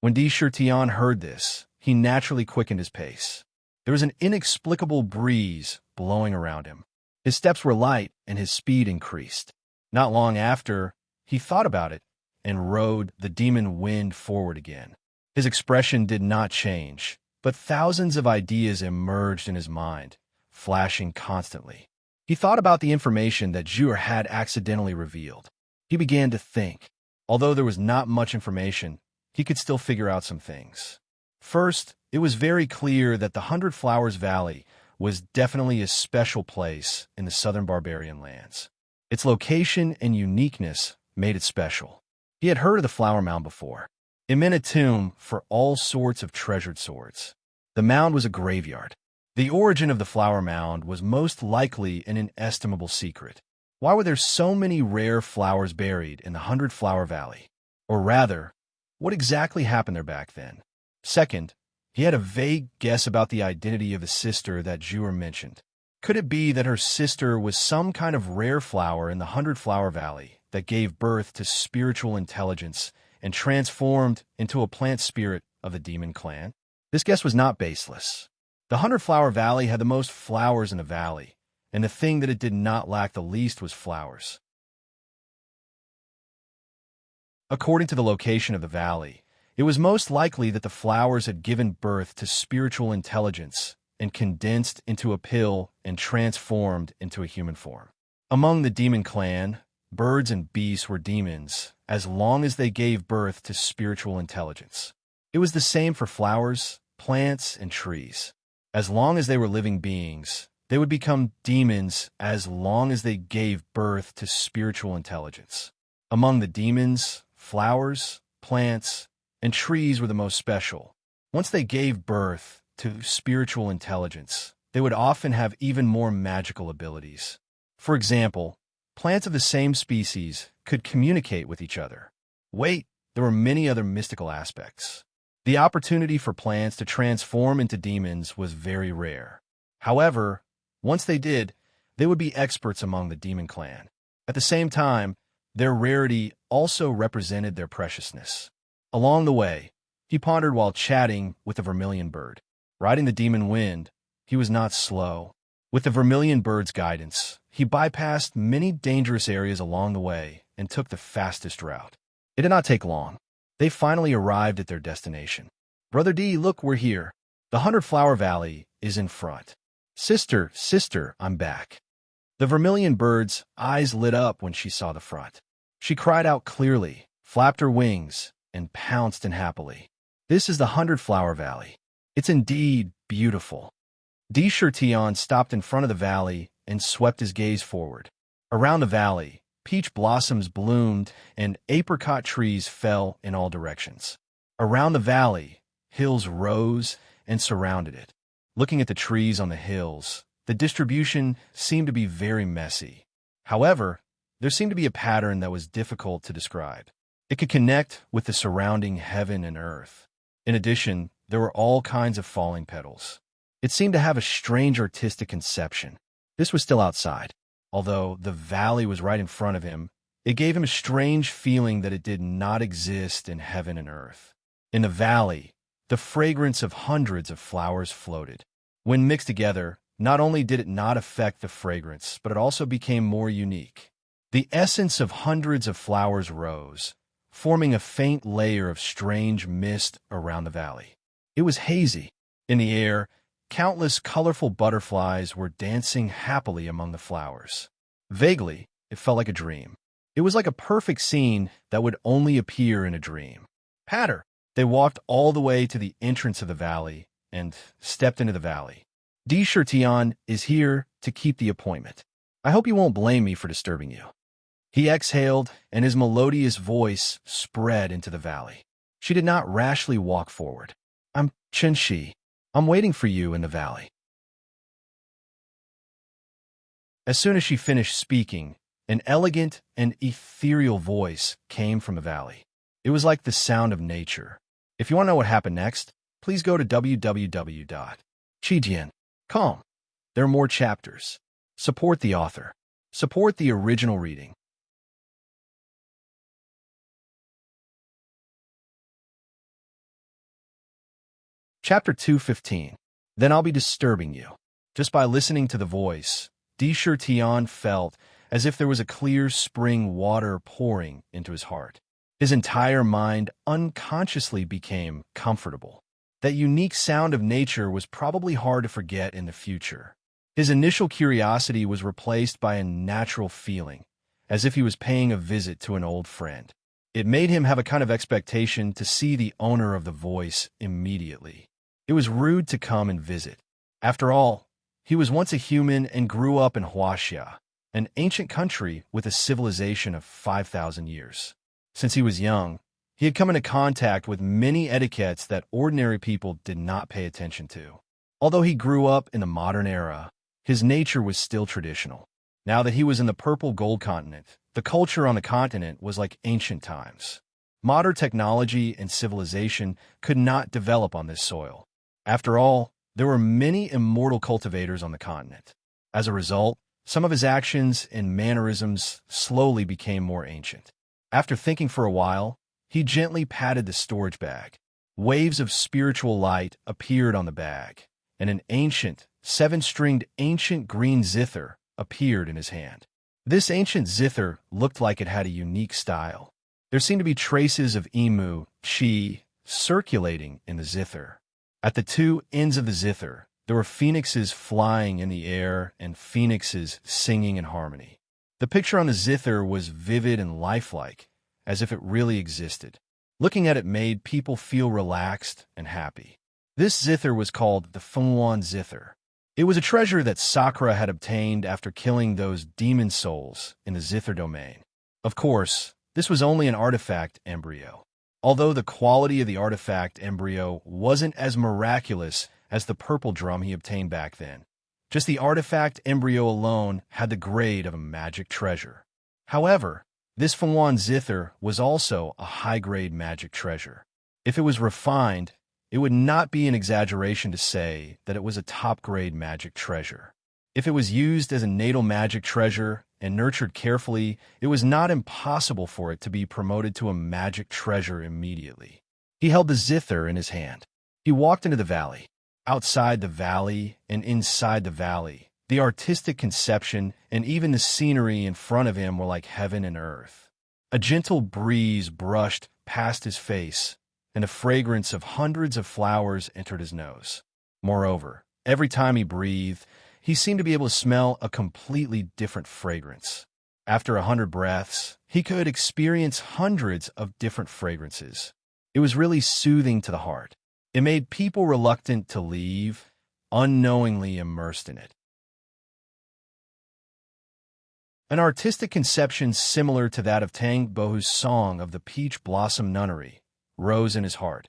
When Tion heard this, he naturally quickened his pace. There was an inexplicable breeze blowing around him. His steps were light and his speed increased. Not long after, he thought about it and rode the demon wind forward again. His expression did not change, but thousands of ideas emerged in his mind, flashing constantly. He thought about the information that Zhu'er had accidentally revealed. He began to think. Although there was not much information, he could still figure out some things. First, it was very clear that the 100 Flowers Valley was definitely a special place in the southern barbarian lands. Its location and uniqueness made it special. He had heard of the flower mound before. It meant a tomb for all sorts of treasured swords. The mound was a graveyard. The origin of the flower mound was most likely an inestimable secret. Why were there so many rare flowers buried in the 100 Flower Valley? Or rather, what exactly happened there back then? Second, he had a vague guess about the identity of the sister that Zhu'er mentioned. Could it be that her sister was some kind of rare flower in the 100 Flower Valley that gave birth to spiritual intelligence and transformed into a plant spirit of the demon clan? This guess was not baseless. The 100 Flower Valley had the most flowers in the valley, and the thing that it did not lack the least was flowers. According to the location of the valley, it was most likely that the flowers had given birth to spiritual intelligence and condensed into a pill and transformed into a human form. Among the demon clan, birds and beasts were demons as long as they gave birth to spiritual intelligence. It was the same for flowers, plants, and trees. As long as they were living beings, they would become demons as long as they gave birth to spiritual intelligence. Among the demons, flowers, plants, and trees were the most special. Once they gave birth to spiritual intelligence, they would often have even more magical abilities. For example, plants of the same species could communicate with each other. Wait, there were many other mystical aspects. The opportunity for plants to transform into demons was very rare. However, once they did, they would be experts among the demon clan. At the same time, their rarity also represented their preciousness. Along the way, he pondered while chatting with the vermilion bird. Riding the demon wind, he was not slow. With the vermilion bird's guidance, he bypassed many dangerous areas along the way and took the fastest route. It did not take long. They finally arrived at their destination. "Brother D, look, we're here. The 100-Flower Valley is in front." Sister, I'm back." The vermilion bird's eyes lit up when she saw the front. She cried out clearly, flapped her wings, and pounced in happily. "This is the 100-Flower Valley. It's indeed beautiful." Tion stopped in front of the valley and swept his gaze forward. Around the valley, peach blossoms bloomed and apricot trees fell in all directions. Around the valley, hills rose and surrounded it. Looking at the trees on the hills, the distribution seemed to be very messy. However, there seemed to be a pattern that was difficult to describe. It could connect with the surrounding heaven and earth. In addition, there were all kinds of falling petals. It seemed to have a strange artistic conception. This was still outside. Although the valley was right in front of him, it gave him a strange feeling that it did not exist in heaven and earth. In the valley, the fragrance of hundreds of flowers floated. When mixed together, not only did it not affect the fragrance, but it also became more unique. The essence of hundreds of flowers rose, forming a faint layer of strange mist around the valley. It was hazy. In the air, countless colorful butterflies were dancing happily among the flowers. Vaguely, it felt like a dream. It was like a perfect scene that would only appear in a dream. Patter! They walked all the way to the entrance of the valley and stepped into the valley. Tion is here to keep the appointment. I hope you won't blame me for disturbing you." He exhaled, and his melodious voice spread into the valley. She did not rashly walk forward. "I'm Chenxi. I'm waiting for you in the valley." As soon as she finished speaking, an elegant and ethereal voice came from the valley. It was like the sound of nature. If you want to know what happened next, please go to www.chijian.com. There are more chapters. Support the author. Support the original reading. Chapter 215. Then I'll be disturbing you. Just by listening to the voice, Tion felt as if there was a clear spring water pouring into his heart. His entire mind unconsciously became comfortable. That unique sound of nature was probably hard to forget in the future. His initial curiosity was replaced by a natural feeling, as if he was paying a visit to an old friend. It made him have a kind of expectation to see the owner of the voice immediately. It was rude to come and visit. After all, he was once a human and grew up in Huaxia, an ancient country with a civilization of 5,000 years. Since he was young, he had come into contact with many etiquettes that ordinary people did not pay attention to. Although he grew up in the modern era, his nature was still traditional. Now that he was in the purple gold continent, the culture on the continent was like ancient times. Modern technology and civilization could not develop on this soil. After all, there were many immortal cultivators on the continent. As a result, some of his actions and mannerisms slowly became more ancient. After thinking for a while, he gently patted the storage bag. Waves of spiritual light appeared on the bag, and an ancient, seven-stringed ancient green zither appeared in his hand. This ancient zither looked like it had a unique style. There seemed to be traces of emu chi circulating in the zither. At the two ends of the zither, there were phoenixes flying in the air and phoenixes singing in harmony. The picture on the zither was vivid and lifelike, as if it really existed. Looking at it made people feel relaxed and happy. This zither was called the Fengwan zither. It was a treasure that Sakura had obtained after killing those demon souls in the zither domain. Of course, this was only an artifact embryo. Although the quality of the artifact embryo wasn't as miraculous as the purple drum he obtained back then. Just the artifact embryo alone had the grade of a magic treasure. However, this Fengwan zither was also a high-grade magic treasure. If it was refined, it would not be an exaggeration to say that it was a top-grade magic treasure. If it was used as a natal magic treasure and nurtured carefully, it was not impossible for it to be promoted to a magic treasure immediately. He held the zither in his hand. He walked into the valley. Outside the valley and inside the valley, the artistic conception and even the scenery in front of him were like heaven and earth. A gentle breeze brushed past his face, and the fragrance of hundreds of flowers entered his nose. Moreover, every time he breathed, he seemed to be able to smell a completely different fragrance. After 100 breaths, he could experience hundreds of different fragrances. It was really soothing to the heart. It made people reluctant to leave, unknowingly immersed in it. An artistic conception similar to that of Tang Bohu's song of the Peach Blossom Nunnery rose in his heart.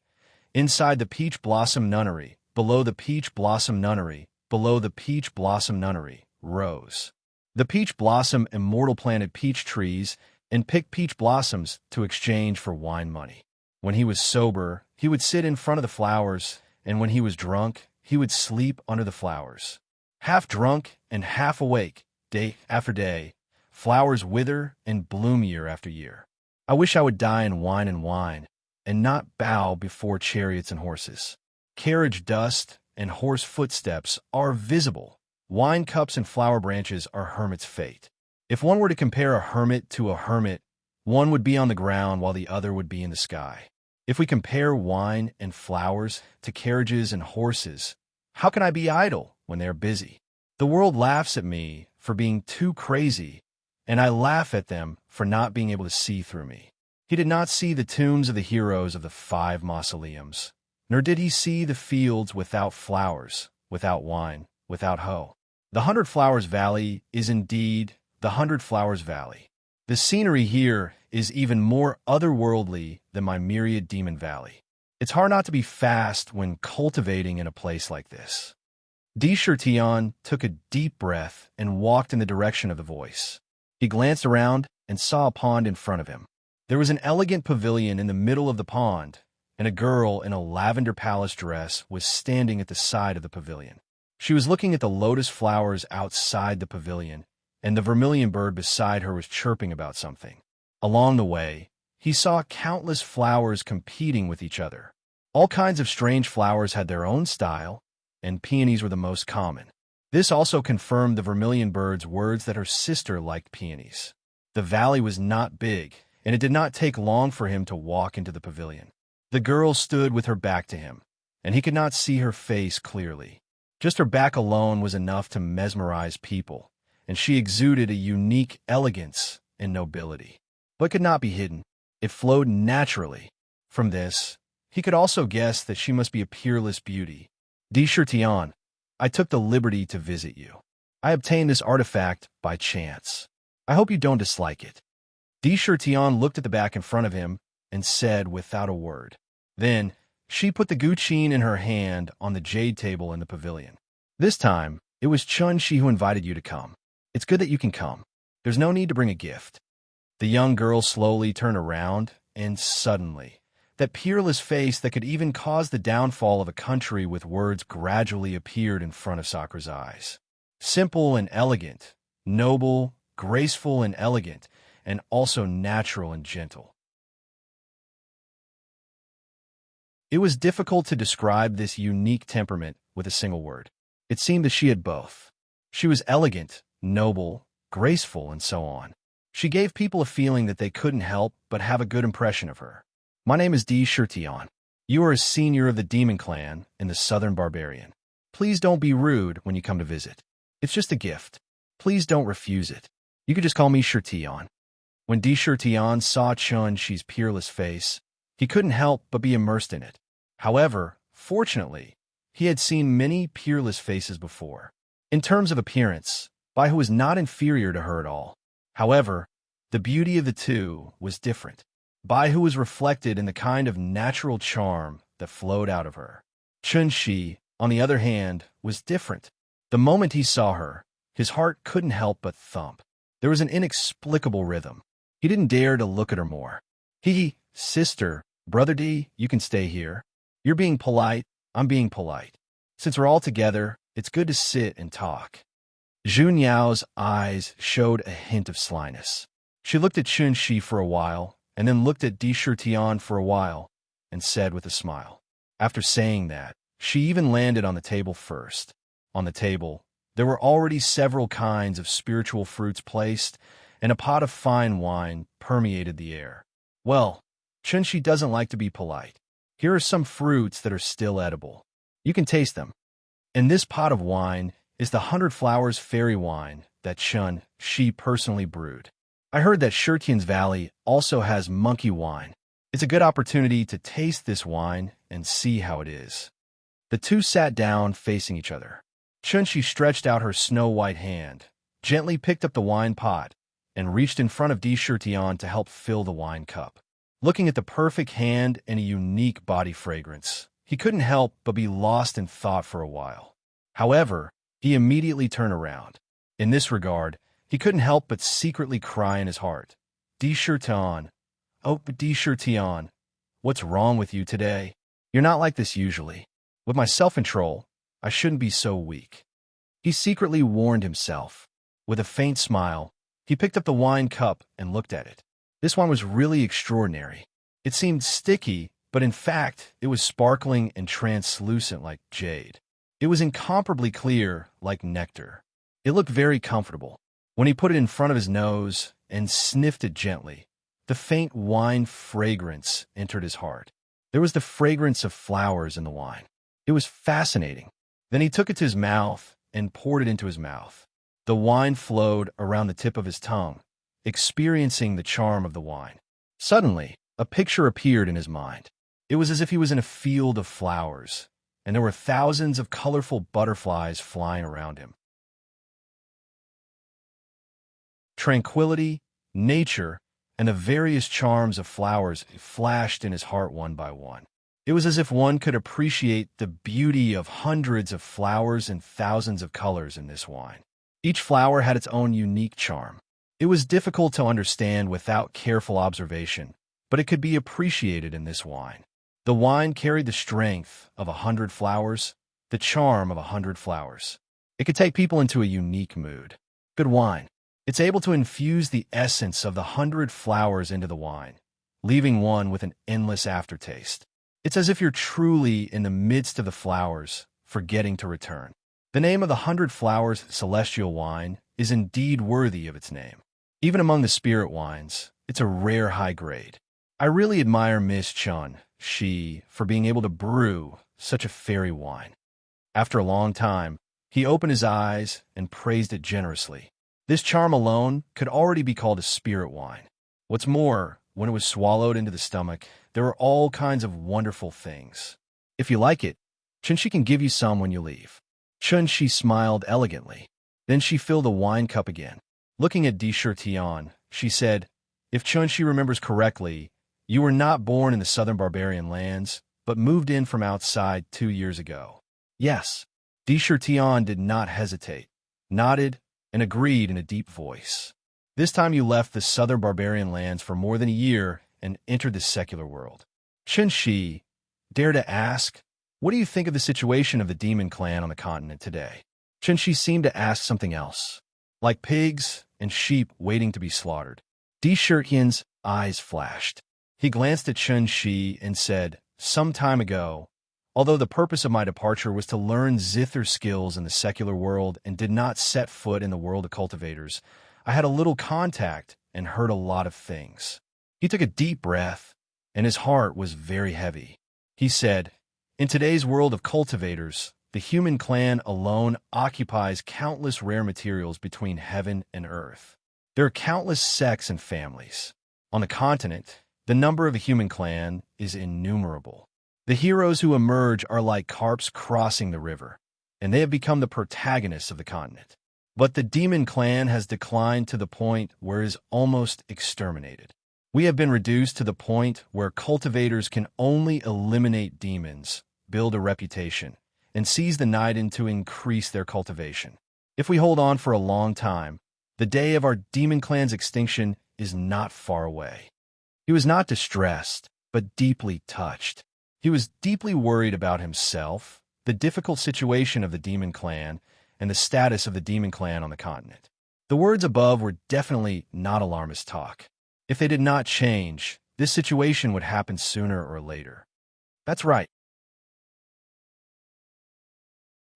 Inside the Peach Blossom Nunnery, below the Peach Blossom Nunnery, below the Peach Blossom Nunnery, rose. The peach blossom immortal planted peach trees and picked peach blossoms to exchange for wine money. When he was sober, he would sit in front of the flowers, and when he was drunk, he would sleep under the flowers. Half drunk and half awake, day after day, flowers wither and bloom year after year. I wish I would die in wine, and not bow before chariots and horses. Carriage dust and horse footsteps are visible. Wine cups and flower branches are hermit's fate. If one were to compare a hermit to a hermit, one would be on the ground while the other would be in the sky. If we compare wine and flowers to carriages and horses, how can I be idle when they are busy? The world laughs at me for being too crazy, and I laugh at them for not being able to see through me. He did not see the tombs of the heroes of the 5 mausoleums, nor did he see the fields without flowers, without wine, without hoe. The 100 Flowers Valley is indeed the 100 Flowers Valley. The scenery here is even more otherworldly than my myriad demon valley. It's hard not to be fast when cultivating in a place like this. Di Shirtian took a deep breath and walked in the direction of the voice. He glanced around and saw a pond in front of him. There was an elegant pavilion in the middle of the pond, and a girl in a lavender palace dress was standing at the side of the pavilion. She was looking at the lotus flowers outside the pavilion, and the vermilion bird beside her was chirping about something. Along the way, he saw countless flowers competing with each other. All kinds of strange flowers had their own style, and peonies were the most common. This also confirmed the vermilion bird's words that her sister liked peonies. The valley was not big, and it did not take long for him to walk into the pavilion. The girl stood with her back to him, and he could not see her face clearly. Just her back alone was enough to mesmerize people, and she exuded a unique elegance and nobility, but could not be hidden. It flowed naturally. From this, he could also guess that she must be a peerless beauty. Di Shirtian, I took the liberty to visit you. I obtained this artifact by chance. I hope you don't dislike it. Di Shirtian looked at the back in front of him and said without a word. Then, she put the guqin in her hand on the jade table in the pavilion. This time, it was Chun-Shi who invited you to come. It's good that you can come. There's no need to bring a gift. The young girl slowly turned around, and suddenly, that peerless face that could even cause the downfall of a country with words gradually appeared in front of Sakura's eyes. Simple and elegant, noble, graceful and elegant, and also natural and gentle. It was difficult to describe this unique temperament with a single word. It seemed that she had both. She was elegant, noble, graceful, and so on. She gave people a feeling that they couldn't help but have a good impression of her. My name is Di Shirtian. You are a senior of the demon clan in the Southern Barbarian. Please don't be rude when you come to visit. It's just a gift. Please don't refuse it. You could just call me Shirtian. When Di Shirtian saw Chun-Shi's peerless face, he couldn't help but be immersed in it. However, fortunately, he had seen many peerless faces before. In terms of appearance, Baihu was not inferior to her at all. However, the beauty of the two was different. Baihu was reflected in the kind of natural charm that flowed out of her. Chun-Shi, on the other hand, was different. The moment he saw her, his heart couldn't help but thump. There was an inexplicable rhythm. He didn't dare to look at her more. Sister, Brother D, you can stay here. You're being polite, I'm being polite. Since we're all together, it's good to sit and talk. Zhu Niao's eyes showed a hint of slyness. She looked at Chun Shi for a while, and then looked at Di Shutian for a while, and said with a smile. After saying that, she even landed on the table first. On the table, there were already several kinds of spiritual fruits placed, and a pot of fine wine permeated the air. Well, Chun Shi doesn't like to be polite. Here are some fruits that are still edible. You can taste them. In this pot of wine is the 100 Flowers fairy wine that Chun Shi personally brewed. I heard that Shurtian's Valley also has monkey wine. It's a good opportunity to taste this wine and see how it is. The two sat down facing each other. Chun Shi stretched out her snow-white hand, gently picked up the wine pot, and reached in front of Di Shurtian to help fill the wine cup. Looking at the perfect hand and a unique body fragrance, he couldn't help but be lost in thought for a while. However, he immediately turned around. In this regard, he couldn't help but secretly cry in his heart. Di Shurtian, oh, but Di Shurtian, what's wrong with you today? You're not like this usually. With my self-control, I shouldn't be so weak. He secretly warned himself. With a faint smile, he picked up the wine cup and looked at it. This wine was really extraordinary. It seemed sticky, but in fact, it was sparkling and translucent like jade. It was incomparably clear like nectar. It looked very comfortable. When he put it in front of his nose and sniffed it gently, the faint wine fragrance entered his heart. There was the fragrance of flowers in the wine. It was fascinating. Then he took it to his mouth and poured it into his mouth. The wine flowed around the tip of his tongue, experiencing the charm of the wine. Suddenly, a picture appeared in his mind. It was as if he was in a field of flowers, and there were thousands of colorful butterflies flying around him. Tranquility, nature, and the various charms of flowers flashed in his heart one by one. It was as if one could appreciate the beauty of hundreds of flowers and thousands of colors in this wine. Each flower had its own unique charm. It was difficult to understand without careful observation, but it could be appreciated in this wine. The wine carried the strength of 100 flowers, the charm of 100 flowers. It could take people into a unique mood. Good wine. It's able to infuse the essence of the 100 flowers into the wine, leaving one with an endless aftertaste. It's as if you're truly in the midst of the flowers, forgetting to return. The name of the 100 Flowers celestial wine is indeed worthy of its name. Even among the spirit wines, it's a rare high grade. I really admire Miss Chun Shi for being able to brew such a fairy wine. After a long time, he opened his eyes and praised it generously. This charm alone could already be called a spirit wine. What's more, when it was swallowed into the stomach, there were all kinds of wonderful things. If you like it, Chun Shi can give you some when you leave. Chun Shi smiled elegantly. Then she filled the wine cup again. Looking at Di Shurtian, she said, if Chun Shi remembers correctly, you were not born in the southern barbarian lands, but moved in from outside 2 years ago. Yes. Di Shurtian did not hesitate, nodded, and agreed in a deep voice. This time you left the southern barbarian lands for more than a year and entered the secular world. Chun Shi, dare to ask, what do you think of the situation of the demon clan on the continent today? Chun Shi seemed to ask something else, like pigs and sheep waiting to be slaughtered. Di Shurtian's eyes flashed. He glanced at Chun Shi and said, some time ago, although the purpose of my departure was to learn zither skills in the secular world and did not set foot in the world of cultivators, I had a little contact and heard a lot of things. He took a deep breath, and his heart was very heavy. He said, in today's world of cultivators, the human clan alone occupies countless rare materials between heaven and earth. There are countless sects and families. On the continent, the number of the human clan is innumerable. The heroes who emerge are like carps crossing the river, and they have become the protagonists of the continent. But the demon clan has declined to the point where it is almost exterminated. We have been reduced to the point where cultivators can only eliminate demons, build a reputation, and seize the night in to increase their cultivation. If we hold on for a long time, the day of our demon clan's extinction is not far away. He was not distressed, but deeply touched. He was deeply worried about himself, the difficult situation of the demon clan, and the status of the demon clan on the continent. The words above were definitely not alarmist talk. If they did not change, this situation would happen sooner or later. That's right.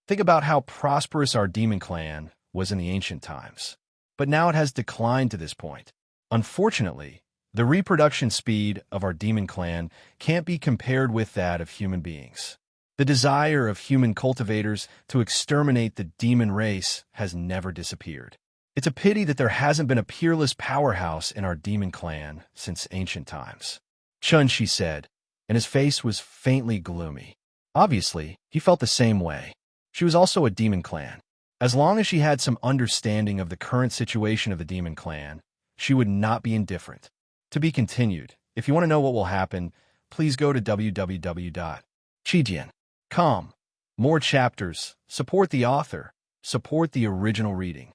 Think about how prosperous our demon clan was in the ancient times. But now it has declined to this point. Unfortunately, the reproduction speed of our demon clan can't be compared with that of human beings. The desire of human cultivators to exterminate the demon race has never disappeared. It's a pity that there hasn't been a peerless powerhouse in our demon clan since ancient times. Chun, she said, and his face was faintly gloomy. Obviously, he felt the same way. She was also a demon clan. As long as she had some understanding of the current situation of the demon clan, she would not be indifferent. To be continued. If you want to know what will happen, please go to www.chijian.com. More chapters. Support the author. Support the original reading.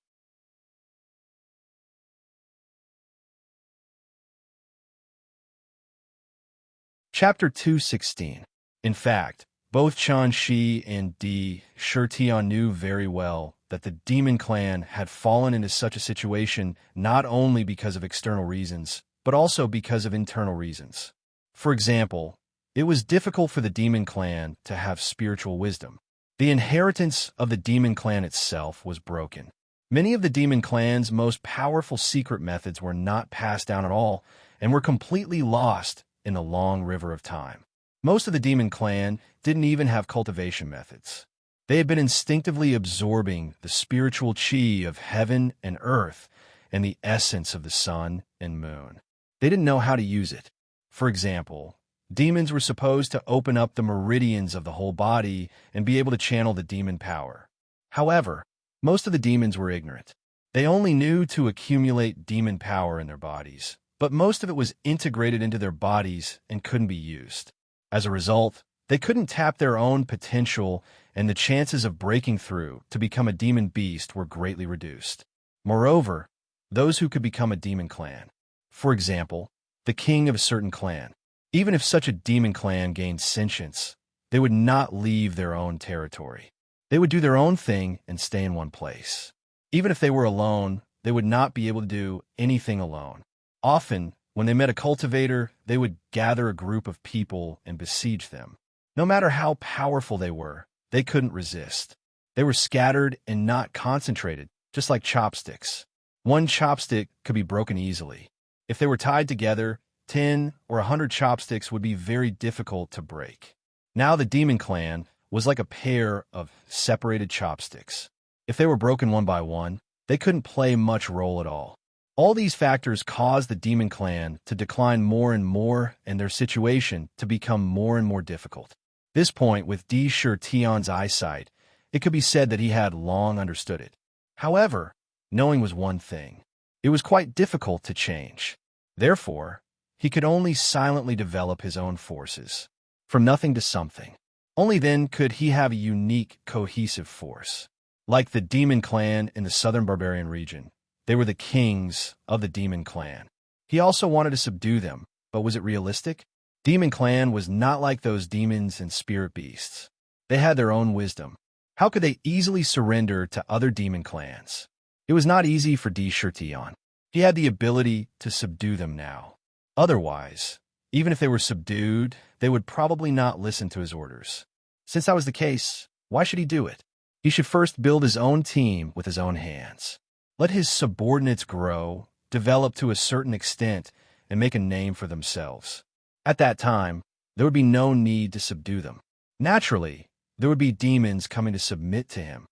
Chapter 216. In fact, both Chan Shi and Di Shirtian knew very well that the demon clan had fallen into such a situation not only because of external reasons, but also because of internal reasons. For example, it was difficult for the demon clan to have spiritual wisdom. The inheritance of the demon clan itself was broken. Many of the demon clan's most powerful secret methods were not passed down at all and were completely lost in the long river of time. Most of the demon clan didn't even have cultivation methods. They had been instinctively absorbing the spiritual chi of heaven and earth and the essence of the sun and moon. They didn't know how to use it. For example, demons were supposed to open up the meridians of the whole body and be able to channel the demon power. However, most of the demons were ignorant. They only knew to accumulate demon power in their bodies, but most of it was integrated into their bodies and couldn't be used. As a result, they couldn't tap their own potential, and the chances of breaking through to become a demon beast were greatly reduced. Moreover, those who could become a demon clan, for example, the king of a certain clan, even if such a demon clan gained sentience, they would not leave their own territory. They would do their own thing and stay in one place. Even if they were alone, they would not be able to do anything alone. Often, when they met a cultivator, they would gather a group of people and besiege them. No matter how powerful they were, they couldn't resist. They were scattered and not concentrated, just like chopsticks. One chopstick could be broken easily. If they were tied together, 10 or 100 chopsticks would be very difficult to break. Now the demon clan was like a pair of separated chopsticks. If they were broken one by one, they couldn't play much role at all. All these factors caused the demon clan to decline more and more and their situation to become more and more difficult. This point, with Di Shirtian's eyesight, it could be said that he had long understood it. However, knowing was one thing. It was quite difficult to change. Therefore, he could only silently develop his own forces, from nothing to something. Only then could he have a unique, cohesive force. Like the demon clan in the southern barbarian region, they were the kings of the demon clan. He also wanted to subdue them, but was it realistic? Demon clan was not like those demons and spirit beasts. They had their own wisdom. How could they easily surrender to other demon clans? It was not easy for Di Shirtian. He had the ability to subdue them now. Otherwise, even if they were subdued, they would probably not listen to his orders. Since that was the case, why should he do it? He should first build his own team with his own hands. Let his subordinates grow, develop to a certain extent, and make a name for themselves. At that time, there would be no need to subdue them. Naturally, there would be demons coming to submit to him.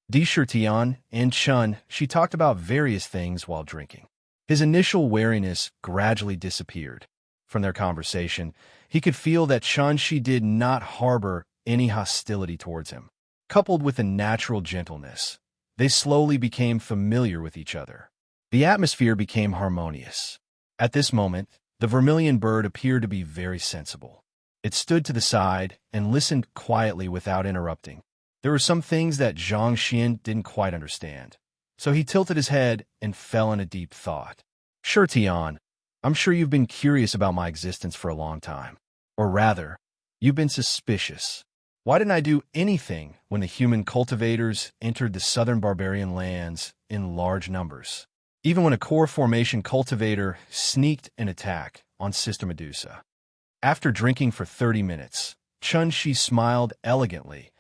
Di Shirtian and Chun, she talked about various things while drinking. His initial wariness gradually disappeared. From their conversation, he could feel that Chun Shi did not harbor any hostility towards him. Coupled with a natural gentleness, they slowly became familiar with each other. The atmosphere became harmonious. At this moment, the vermilion bird appeared to be very sensible. It stood to the side and listened quietly without interrupting. There were some things that Zhang Xian didn't quite understand, so he tilted his head and fell in a deep thought. Sure, Tian, I'm sure you've been curious about my existence for a long time. Or rather, you've been suspicious. Why didn't I do anything when the human cultivators entered the southern barbarian lands in large numbers? Even when a core formation cultivator sneaked an attack on Sister Medusa. After drinking for 30 minutes, Chun Shi smiled elegantly,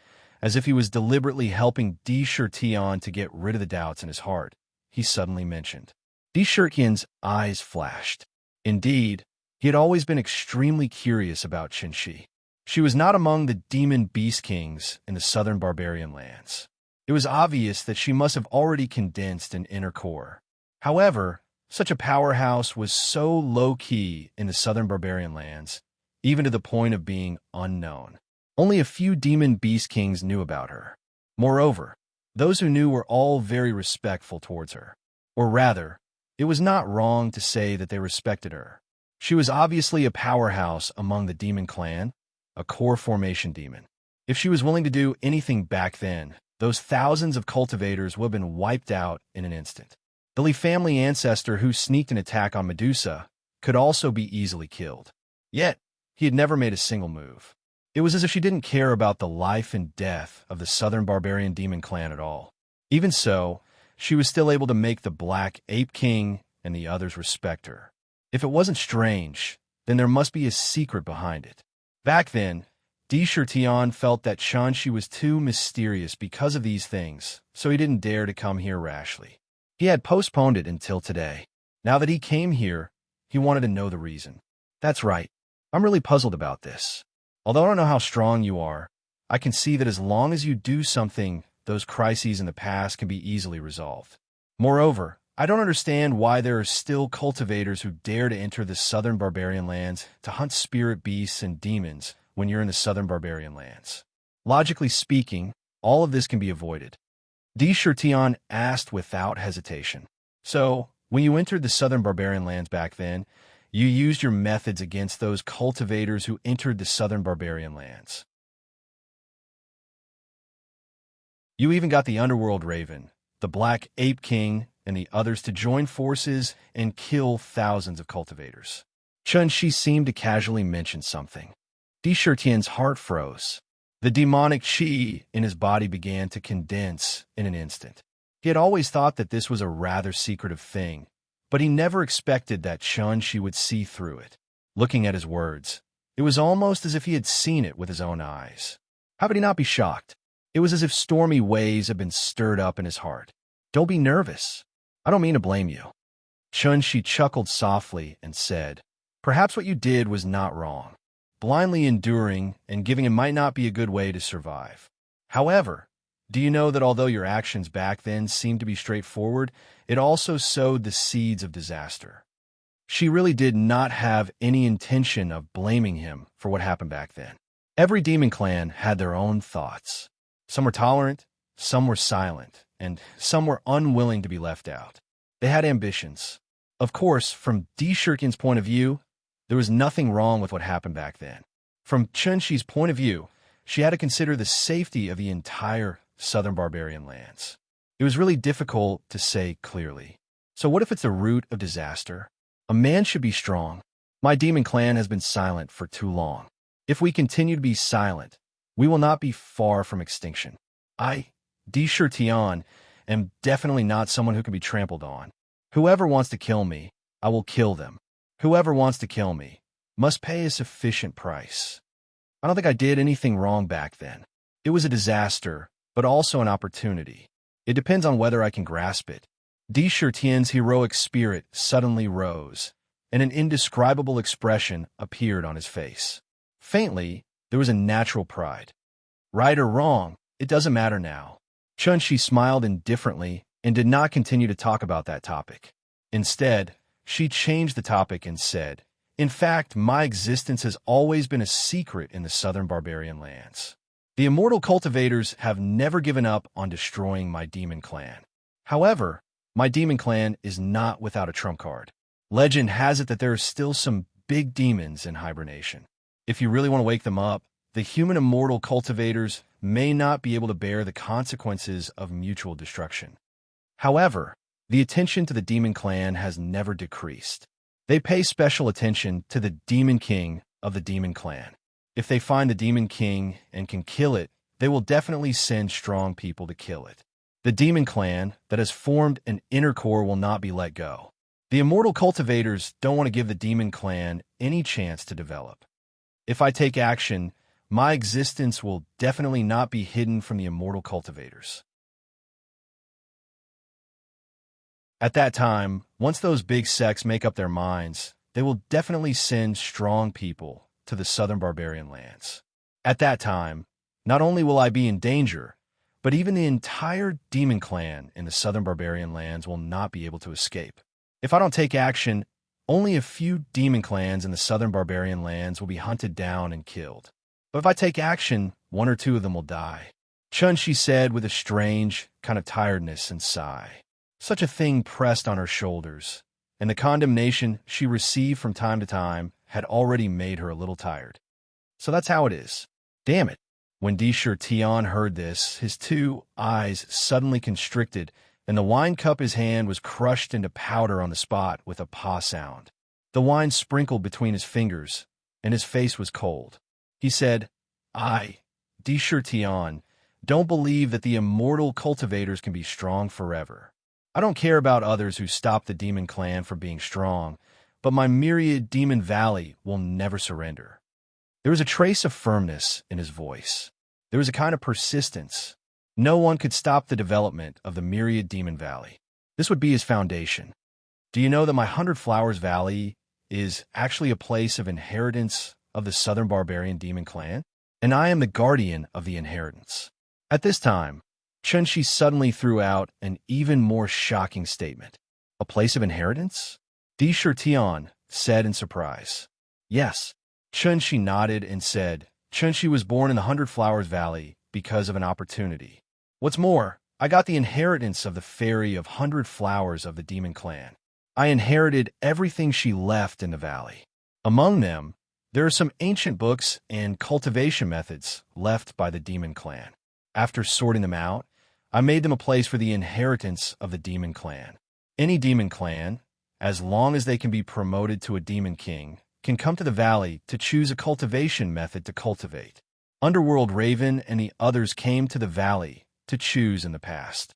as if he was deliberately helping Di Shirtian to get rid of the doubts in his heart. He suddenly mentioned. Di Shirtian's eyes flashed. Indeed, he had always been extremely curious about Chun Shi. She was not among the demon beast kings in the southern barbarian lands. It was obvious that she must have already condensed an inner core. However, such a powerhouse was so low-key in the southern barbarian lands, even to the point of being unknown. Only a few demon beast kings knew about her. Moreover, those who knew were all very respectful towards her. Or rather, it was not wrong to say that they respected her. She was obviously a powerhouse among the demon clan, a core formation demon. If she was willing to do anything back then, those thousands of cultivators would have been wiped out in an instant. The Li family ancestor who sneaked an attack on Medusa could also be easily killed. Yet, he had never made a single move. It was as if she didn't care about the life and death of the southern barbarian demon clan at all. Even so, she was still able to make the Black Ape King and the others respect her. If it wasn't strange, then there must be a secret behind it. Back then, Di Shirtian felt that Shanxi was too mysterious because of these things, so he didn't dare to come here rashly. He had postponed it until today. Now that he came here, he wanted to know the reason. That's right. I'm really puzzled about this. Although I don't know how strong you are, I can see that as long as you do something, those crises in the past can be easily resolved. Moreover, I don't understand why there are still cultivators who dare to enter the southern barbarian lands to hunt spirit beasts and demons when you're in the southern barbarian lands. Logically speaking, all of this can be avoided. Di Shirtian asked without hesitation. So, when you entered the southern barbarian lands back then, you used your methods against those cultivators who entered the southern barbarian lands. You even got the underworld raven, the Black Ape King, and the others to join forces and kill thousands of cultivators. Chun Shi seemed to casually mention something. Di Shirtian's heart froze. The demonic chi in his body began to condense in an instant. He had always thought that this was a rather secretive thing, but he never expected that Chun Shi would see through it. Looking at his words, it was almost as if he had seen it with his own eyes. How could he not be shocked? It was as if stormy waves had been stirred up in his heart. Don't be nervous. I don't mean to blame you. Chun Shi chuckled softly and said, perhaps what you did was not wrong. Blindly enduring and giving in might not be a good way to survive. However, do you know that although your actions back then seemed to be straightforward, it also sowed the seeds of disaster? She really did not have any intention of blaming him for what happened back then. Every demon clan had their own thoughts. Some were tolerant, some were silent, and some were unwilling to be left out. They had ambitions. Of course, from Di Shirtian's point of view, there was nothing wrong with what happened back then. From Chun Shi's point of view, she had to consider the safety of the entire southern barbarian lands. It was really difficult to say clearly. So what if it's the root of disaster? A man should be strong. My demon clan has been silent for too long. If we continue to be silent, we will not be far from extinction. I, Di Shirtian, am definitely not someone who can be trampled on. Whoever wants to kill me, I will kill them. Whoever wants to kill me must pay a sufficient price. I don't think I did anything wrong back then. It was a disaster, but also an opportunity. It depends on whether I can grasp it. Di Shirtian's heroic spirit suddenly rose, and an indescribable expression appeared on his face. Faintly, there was a natural pride. Right or wrong, it doesn't matter now. Chun Shi smiled indifferently and did not continue to talk about that topic. Instead, she changed the topic and said, in fact, my existence has always been a secret in the southern barbarian lands. The immortal cultivators have never given up on destroying my demon clan. However, my demon clan is not without a trump card. Legend has it that there are still some big demons in hibernation. If you really want to wake them up, the human immortal cultivators may not be able to bear the consequences of mutual destruction. However, the attention to the demon clan has never decreased. They pay special attention to the demon king of the demon clan. If they find the demon king and can kill it, they will definitely send strong people to kill it. The demon clan that has formed an inner core will not be let go. The immortal cultivators don't want to give the demon clan any chance to develop. If I take action, my existence will definitely not be hidden from the immortal cultivators. At that time, once those big sects make up their minds, they will definitely send strong people to the southern barbarian lands. At that time, not only will I be in danger, but even the entire demon clan in the southern barbarian lands will not be able to escape. If I don't take action, only a few demon clans in the southern barbarian lands will be hunted down and killed. But if I take action, one or two of them will die. Chun-Shi said with a strange kind of tiredness and sigh. Such a thing pressed on her shoulders, and the condemnation she received from time to time had already made her a little tired. So that's how it is. Damn it. When Tian heard this, his two eyes suddenly constricted, and the wine cup in his hand was crushed into powder on the spot with a pa sound. The wine sprinkled between his fingers, and his face was cold. He said, I, Tian, don't believe that the immortal cultivators can be strong forever. I don't care about others who stop the demon clan from being strong, but my myriad demon valley will never surrender. There was a trace of firmness in his voice. There was a kind of persistence. No one could stop the development of the myriad demon valley. This would be his foundation. Do you know that my 100 Flowers Valley is actually a place of inheritance of the southern barbarian demon clan? And I am the guardian of the inheritance. At this time, Chun-Shi suddenly threw out an even more shocking statement. A place of inheritance? Tian said in surprise. Yes. Chun-Shi nodded and said, Chun-Shi was born in the 100 Flowers Valley because of an opportunity. What's more, I got the inheritance of the fairy of 100 flowers of the demon clan. I inherited everything she left in the valley. Among them, there are some ancient books and cultivation methods left by the demon clan. After sorting them out, I made them a place for the inheritance of the demon clan. Any demon clan, as long as they can be promoted to a demon king, can come to the valley to choose a cultivation method to cultivate. Underworld Raven and the others came to the valley to choose in the past.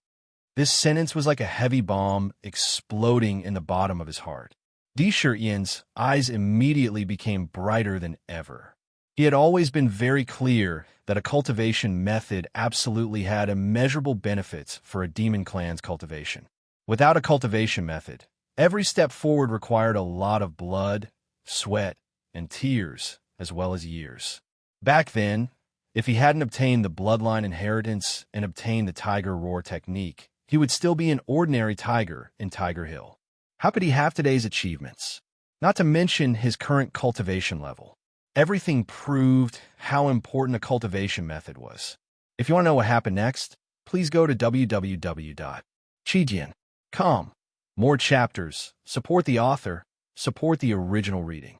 This sentence was like a heavy bomb exploding in the bottom of his heart. Tian's eyes immediately became brighter than ever. He had always been very clear that a cultivation method absolutely had immeasurable benefits for a demon clan's cultivation. Without a cultivation method, every step forward required a lot of blood, sweat, and tears, as well as years. Back then, if he hadn't obtained the bloodline inheritance and obtained the tiger roar technique, he would still be an ordinary tiger in Tiger Hill. How could he have today's achievements? Not to mention his current cultivation level. Everything proved how important a cultivation method was. If you want to know what happened next, please go to www.chijian.com. More chapters. Support the author. Support the original reading.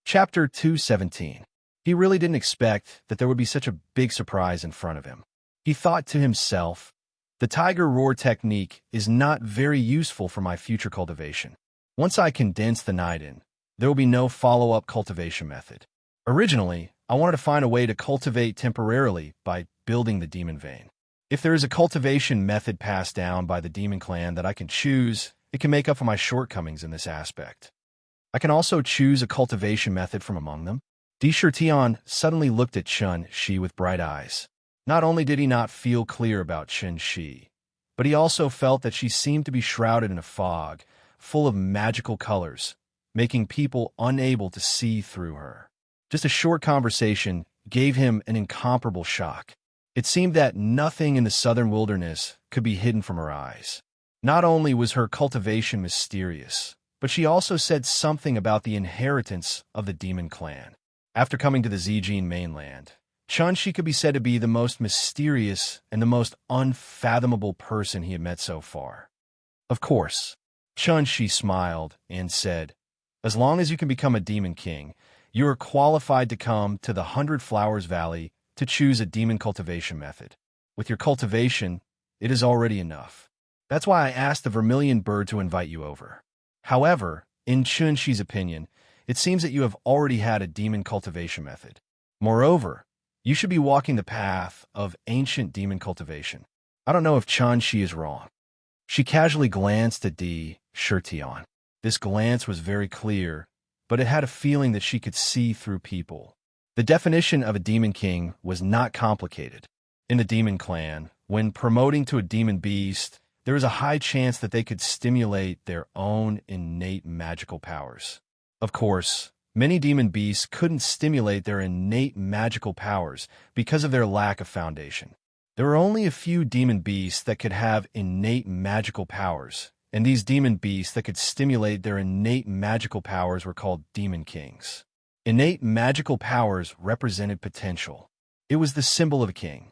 Chapter 217. He really didn't expect that there would be such a big surprise in front of him. He thought to himself, the tiger roar technique is not very useful for my future cultivation. Once I condense the nidin, there will be no follow-up cultivation method. Originally, I wanted to find a way to cultivate temporarily by building the demon vein. If there is a cultivation method passed down by the demon clan that I can choose, it can make up for my shortcomings in this aspect. I can also choose a cultivation method from among them. Tian suddenly looked at Chun-Shi with bright eyes. Not only did he not feel clear about Chun-Shi, but he also felt that she seemed to be shrouded in a fog, full of magical colors, making people unable to see through her. Just a short conversation gave him an incomparable shock. It seemed that nothing in the southern wilderness could be hidden from her eyes. Not only was her cultivation mysterious, but she also said something about the inheritance of the demon clan. After coming to the Zijin mainland, Chun-Shi could be said to be the most mysterious and the most unfathomable person he had met so far. Of course. Chun-Shi smiled and said, as long as you can become a demon king, you are qualified to come to the 100 Flowers Valley to choose a demon cultivation method. With your cultivation, it is already enough. That's why I asked the Vermilion Bird to invite you over. However, in Chun-Shi's opinion, it seems that you have already had a demon cultivation method. Moreover, you should be walking the path of ancient demon cultivation. I don't know if Chun-Shi is wrong. She casually glanced at Di Shirtion. This glance was very clear, but it had a feeling that she could see through people. The definition of a demon king was not complicated. In the demon clan, when promoting to a demon beast, there was a high chance that they could stimulate their own innate magical powers. Of course, many demon beasts couldn't stimulate their innate magical powers because of their lack of foundation. There were only a few demon beasts that could have innate magical powers, and these demon beasts that could stimulate their innate magical powers were called demon kings. Innate magical powers represented potential. It was the symbol of a king.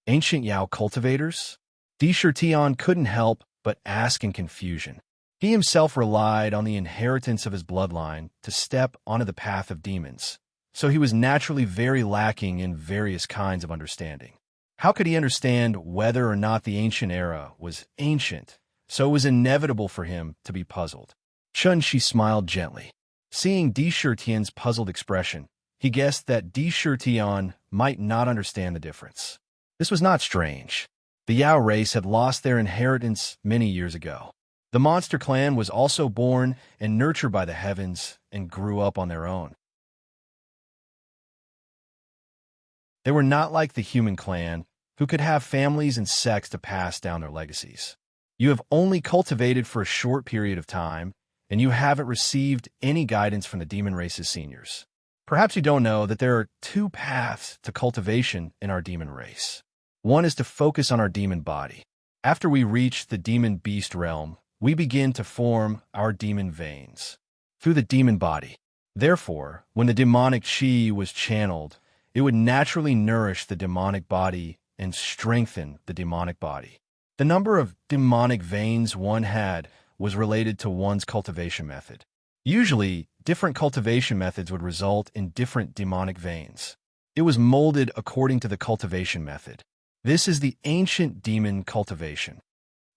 Ancient Yao cultivators? Di Shirtion couldn't help but ask in confusion. He himself relied on the inheritance of his bloodline to step onto the path of demons, so he was naturally very lacking in various kinds of understanding. How could he understand whether or not the ancient era was ancient? So it was inevitable for him to be puzzled. Chun-Shi smiled gently. Seeing Di Shirtion's puzzled expression, he guessed that Di Shirtion might not understand the difference. This was not strange. The Yao race had lost their inheritance many years ago. The monster clan was also born and nurtured by the heavens and grew up on their own. They were not like the human clan, who could have families and sects to pass down their legacies. You have only cultivated for a short period of time, and you haven't received any guidance from the demon race's seniors. Perhaps you don't know that there are two paths to cultivation in our demon race. One is to focus on our demon body. After we reach the demon beast realm, we begin to form our demon veins through the demon body. Therefore, when the demonic chi was channeled, it would naturally nourish the demonic body and strengthen the demonic body. The number of demonic veins one had was related to one's cultivation method. Usually, different cultivation methods would result in different demonic veins. It was molded according to the cultivation method. This is the ancient demon cultivation.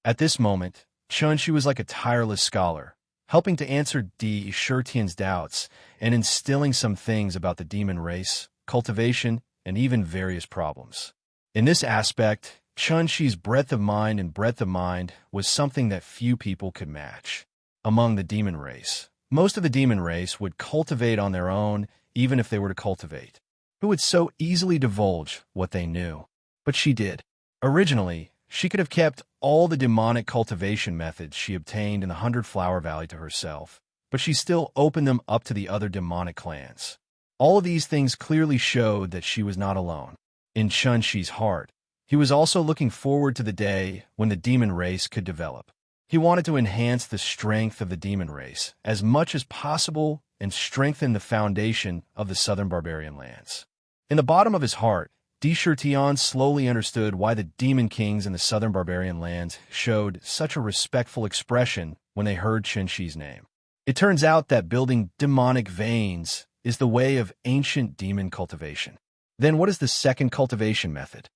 At this moment, Chun-Shi was like a tireless scholar, helping to answer Di Shirtion's doubts and instilling some things about the demon race, cultivation, and even various problems. In this aspect, Chun-Shi's breadth of mind and breadth of mind was something that few people could match. Among the demon race, most of the demon race would cultivate on their own, even if they were to cultivate. Who would so easily divulge what they knew? But she did. Originally, she could have kept all the demonic cultivation methods she obtained in the 100 Flower Valley to herself, but she still opened them up to the other demonic clans. All of these things clearly showed that she was not alone. In Chun-Shi's heart, he was also looking forward to the day when the demon race could develop. He wanted to enhance the strength of the demon race as much as possible and strengthen the foundation of the southern barbarian lands. In the bottom of his heart, Di Shirtion slowly understood why the demon kings in the southern barbarian lands showed such a respectful expression when they heard Chun-Shi's name. It turns out that building demonic veins is the way of ancient demon cultivation. Then what is the second cultivation method?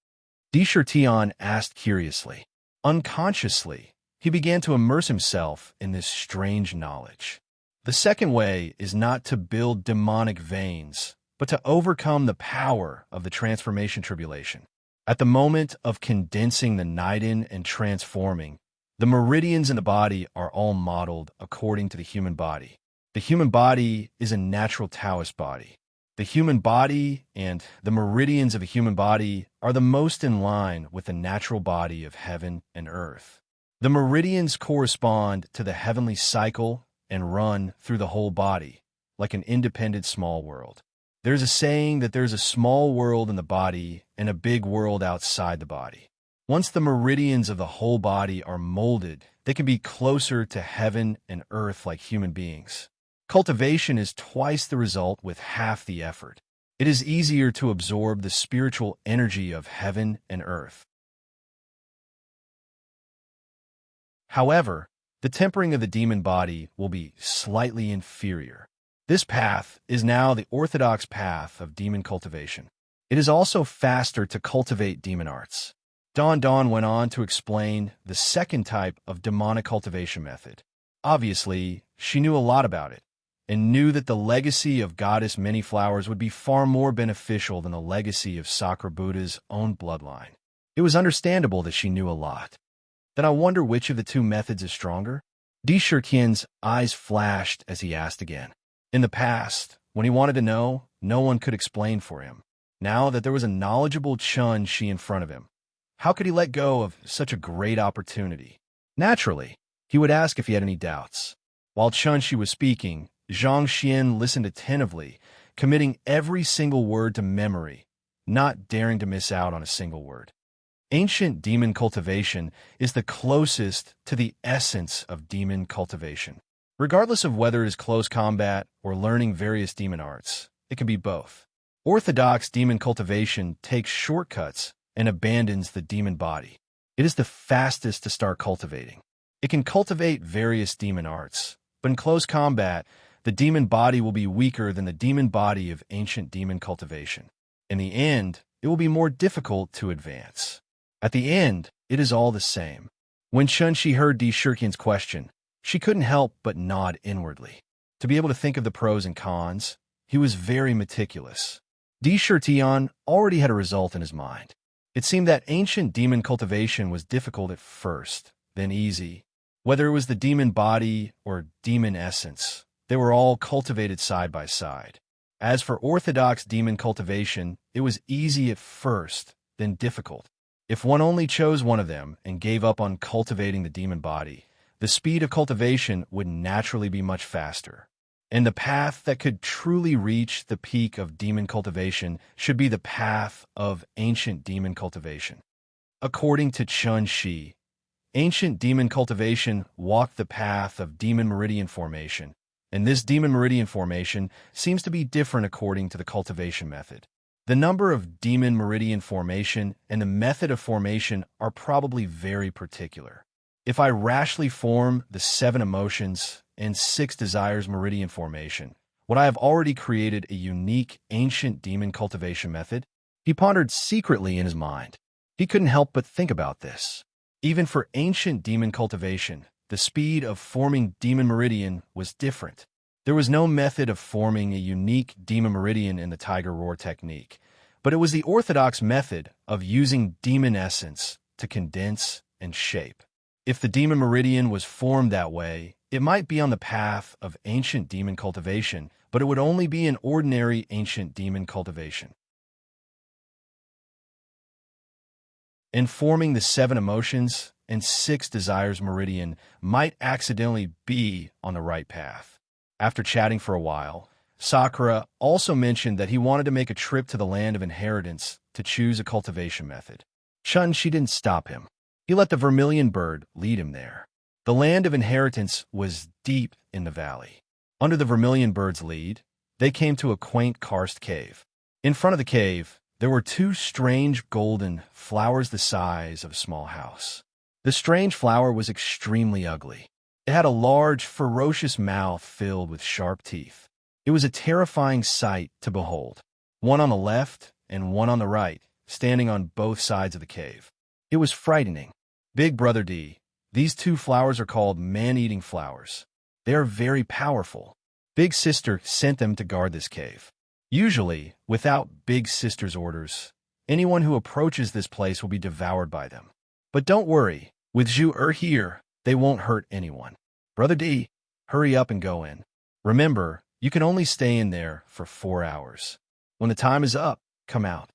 Di Shirtion asked curiously. Unconsciously, he began to immerse himself in this strange knowledge. The second way is not to build demonic veins, but to overcome the power of the transformation tribulation. At the moment of condensing the Niden and transforming, the meridians in the body are all modeled according to the human body. The human body is a natural Taoist body. The human body and the meridians of a human body are the most in line with the natural body of heaven and earth. The meridians correspond to the heavenly cycle and run through the whole body, like an independent small world. There's a saying that there's a small world in the body and a big world outside the body. Once the meridians of the whole body are molded, they can be closer to heaven and earth like human beings. Cultivation is twice the result with half the effort. It is easier to absorb the spiritual energy of heaven and earth. However, The tempering of the demon body will be slightly inferior. This path is now the orthodox path of demon cultivation. It is also faster to cultivate demon arts. Dawn went on to explain the second type of demonic cultivation method. Obviously, she knew a lot about it, and knew that the legacy of Goddess Many Flowers would be far more beneficial than the legacy of Sakura Buddha's own bloodline. It was understandable that she knew a lot. Then I wonder which of the two methods is stronger? Shurtian's eyes flashed as he asked again. In the past, when he wanted to know, no one could explain for him. Now that there was a knowledgeable Chun Shi in front of him, how could he let go of such a great opportunity? Naturally, he would ask if he had any doubts. While Chun Shi was speaking, Zhang Xian listened attentively, committing every single word to memory, not daring to miss out on a single word. Ancient demon cultivation is the closest to the essence of demon cultivation. Regardless of whether it is close combat or learning various demon arts, it can be both. Orthodox demon cultivation takes shortcuts and abandons the demon body. It is the fastest to start cultivating. It can cultivate various demon arts, but in close combat, the demon body will be weaker than the demon body of ancient demon cultivation. In the end, it will be more difficult to advance. At the end, it is all the same. When Chun Shi heard Di Shurkin's question, she couldn't help but nod inwardly. To be able to think of the pros and cons, he was very meticulous. Di Shurtian already had a result in his mind. It seemed that ancient demon cultivation was difficult at first, then easy. Whether it was the demon body or demon essence, they were all cultivated side by side. As for orthodox demon cultivation, it was easy at first, then difficult. If one only chose one of them and gave up on cultivating the demon body, the speed of cultivation would naturally be much faster. And the path that could truly reach the peak of demon cultivation should be the path of ancient demon cultivation. According to Chun Shi, ancient demon cultivation walked the path of demon meridian formation, and this demon meridian formation seems to be different according to the cultivation method. The number of demon meridian formation and the method of formation are probably very particular. If I rashly form the 7 emotions and 6 desires meridian formation, would I have already created a unique ancient demon cultivation method? He pondered secretly in his mind. He couldn't help but think about this. Even for ancient demon cultivation, the speed of forming demon meridian was different. There was no method of forming a unique demon meridian in the Tiger Roar technique, but it was the orthodox method of using demon essence to condense and shape. If the demon meridian was formed that way, it might be on the path of ancient demon cultivation, but it would only be an ordinary ancient demon cultivation. In forming the 7 emotions and 6 desires meridian might accidentally be on the right path. After chatting for a while, Sakura also mentioned that he wanted to make a trip to the land of inheritance to choose a cultivation method. Chun Shi didn't stop him. He let the vermilion bird lead him there. The land of inheritance was deep in the valley. Under the vermilion bird's lead, they came to a quaint karst cave. In front of the cave, there were 2 strange golden flowers the size of a small house. The strange flower was extremely ugly. It had a large, ferocious mouth filled with sharp teeth. It was a terrifying sight to behold. One on the left and one on the right, standing on both sides of the cave. It was frightening. Big Brother D, these 2 flowers are called man-eating flowers. They are very powerful. Big Sister sent them to guard this cave. Usually, without Big Sister's orders, anyone who approaches this place will be devoured by them. But don't worry, with Zhu here, they won't hurt anyone. Brother D, hurry up and go in. Remember, you can only stay in there for 4 hours. When the time is up, come out.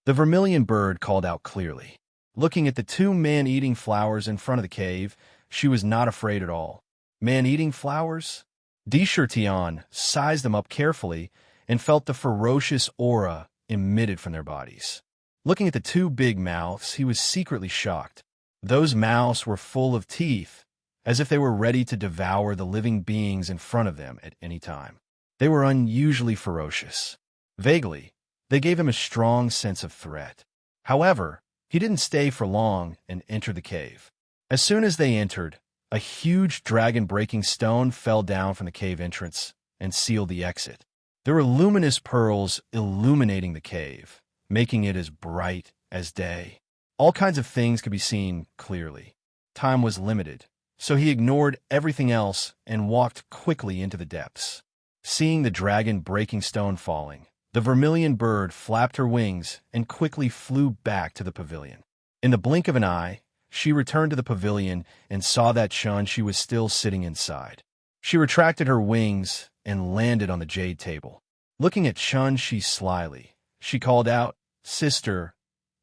The vermilion bird called out clearly. Looking at the 2 man-eating flowers in front of the cave, she was not afraid at all. Man-eating flowers? Di Shurtian sized them up carefully and felt the ferocious aura emitted from their bodies. Looking at the 2 big mouths, he was secretly shocked. Those mouths were full of teeth, as if they were ready to devour the living beings in front of them at any time. They were unusually ferocious. Vaguely, they gave him a strong sense of threat. However, he didn't stay for long and entered the cave. As soon as they entered, A huge dragon-breaking stone fell down from the cave entrance and sealed the exit. There were luminous pearls illuminating the cave, making it as bright as day. All kinds of things could be seen clearly. Time was limited, so he ignored everything else and walked quickly into the depths. Seeing the dragon-breaking stone falling, the vermilion bird flapped her wings and quickly flew back to the pavilion. In the blink of an eye, she returned to the pavilion and saw that Chun-Shi was still sitting inside. She retracted her wings and landed on the jade table. Looking at Chun-Shi slyly, she called out, "Sister,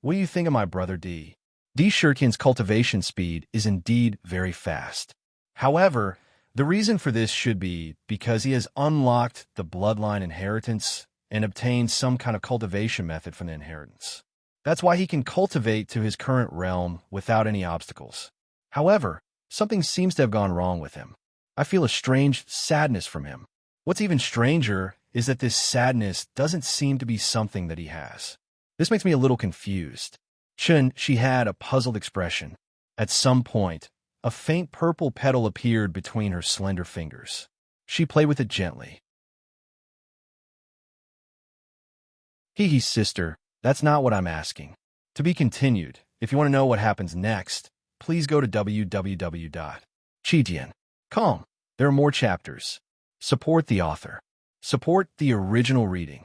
what do you think of my brother D?" D. Shuriken's cultivation speed is indeed very fast. However, the reason for this should be because he has unlocked the bloodline inheritance and obtained some kind of cultivation method from the inheritance. That's why he can cultivate to his current realm without any obstacles. However, something seems to have gone wrong with him. I feel a strange sadness from him. What's even stranger is that this sadness doesn't seem to be something that he has. This makes me a little confused. She had a puzzled expression. At some point, a faint purple petal appeared between her slender fingers. She played with it gently. Hee, sister, that's not what I'm asking. To be continued. If you want to know what happens next, please go to www.chijian.com. There are more chapters. Support the author. Support the original reading.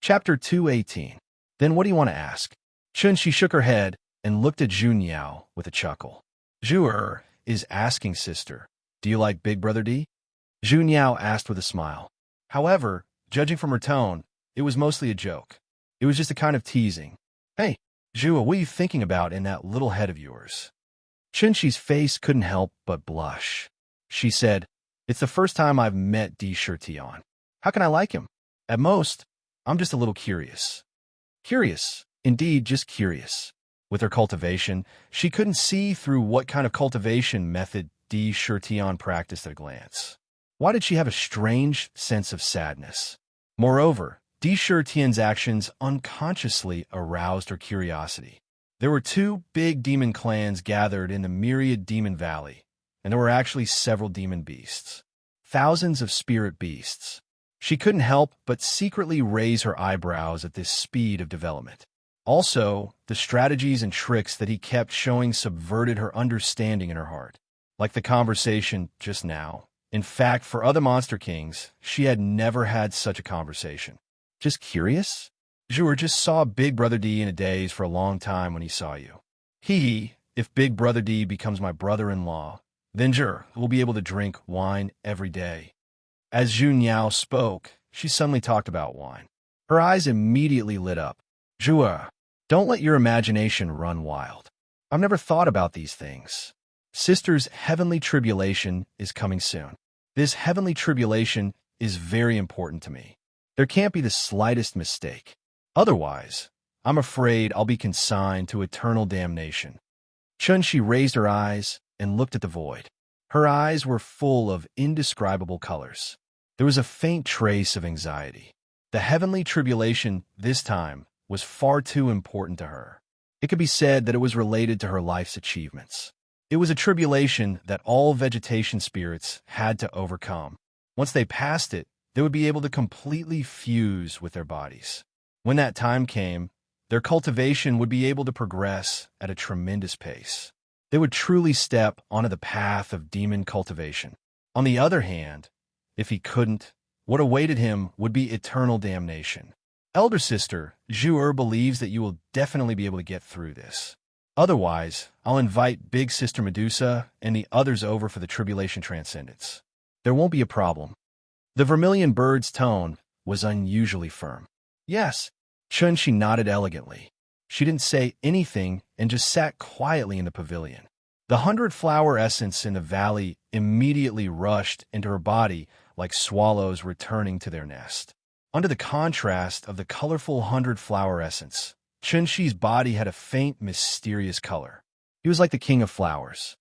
Chapter 218. Then what do you want to ask? Chun-Shi shook her head and looked at Zhu Niao with a chuckle. Zhu is asking, sister, do you like Big Brother D? Zhu Niao asked with a smile. However, judging from her tone, it was mostly a joke. It was just a kind of teasing. Hey, Zhu, what are you thinking about in that little head of yours? Chun-Shi's face couldn't help but blush. She said, it's the first time I've met D. Shurtian. How can I like him? At most, I'm just a little curious. Curious. Indeed, just curious. With her cultivation, she couldn't see through what kind of cultivation method D. Shurtian practiced at a glance. Why did she have a strange sense of sadness? Moreover, D. Shurtian's actions unconsciously aroused her curiosity. There were 2 big demon clans gathered in the myriad demon valley, and there were actually several demon beasts. Thousands of spirit beasts. She couldn't help but secretly raise her eyebrows at this speed of development. Also, the strategies and tricks that he kept showing subverted her understanding in her heart. Like the conversation just now. In fact, for other Monster Kings, she had never had such a conversation. Just curious? Zhu just saw Big Brother D in a daze for a long time when he saw you. If Big Brother D becomes my brother-in-law, then Zhu will be able to drink wine every day. As Zhu Niao spoke, she suddenly talked about wine. Her eyes immediately lit up. Zhu, don't let your imagination run wild. I've never thought about these things. Sister's heavenly tribulation is coming soon. This heavenly tribulation is very important to me. There can't be the slightest mistake. Otherwise, I'm afraid I'll be consigned to eternal damnation. Chun-Shi raised her eyes and looked at the void. Her eyes were full of indescribable colors. There was a faint trace of anxiety. The heavenly tribulation, this time, was far too important to her. It could be said that it was related to her life's achievements. It was a tribulation that all vegetation spirits had to overcome. Once they passed it, they would be able to completely fuse with their bodies. When that time came, their cultivation would be able to progress at a tremendous pace. They would truly step onto the path of demon cultivation. On the other hand, if he couldn't, what awaited him would be eternal damnation. Elder sister, Zhu believes that you will definitely be able to get through this. Otherwise, I'll invite Big Sister Medusa and the others over for the Tribulation Transcendence. There won't be a problem. The vermilion bird's tone was unusually firm. Yes, Chun-Shi nodded elegantly. She didn't say anything and just sat quietly in the pavilion. The 100-flower essence in the valley immediately rushed into her body like swallows returning to their nest. Under the contrast of the colorful 100-flower essence, Chun-Shi's body had a faint, mysterious color. He was like the king of flowers.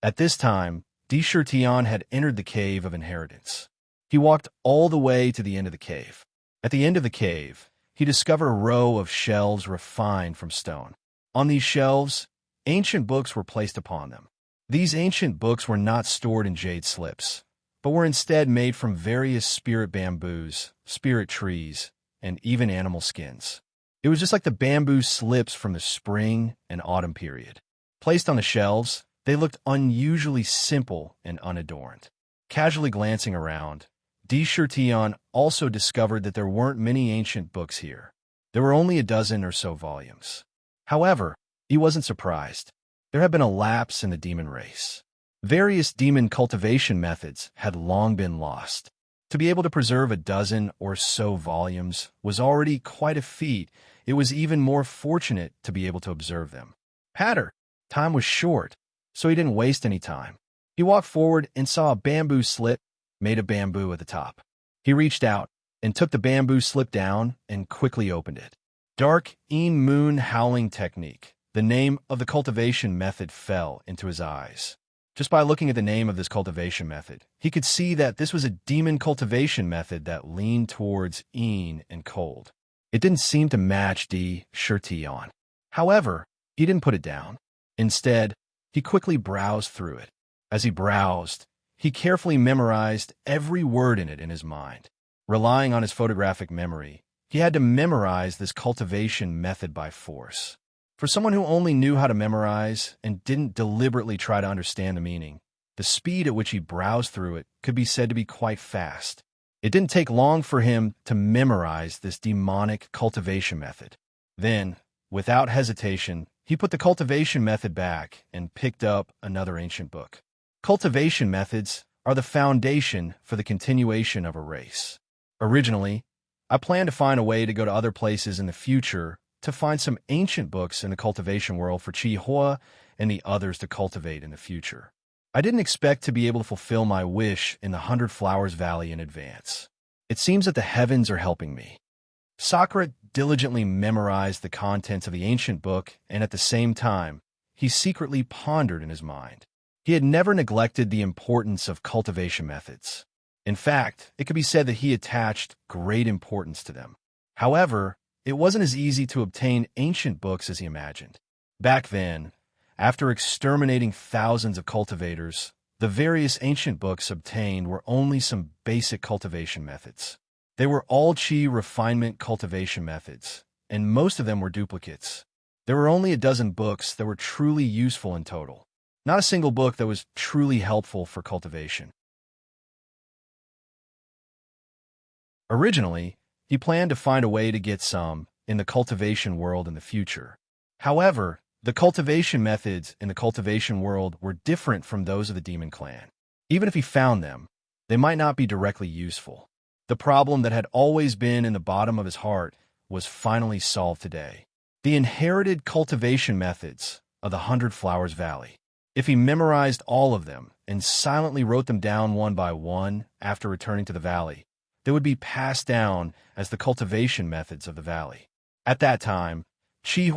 At this time, D. Shurtian had entered the cave of inheritance. He walked all the way to the end of the cave. At the end of the cave, he discovered a row of shelves refined from stone. On these shelves, ancient books were placed upon them. These ancient books were not stored in jade slips, but were instead made from various spirit bamboos, spirit trees, and even animal skins. It was just like the bamboo slips from the spring and autumn period. Placed on the shelves, they looked unusually simple and unadorned. Casually glancing around, Tion also discovered that there weren't many ancient books here. There were only a dozen or so volumes. However, he wasn't surprised. There had been a lapse in the demon race. Various demon cultivation methods had long been lost. To be able to preserve a dozen or so volumes was already quite a feat. It was even more fortunate to be able to observe them. Time was short, so he didn't waste any time. He walked forward and saw a bamboo slip made of bamboo at the top. He reached out and took the bamboo slip down and quickly opened it. Dark moon howling technique. The name of the cultivation method fell into his eyes. Just by looking at the name of this cultivation method, he could see that this was a demon cultivation method that leaned towards and cold. It didn't seem to match Tion. However, he didn't put it down. Instead, he quickly browsed through it. As he browsed, he carefully memorized every word in it in his mind. Relying on his photographic memory, he had to memorize this cultivation method by force. For someone who only knew how to memorize and didn't deliberately try to understand the meaning, the speed at which he browsed through it could be said to be quite fast. It didn't take long for him to memorize this demonic cultivation method. Then, without hesitation, he put the cultivation method back and picked up another ancient book. Cultivation methods are the foundation for the continuation of a race. Originally, I planned to find a way to go to other places in the future to find some ancient books in the cultivation world for Chi and the others to cultivate in the future. I didn't expect to be able to fulfill my wish in the 100 Flowers Valley in advance. It seems that the heavens are helping me. Sakura diligently memorized the contents of the ancient book, and at the same time, he secretly pondered in his mind. He had never neglected the importance of cultivation methods. In fact, it could be said that he attached great importance to them. However, it wasn't as easy to obtain ancient books as he imagined. Back then, after exterminating thousands of cultivators, the various ancient books obtained were only some basic cultivation methods. They were all Chi refinement cultivation methods, and most of them were duplicates. There were only a dozen books that were truly useful in total. Not a single book that was truly helpful for cultivation. Originally, he planned to find a way to get some in the cultivation world in the future. However, the cultivation methods in the cultivation world were different from those of the Demon Clan. Even if he found them, they might not be directly useful. The problem that had always been in the bottom of his heart was finally solved today. The inherited cultivation methods of the 100 Flowers Valley. If he memorized all of them and silently wrote them down one by one after returning to the valley, they would be passed down as the cultivation methods of the valley. At that time, Chi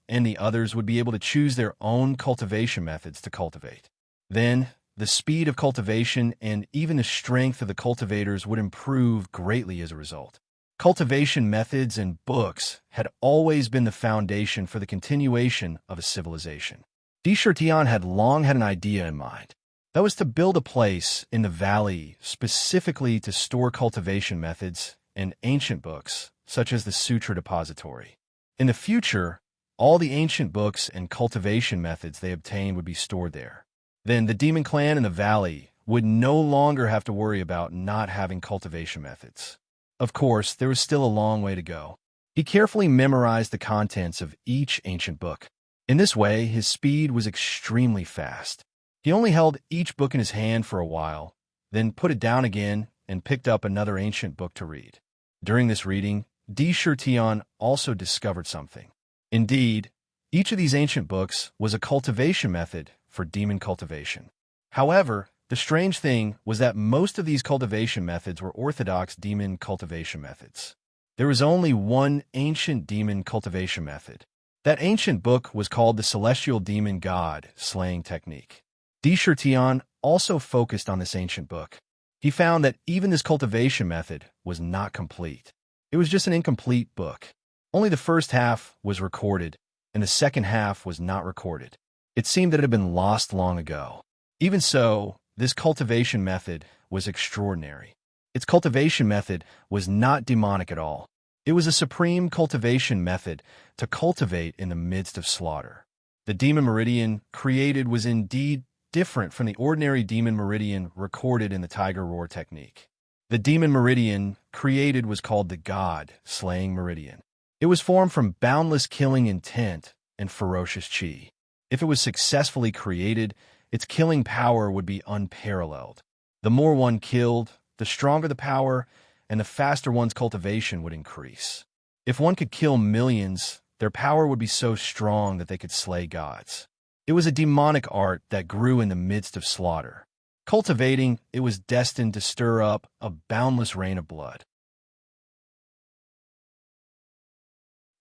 and the others would be able to choose their own cultivation methods to cultivate. Then, the speed of cultivation and even the strength of the cultivators would improve greatly as a result. Cultivation methods and books had always been the foundation for the continuation of a civilization. Tion had long had an idea in mind. That was to build a place in the valley specifically to store cultivation methods and ancient books, such as the Sutra Depository. In the future, all the ancient books and cultivation methods they obtained would be stored there. Then the Demon Clan in the valley would no longer have to worry about not having cultivation methods. Of course, there was still a long way to go. He carefully memorized the contents of each ancient book. In this way, his speed was extremely fast. He only held each book in his hand for a while, then put it down again and picked up another ancient book to read. During this reading, Tion also discovered something. Indeed, each of these ancient books was a cultivation method for demon cultivation. However, the strange thing was that most of these cultivation methods were orthodox demon cultivation methods. There was only one ancient demon cultivation method. That ancient book was called the Celestial Demon God Slaying Technique. Tion also focused on this ancient book. He found that even this cultivation method was not complete. It was just an incomplete book. Only the first half was recorded, and the second half was not recorded. It seemed that it had been lost long ago. Even so, this cultivation method was extraordinary. Its cultivation method was not demonic at all. It was a supreme cultivation method to cultivate in the midst of slaughter. The demon meridian created was indeed different from the ordinary demon meridian recorded in the tiger roar technique. The demon meridian created was called the God-slaying meridian. It was formed from boundless killing intent and ferocious chi. If it was successfully created, its killing power would be unparalleled. The more one killed, the stronger the power, and the faster one's cultivation would increase. If one could kill millions, their power would be so strong that they could slay gods. It was a demonic art that grew in the midst of slaughter. Cultivating, it was destined to stir up a boundless rain of blood.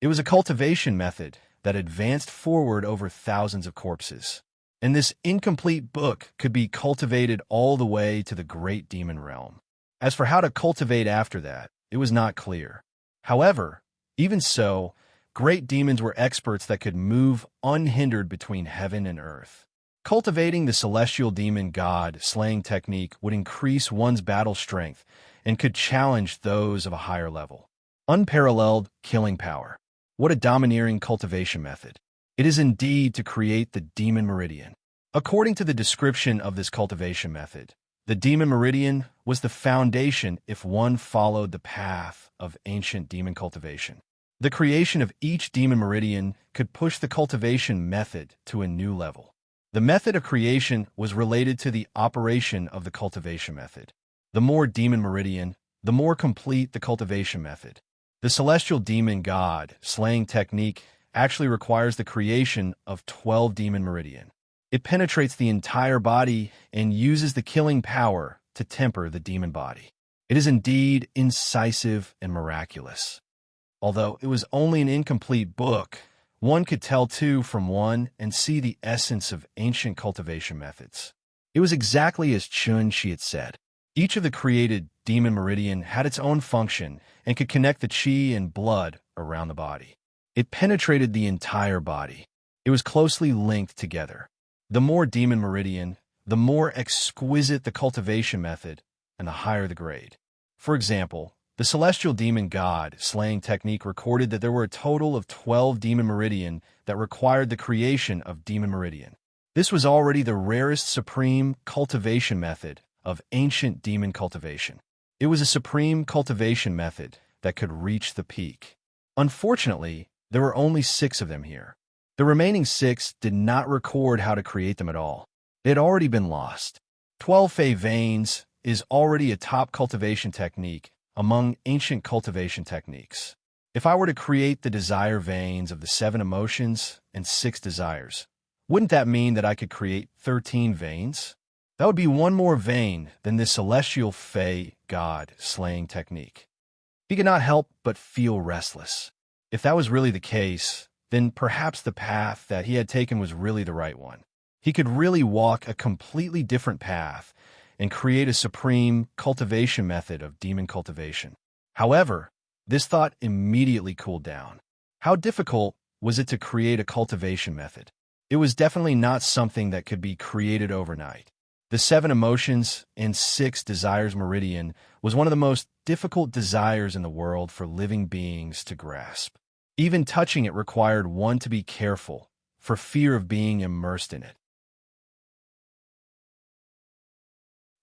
It was a cultivation method that advanced forward over thousands of corpses. And this incomplete book could be cultivated all the way to the great demon realm. As for how to cultivate after that, it was not clear. However, even so, great demons were experts that could move unhindered between heaven and earth. Cultivating the celestial demon god slaying technique would increase one's battle strength and could challenge those of a higher level. Unparalleled killing power. What a domineering cultivation method. It is indeed to create the demon meridian. According to the description of this cultivation method, the demon meridian was the foundation if one followed the path of ancient demon cultivation. The creation of each demon meridian could push the cultivation method to a new level. The method of creation was related to the operation of the cultivation method. The more demon meridian, the more complete the cultivation method. The celestial demon god slaying technique actually requires the creation of 12 demon meridian. It penetrates the entire body and uses the killing power to temper the demon body. It is indeed incisive and miraculous. Although it was only an incomplete book, one could tell two from one and see the essence of ancient cultivation methods. It was exactly as Chun-Shi had said. Each of the created demon meridian had its own function and could connect the chi and blood around the body. It penetrated the entire body. It was closely linked together. The more demon meridian, the more exquisite the cultivation method, and the higher the grade. For example, the celestial demon god slaying technique recorded that there were a total of 12 demon meridian that required the creation of demon meridian. This was already the rarest supreme cultivation method of ancient demon cultivation. It was a supreme cultivation method that could reach the peak. Unfortunately, there were only 6 of them here. The remaining 6 did not record how to create them at all. They had already been lost. 12 Fey veins is already a top cultivation technique among ancient cultivation techniques. If I were to create the desire veins of the 7 emotions and 6 desires, wouldn't that mean that I could create 13 veins? That would be one more vein than this celestial Fey god slaying technique. He could not help but feel restless. If that was really the case, then perhaps the path that he had taken was really the right one. He could really walk a completely different path and create a supreme cultivation method of demon cultivation. However, this thought immediately cooled down. How difficult was it to create a cultivation method? It was definitely not something that could be created overnight. The 7 emotions and 6 desires meridian was one of the most difficult desires in the world for living beings to grasp. Even touching it required one to be careful, for fear of being immersed in it.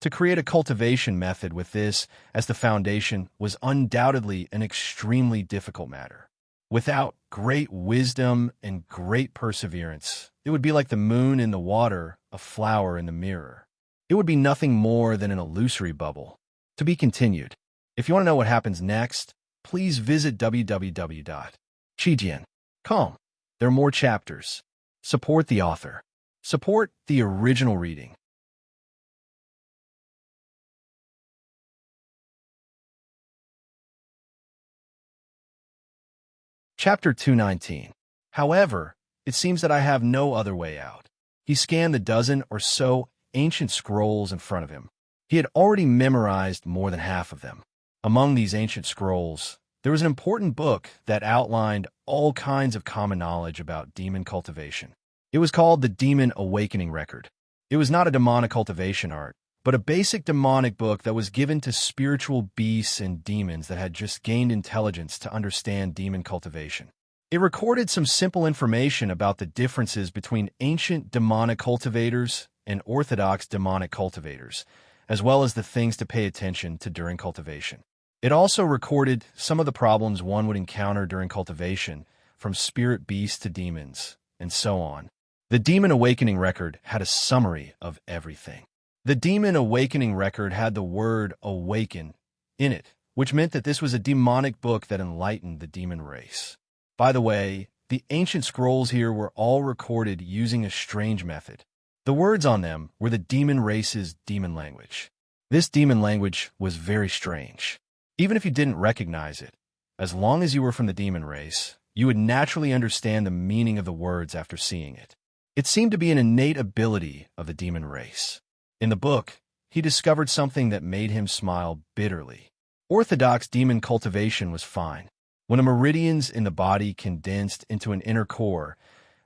To create a cultivation method with this as the foundation was undoubtedly an extremely difficult matter. Without great wisdom and great perseverance, it would be like the moon in the water, a flower in the mirror. It would be nothing more than an illusory bubble. To be continued. If you want to know what happens next, please visit www.chijian.com. There are more chapters. Support the author. Support the original reading. Chapter 219. However, it seems that I have no other way out. He scanned the dozen or so ancient scrolls in front of him. He had already memorized more than half of them. Among these ancient scrolls, there was an important book that outlined all kinds of common knowledge about demon cultivation. It was called the Demon Awakening Record. It was not a demonic cultivation art, but a basic demonic book that was given to spiritual beasts and demons that had just gained intelligence to understand demon cultivation. It recorded some simple information about the differences between ancient demonic cultivators and orthodox demonic cultivators, as well as the things to pay attention to during cultivation. It also recorded some of the problems one would encounter during cultivation, from spirit beasts to demons, and so on. The Demon Awakening Record had a summary of everything. The Demon Awakening Record had the word awaken in it, which meant that this was a demonic book that enlightened the demon race. By the way, the ancient scrolls here were all recorded using a strange method. The words on them were the demon race's demon language. This demon language was very strange. Even if you didn't recognize it, as long as you were from the demon race, you would naturally understand the meaning of the words after seeing it. It seemed to be an innate ability of the demon race. In the book, he discovered something that made him smile bitterly. Orthodox demon cultivation was fine. When the meridians in the body condensed into an inner core,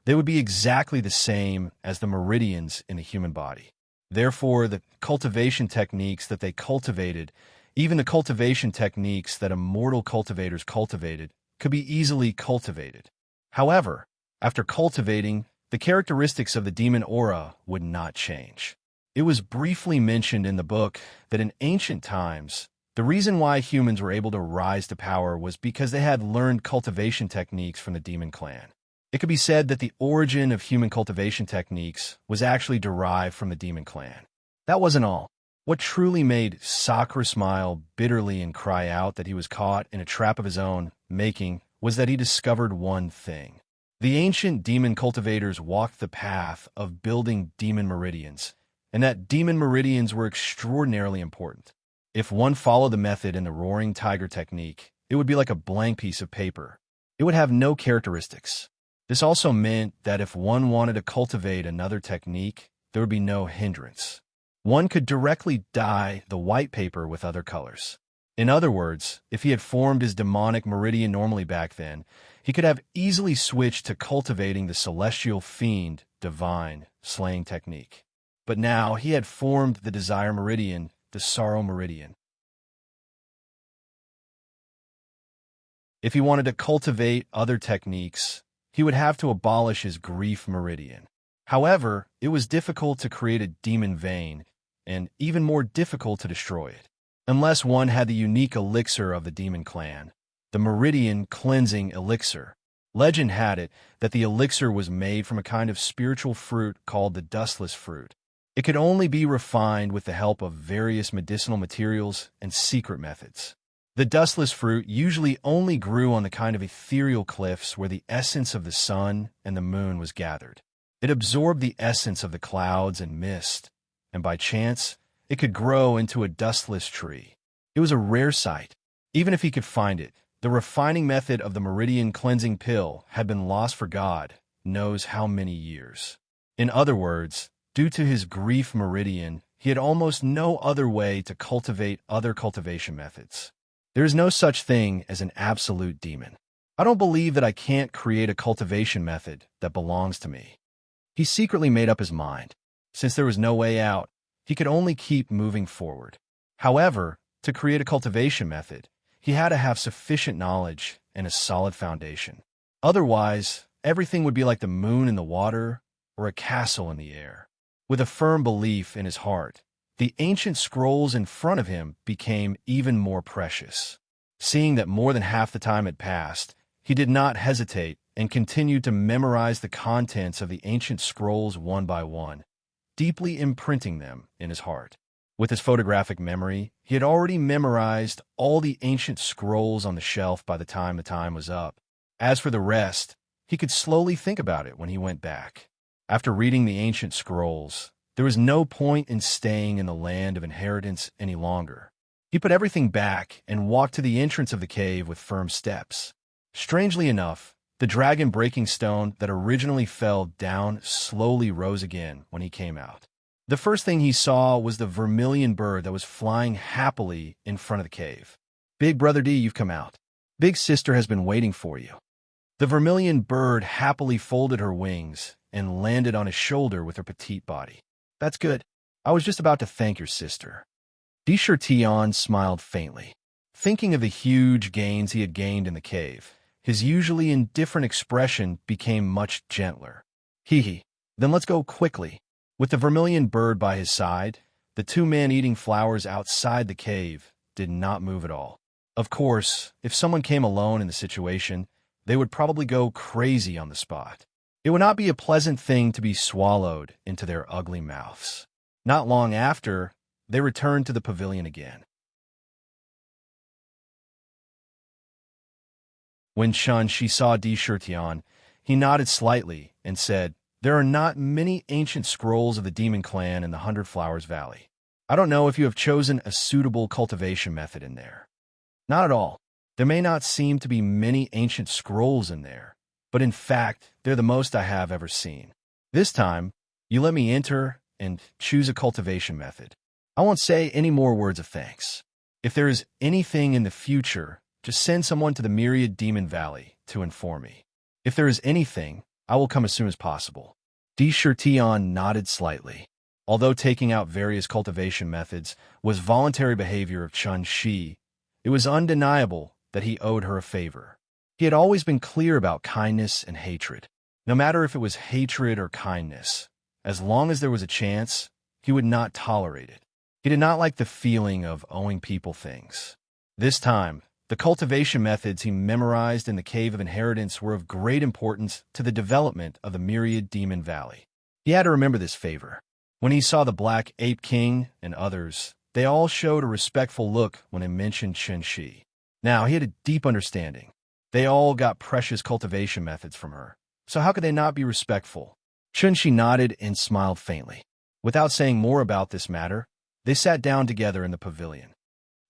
they would be exactly the same as the meridians in the human body. Therefore, the cultivation techniques that they cultivated, even the cultivation techniques that immortal cultivators cultivated, could be easily cultivated. However, after cultivating, the characteristics of the demon aura would not change. It was briefly mentioned in the book that in ancient times, the reason why humans were able to rise to power was because they had learned cultivation techniques from the demon clan. It could be said that the origin of human cultivation techniques was actually derived from the demon clan. That wasn't all. What truly made Sakura smile bitterly and cry out that he was caught in a trap of his own making was that he discovered one thing. The ancient demon cultivators walked the path of building demon meridians, and that demon meridians were extraordinarily important. If one followed the method in the roaring tiger technique, it would be like a blank piece of paper. It would have no characteristics. This also meant that if one wanted to cultivate another technique, there would be no hindrance. One could directly dye the white paper with other colors. In other words, if he had formed his demonic meridian normally back then, he could have easily switched to cultivating the celestial fiend, divine, slaying technique. But now he had formed the desire meridian, the sorrow meridian. If he wanted to cultivate other techniques, he would have to abolish his grief meridian. However, it was difficult to create a demon vein, and even more difficult to destroy it, unless one had the unique elixir of the demon clan, the meridian cleansing elixir. Legend had it that the elixir was made from a kind of spiritual fruit called the dustless fruit. It could only be refined with the help of various medicinal materials and secret methods. The dustless fruit usually only grew on the kind of ethereal cliffs where the essence of the sun and the moon was gathered. It absorbed the essence of the clouds and mist, and by chance, it could grow into a dustless tree. It was a rare sight. Even if he could find it, the refining method of the meridian cleansing pill had been lost for God knows how many years. In other words, due to his grief meridian, he had almost no other way to cultivate other cultivation methods. There is no such thing as an absolute demon. I don't believe that I can't create a cultivation method that belongs to me. He secretly made up his mind. Since there was no way out, he could only keep moving forward. However, to create a cultivation method, he had to have sufficient knowledge and a solid foundation. Otherwise, everything would be like the moon in the water or a castle in the air. With a firm belief in his heart, the ancient scrolls in front of him became even more precious. Seeing that more than half the time had passed, he did not hesitate and continued to memorize the contents of the ancient scrolls one by one, deeply imprinting them in his heart. With his photographic memory, he had already memorized all the ancient scrolls on the shelf by the time was up. As for the rest, he could slowly think about it when he went back. After reading the ancient scrolls, there was no point in staying in the land of inheritance any longer. He put everything back and walked to the entrance of the cave with firm steps. Strangely enough, the dragon-breaking stone that originally fell down slowly rose again when he came out. The first thing he saw was the vermilion bird that was flying happily in front of the cave. "Big Brother D, you've come out. Big Sister has been waiting for you." The vermilion bird happily folded her wings and landed on his shoulder with her petite body. "That's good. I was just about to thank your sister." Tion smiled faintly. Thinking of the huge gains he had gained in the cave, his usually indifferent expression became much gentler. "Hee. Then let's go quickly." With the vermilion bird by his side, the two men eating flowers outside the cave did not move at all. Of course, if someone came alone in the situation, they would probably go crazy on the spot. It would not be a pleasant thing to be swallowed into their ugly mouths. Not long after, they returned to the pavilion again. When Shunshi saw Tion, he nodded slightly and said, "There are not many ancient scrolls of the Demon Clan in the Hundred Flowers Valley. I don't know if you have chosen a suitable cultivation method in there." "Not at all. There may not seem to be many ancient scrolls in there, but in fact, they're the most I have ever seen. This time, you let me enter and choose a cultivation method. I won't say any more words of thanks. If there is anything in the future, just send someone to the Myriad Demon Valley to inform me. If there is anything, I will come as soon as possible." Tion nodded slightly. Although taking out various cultivation methods was voluntary behavior of Shunshi, it was undeniable that he owed her a favor. He had always been clear about kindness and hatred. No matter if it was hatred or kindness, as long as there was a chance, he would not tolerate it. He did not like the feeling of owing people things. This time, the cultivation methods he memorized in the Cave of Inheritance were of great importance to the development of the Myriad Demon Valley. He had to remember this favor. When he saw the Black Ape King and others, they all showed a respectful look when they mentioned Shunshi. Now, he had a deep understanding. They all got precious cultivation methods from her, so how could they not be respectful? Shunshi nodded and smiled faintly. Without saying more about this matter, they sat down together in the pavilion.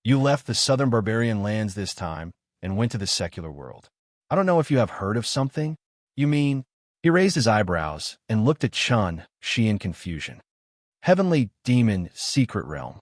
"You left the southern barbarian lands this time and went to the secular world. I don't know if you have heard of something. You mean?" He raised his eyebrows and looked at Shunshi in confusion. "Heavenly Demon Secret Realm."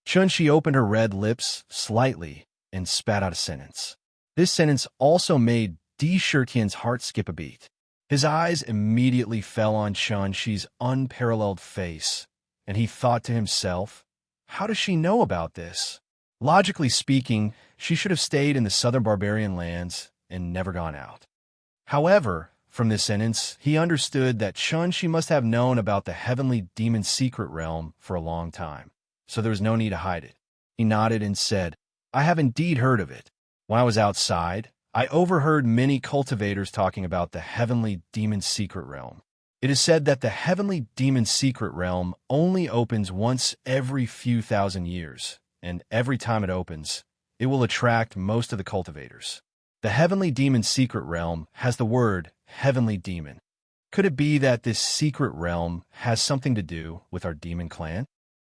Shunshi opened her red lips slightly and spat out a sentence. This sentence also made Tion's heart skip a beat. His eyes immediately fell on Shunshi's unparalleled face, and he thought to himself, how does she know about this? Logically speaking, she should have stayed in the southern barbarian lands and never gone out. However, from this sentence, he understood that Shunshi must have known about the Heavenly Demon Secret Realm for a long time, so there was no need to hide it. He nodded and said, "I have indeed heard of it. When I was outside, I overheard many cultivators talking about the Heavenly Demon Secret Realm. It is said that the Heavenly Demon Secret Realm only opens once every few thousand years, and every time it opens, it will attract most of the cultivators. The Heavenly Demon Secret Realm has the word Heavenly Demon. Could it be that this secret realm has something to do with our demon clan?"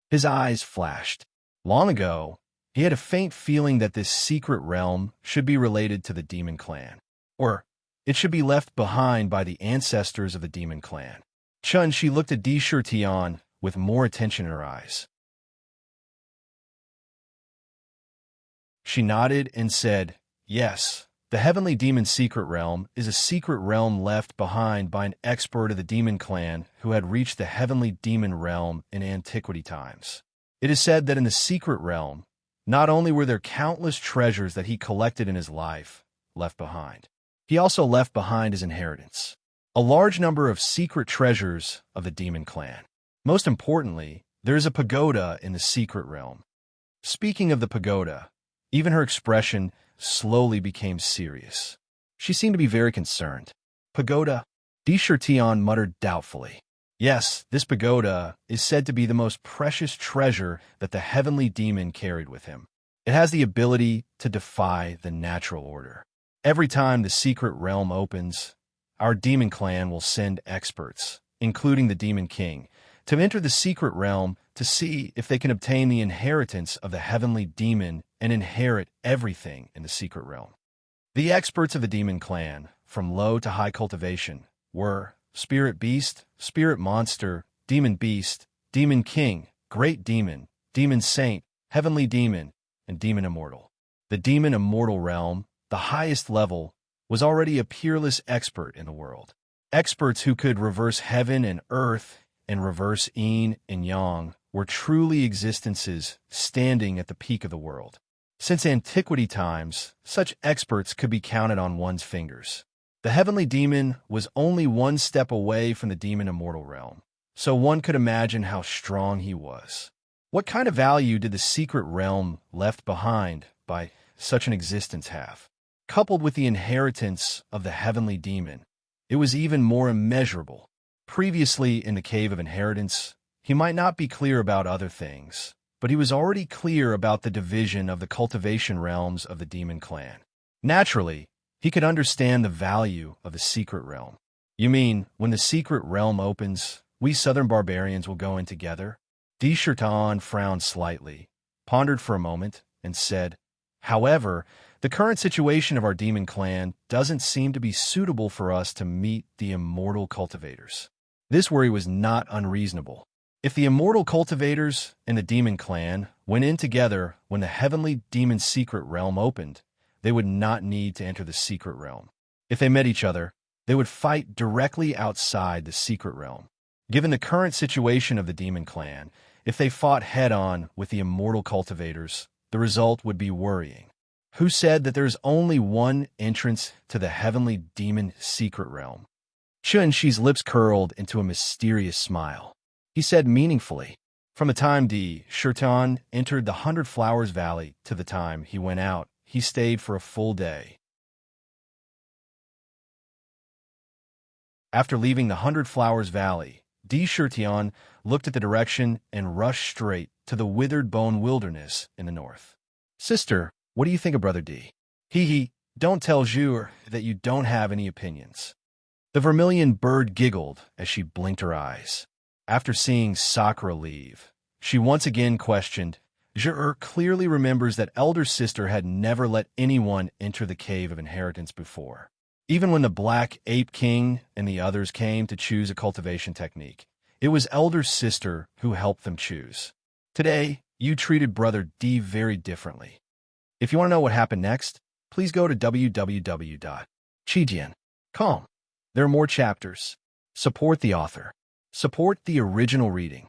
His eyes flashed. Long ago, he had a faint feeling that this secret realm should be related to the demon clan, or it should be left behind by the ancestors of the demon clan. She looked at Tion with more attention in her eyes. She nodded and said, "Yes, the Heavenly Demon Secret Realm is a secret realm left behind by an expert of the demon clan who had reached the Heavenly Demon Realm in antiquity times. It is said that in the secret realm, not only were there countless treasures that he collected in his life left behind, he also left behind his inheritance, a large number of secret treasures of the demon clan. Most importantly, there is a pagoda in the secret realm." Speaking of the pagoda, even her expression slowly became serious. She seemed to be very concerned. "Pagoda?" Tion muttered doubtfully. "Yes, this pagoda is said to be the most precious treasure that the heavenly demon carried with him. It has the ability to defy the natural order. Every time the secret realm opens, our demon clan will send experts, including the demon king, to enter the secret realm to see if they can obtain the inheritance of the heavenly demon and inherit everything in the secret realm. The experts of the demon clan, from low to high cultivation, were spirit beast, spirit monster, demon beast, demon king, great demon, demon saint, heavenly demon, and demon immortal. The demon immortal realm, the highest level, was already a peerless expert in the world. Experts who could reverse heaven and earth and reverse yin and yang were truly existences standing at the peak of the world. Since antiquity times, such experts could be counted on one's fingers. The heavenly demon was only one step away from the demon immortal realm, so one could imagine how strong he was. What kind of value did the secret realm left behind by such an existence have? Coupled with the inheritance of the heavenly demon, it was even more immeasurable. Previously in the Cave of Inheritance, he might not be clear about other things, but he was already clear about the division of the cultivation realms of the demon clan. Naturally, he could understand the value of the secret realm. You mean, when the secret realm opens, we southern barbarians will go in together? Desherton frowned slightly, pondered for a moment, and said, "However, the current situation of our demon clan doesn't seem to be suitable for us to meet the immortal cultivators." This worry was not unreasonable. If the immortal cultivators and the demon clan went in together when the heavenly demon secret realm opened, they would not need to enter the secret realm. If they met each other, they would fight directly outside the secret realm. Given the current situation of the demon clan, if they fought head-on with the immortal cultivators, the result would be worrying. Who said that there is only one entrance to the heavenly demon secret realm? Chun-Shi's lips curled into a mysterious smile. He said meaningfully, "From the time Desherton entered the 100 Flowers Valley to the time he went out, he stayed for a full day. After leaving the 100 Flowers Valley, Desherton looked at the direction and rushed straight to the withered bone wilderness in the north. Sister, what do you think of Brother D? Don't tell Jure that you don't have any opinions." The vermilion bird giggled as she blinked her eyes. After seeing Sakura leave, she once again questioned. Jure clearly remembers that elder sister had never let anyone enter the Cave of Inheritance before. Even when the Black Ape King and the others came to choose a cultivation technique, it was elder sister who helped them choose. Today, you treated Brother D very differently. If you want to know what happened next, please go to www.chijian.com. There are more chapters. Support the author. Support the original reading.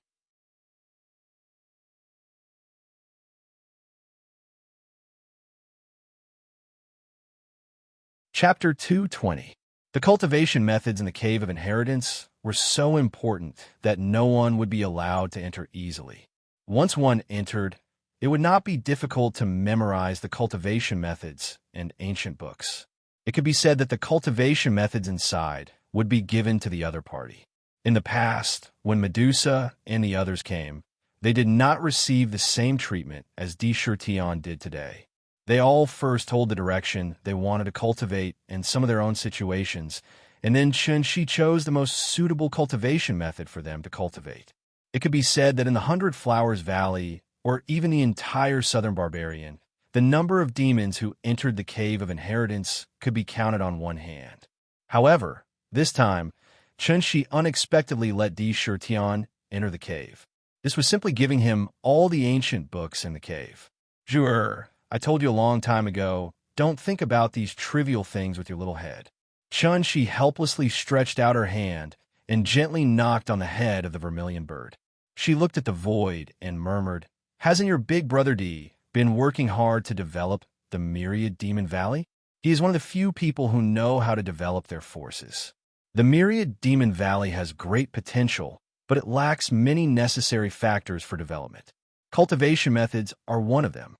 Chapter 220. The cultivation methods in the Cave of Inheritance were so important that no one would be allowed to enter easily. Once one entered, it would not be difficult to memorize the cultivation methods and ancient books. It could be said that the cultivation methods inside would be given to the other party. In the past, when Medusa and the others came, they did not receive the same treatment as Desherton did today. They all first told the direction they wanted to cultivate in some of their own situations, and then Chun-Shi chose the most suitable cultivation method for them to cultivate. It could be said that in the 100 Flowers Valley, or even the entire Southern Barbarian, the number of demons who entered the Cave of Inheritance could be counted on one hand. However, this time, Chun-Shi unexpectedly let Desherton enter the cave. This was simply giving him all the ancient books in the cave. Jure, I told you a long time ago, don't think about these trivial things with your little head. Chun-Shi helplessly stretched out her hand and gently knocked on the head of the vermilion bird. She looked at the void and murmured, "Hasn't your big brother D been working hard to develop the Myriad Demon Valley? He is one of the few people who know how to develop their forces. The Myriad Demon Valley has great potential, but it lacks many necessary factors for development. Cultivation methods are one of them.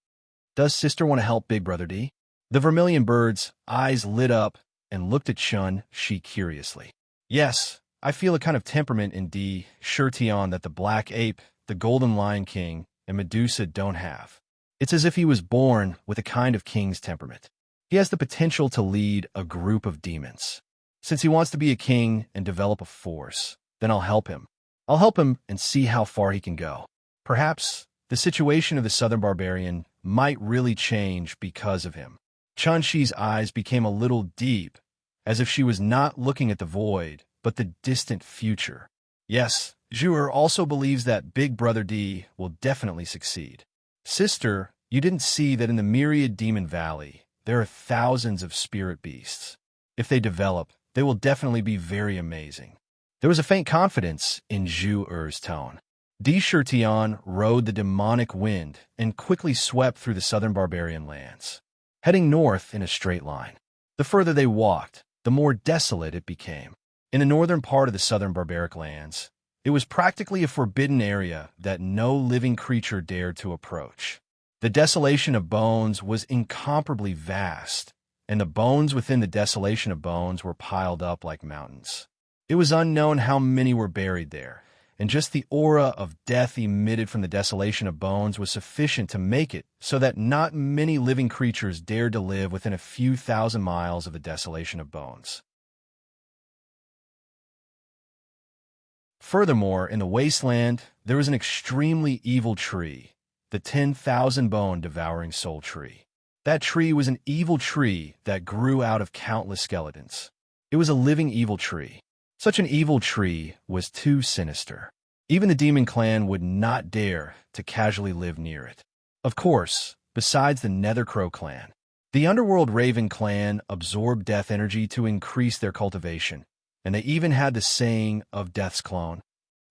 Does sister want to help Big Brother D?" The vermilion bird's eyes lit up and looked at Chun-Shi curiously. "Yes, I feel a kind of temperament in Desherton that the Black Ape, the Golden Lion King, and Medusa don't have. It's as if he was born with a kind of king's temperament. He has the potential to lead a group of demons. Since he wants to be a king and develop a force, then I'll help him. I'll help him and see how far he can go. Perhaps the situation of the Southern Barbarian might really change because of him." Chun-Shi's eyes became a little deep, as if she was not looking at the void, but the distant future. Yes, Zhuer also believes that Big Brother D will definitely succeed. Sister, you didn't see that in the Myriad Demon Valley, there are thousands of spirit beasts. If they develop, they will definitely be very amazing. There was a faint confidence in Zhu Er's tone. Di Shirtian rode the demonic wind and quickly swept through the southern barbarian lands, heading north in a straight line. The further they walked, the more desolate it became. In the northern part of the southern barbaric lands, it was practically a forbidden area that no living creature dared to approach. The desolation of bones was incomparably vast, and the bones within the desolation of bones were piled up like mountains. It was unknown how many were buried there, and just the aura of death emitted from the desolation of bones was sufficient to make it so that not many living creatures dared to live within a few thousand miles of the desolation of bones. Furthermore, in the wasteland, there was an extremely evil tree, the 10,000-bone devouring soul tree. That tree was an evil tree that grew out of countless skeletons. It was a living evil tree. Such an evil tree was too sinister. Even the demon clan would not dare to casually live near it. Of course, besides the Nethercrow clan, the underworld Raven clan absorbed death energy to increase their cultivation, and they even had the saying of Death's clone.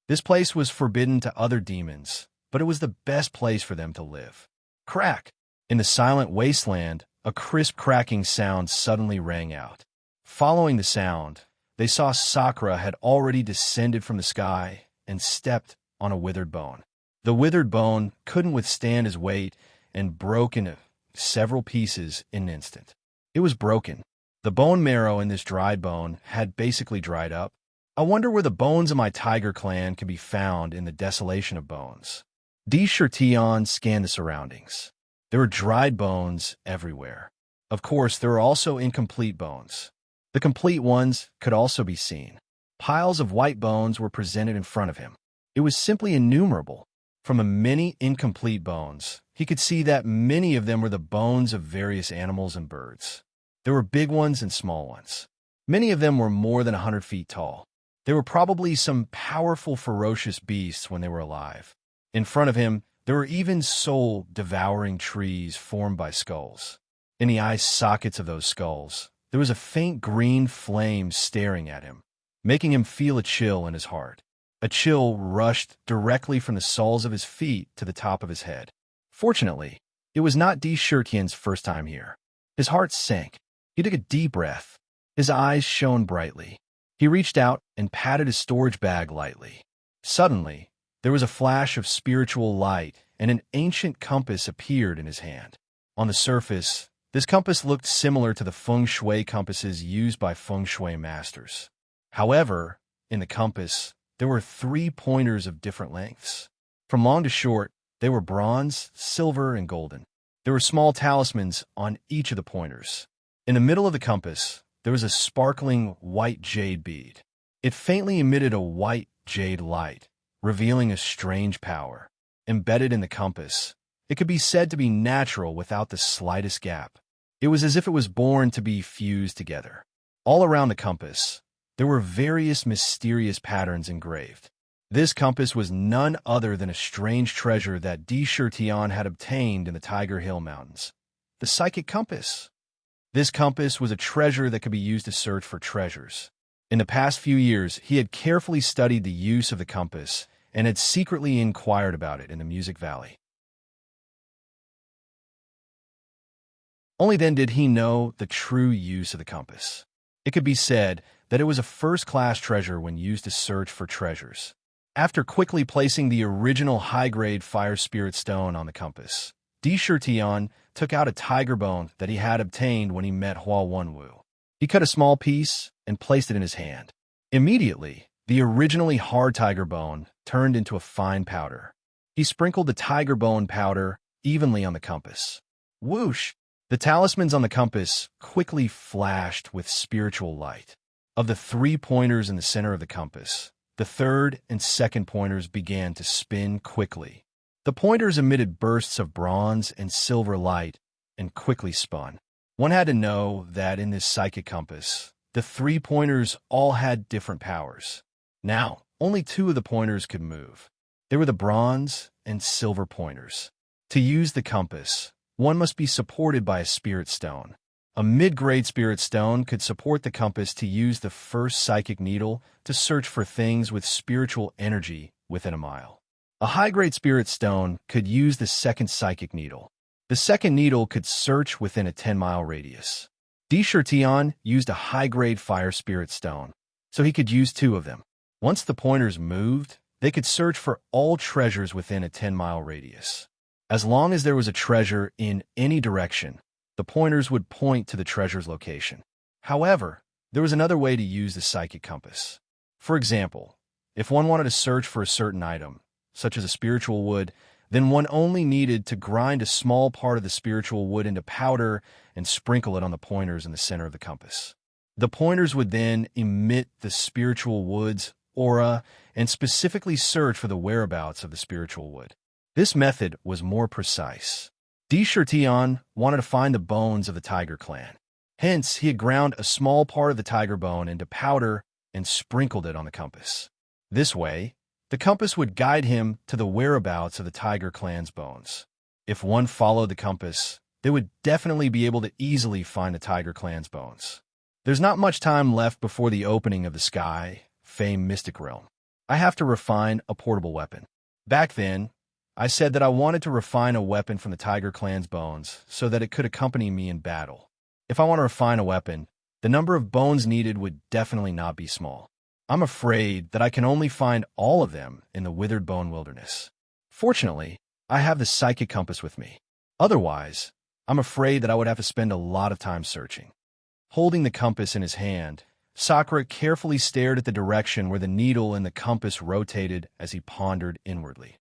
This place was forbidden to other demons, but it was the best place for them to live. Crack! In the silent wasteland, a crisp cracking sound suddenly rang out. Following the sound, they saw Sakura had already descended from the sky and stepped on a withered bone. The withered bone couldn't withstand his weight and broke into several pieces in an instant. It was broken. The bone marrow in this dried bone had basically dried up. I wonder where the bones of my tiger clan can be found in the desolation of bones. Di Shirtian scanned the surroundings. There were dried bones everywhere. Of course, there were also incomplete bones. The complete ones could also be seen. Piles of white bones were presented in front of him. It was simply innumerable. From the many incomplete bones, he could see that many of them were the bones of various animals and birds. There were big ones and small ones. Many of them were more than 100 feet tall. They were probably some powerful, ferocious beasts when they were alive. In front of him, there were even soul-devouring trees formed by skulls. In the eye sockets of those skulls, there was a faint green flame staring at him, making him feel a chill in his heart. A chill rushed directly from the soles of his feet to the top of his head. Fortunately, it was not Di Shirtian's first time here. His heart sank. He took a deep breath. His eyes shone brightly. He reached out and patted his storage bag lightly. Suddenly, there was a flash of spiritual light, and an ancient compass appeared in his hand. On the surface, this compass looked similar to the feng shui compasses used by feng shui masters. However, in the compass, there were 3 pointers of different lengths. From long to short, they were bronze, silver, and golden. There were small talismans on each of the pointers. In the middle of the compass, there was a sparkling white jade bead. It faintly emitted a white jade light, revealing a strange power. Embedded in the compass, it could be said to be natural without the slightest gap. It was as if it was born to be fused together. All around the compass, there were various mysterious patterns engraved. This compass was none other than a strange treasure that Di Shirtian had obtained in the Tiger Hill Mountains. The psychic compass. This compass was a treasure that could be used to search for treasures. In the past few years, he had carefully studied the use of the compass and had secretly inquired about it in the Music Valley. Only then did he know the true use of the compass. It could be said that it was a first-class treasure when used to search for treasures. After quickly placing the original high-grade fire spirit stone on the compass, Di Shirtian took out a tiger bone that he had obtained when he met Hua Wenwu. He cut a small piece and placed it in his hand. Immediately, the originally hard tiger bone turned into a fine powder. He sprinkled the tiger bone powder evenly on the compass. Whoosh! The talismans on the compass quickly flashed with spiritual light. Of the 3 pointers in the center of the compass, the third and second pointers began to spin quickly. The pointers emitted bursts of bronze and silver light and quickly spun. One had to know that in this psychic compass, the 3 pointers all had different powers. Now, only two of the pointers could move. They were the bronze and silver pointers. To use the compass, one must be supported by a spirit stone. A mid-grade spirit stone could support the compass to use the first psychic needle to search for things with spiritual energy within a mile. A high-grade spirit stone could use the second psychic needle. The second needle could search within a 10-mile radius. Tion used a high-grade fire spirit stone, so he could use two of them. Once the pointers moved, they could search for all treasures within a 10-mile radius. As long as there was a treasure in any direction, the pointers would point to the treasure's location. However, there was another way to use the psychic compass. For example, if one wanted to search for a certain item, such as a spiritual wood, then one only needed to grind a small part of the spiritual wood into powder and sprinkle it on the pointers in the center of the compass. The pointers would then emit the spiritual wood's aura and specifically search for the whereabouts of the spiritual wood. This method was more precise. Tion wanted to find the bones of the tiger clan. Hence, he had ground a small part of the tiger bone into powder and sprinkled it on the compass. This way, the compass would guide him to the whereabouts of the tiger clan's bones. If one followed the compass, they would definitely be able to easily find the tiger clan's bones. There's not much time left before the opening of the sky, famed mystic realm. I have to refine a portable weapon. Back then, I said that I wanted to refine a weapon from the tiger clan's bones so that it could accompany me in battle. If I want to refine a weapon, the number of bones needed would definitely not be small. I'm afraid that I can only find all of them in the withered bone wilderness. Fortunately, I have the psychic compass with me. Otherwise, I'm afraid that I would have to spend a lot of time searching. Holding the compass in his hand, Sakura carefully stared at the direction where the needle in the compass rotated as he pondered inwardly.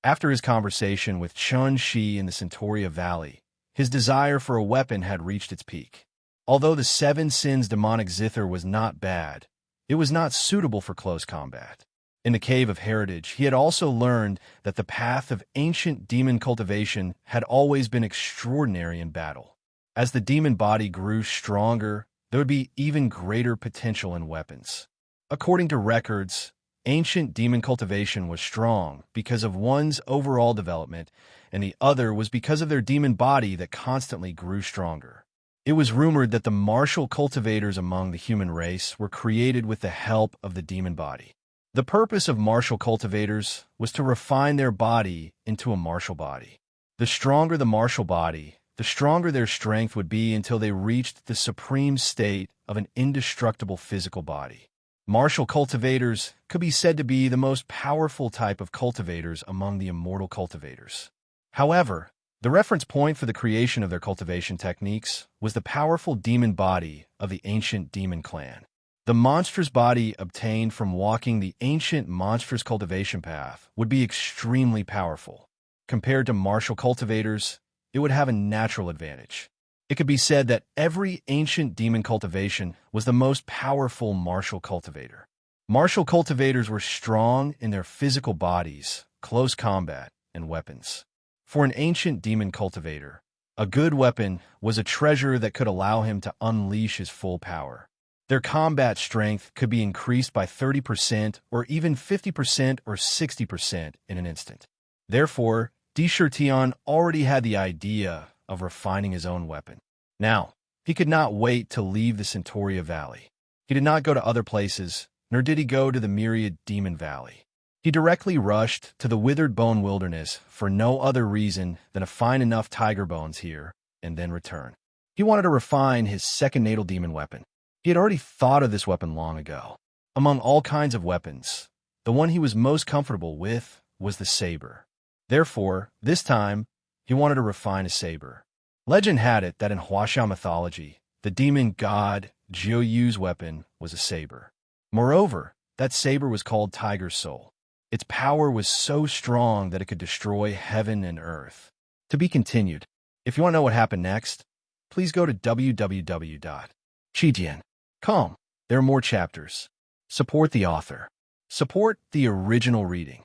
After his conversation with Chun-Shi in the Centauria Valley, his desire for a weapon had reached its peak. Although the Seven Sins demonic zither was not bad, it was not suitable for close combat. In the Cave of Heritage, he had also learned that the path of ancient demon cultivation had always been extraordinary in battle. As the demon body grew stronger, there would be even greater potential in weapons. According to records, ancient demon cultivation was strong because of one's overall development, and the other was because of their demon body that constantly grew stronger. It was rumored that the martial cultivators among the human race were created with the help of the demon body. The purpose of martial cultivators was to refine their body into a martial body. The stronger the martial body, the stronger their strength would be until they reached the supreme state of an indestructible physical body. Martial cultivators could be said to be the most powerful type of cultivators among the immortal cultivators. However, the reference point for the creation of their cultivation techniques was the powerful demon body of the ancient demon clan. The monstrous body obtained from walking the ancient monstrous cultivation path would be extremely powerful. Compared to martial cultivators, it would have a natural advantage. It could be said that every ancient demon cultivation was the most powerful martial cultivator. Martial cultivators were strong in their physical bodies, close combat, and weapons. For an ancient demon cultivator, a good weapon was a treasure that could allow him to unleash his full power. Their combat strength could be increased by 30% or even 50% or 60% in an instant. Therefore, Tion already had the idea of refining his own weapon. Now, he could not wait to leave the Centauria Valley. He did not go to other places, nor did he go to the Myriad Demon Valley. He directly rushed to the Withered Bone Wilderness for no other reason than to find enough tiger bones here and then return. He wanted to refine his second natal demon weapon. He had already thought of this weapon long ago. Among all kinds of weapons, the one he was most comfortable with was the saber. Therefore, this time, he wanted to refine a saber. Legend had it that in Huaxia mythology, the demon god Jiu Yu's weapon was a saber. Moreover, that saber was called Tiger's Soul. Its power was so strong that it could destroy heaven and earth. To be continued. If you want to know what happened next, please go to www.chijian.com. There are more chapters. Support the author. Support the original reading.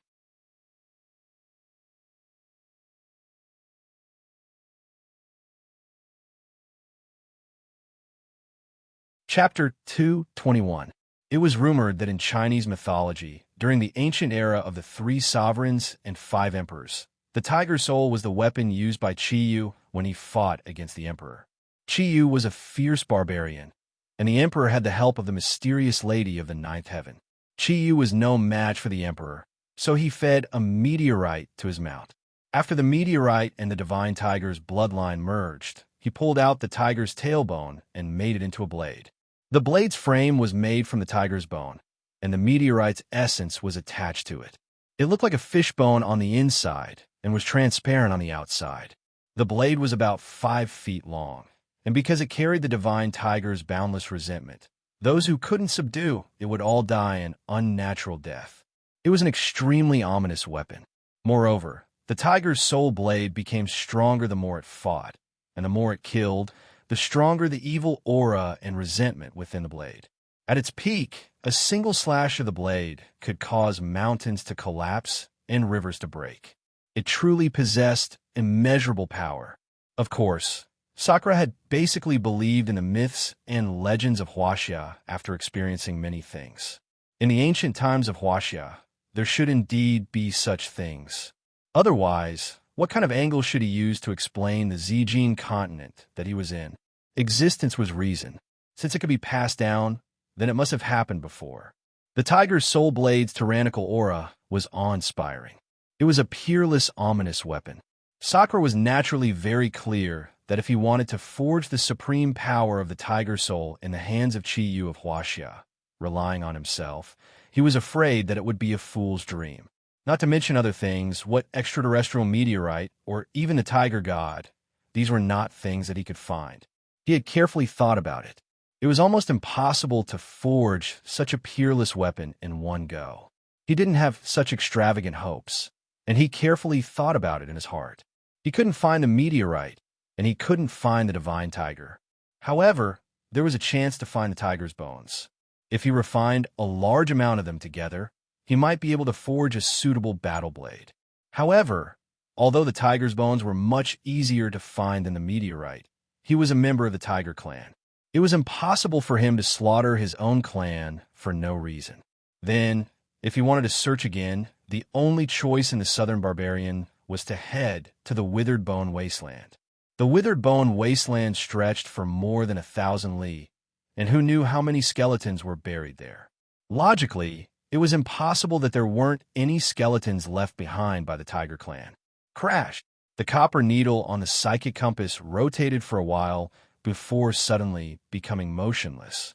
Chapter 221. It was rumored that in Chinese mythology, during the ancient era of the 3 sovereigns and 5 emperors, the tiger soul was the weapon used by Qi Yu when he fought against the emperor. Qi Yu was a fierce barbarian, and the emperor had the help of the mysterious lady of the 9th heaven. Qi Yu was no match for the emperor, so he fed a meteorite to his mount. After the meteorite and the divine tiger's bloodline merged, he pulled out the tiger's tailbone and made it into a blade. The blade's frame was made from the tiger's bone, and the meteorite's essence was attached to it. It looked like a fishbone on the inside and was transparent on the outside. The blade was about 5 feet long, and because it carried the divine tiger's boundless resentment, those who couldn't subdue it would all die an unnatural death. It was an extremely ominous weapon. Moreover, the tiger's soul blade became stronger the more it fought, and the more it killed, the stronger the evil aura and resentment within the blade. At its peak, a single slash of the blade could cause mountains to collapse and rivers to break. It truly possessed immeasurable power. Of course, Sakura had basically believed in the myths and legends of Huaxia after experiencing many things. In the ancient times of Huaxia, there should indeed be such things. Otherwise, what kind of angle should he use to explain the Zijin continent that he was in? Existence was reason. Since it could be passed down, then it must have happened before. The tiger's soul blade's tyrannical aura was awe-inspiring. It was a peerless, ominous weapon. Sakura was naturally very clear that if he wanted to forge the supreme power of the tiger soul in the hands of Qi Yu of Huaxia, relying on himself, he was afraid that it would be a fool's dream. Not to mention other things, what extraterrestrial meteorite, or even the tiger god, these were not things that he could find. He had carefully thought about it. It was almost impossible to forge such a peerless weapon in one go. He didn't have such extravagant hopes, and he carefully thought about it in his heart. He couldn't find the meteorite, and he couldn't find the divine tiger. However, there was a chance to find the tiger's bones. If he refined a large amount of them together, he might be able to forge a suitable battle blade. However, although the tiger's bones were much easier to find than the meteorite, he was a member of the tiger clan. It was impossible for him to slaughter his own clan for no reason. Then, if he wanted to search again, the only choice in the southern barbarian was to head to the Withered Bone Wasteland. The Withered Bone Wasteland stretched for more than 1,000 li, and who knew how many skeletons were buried there? Logically, it was impossible that there weren't any skeletons left behind by the tiger clan. Crash! The copper needle on the psychic compass rotated for a while before suddenly becoming motionless.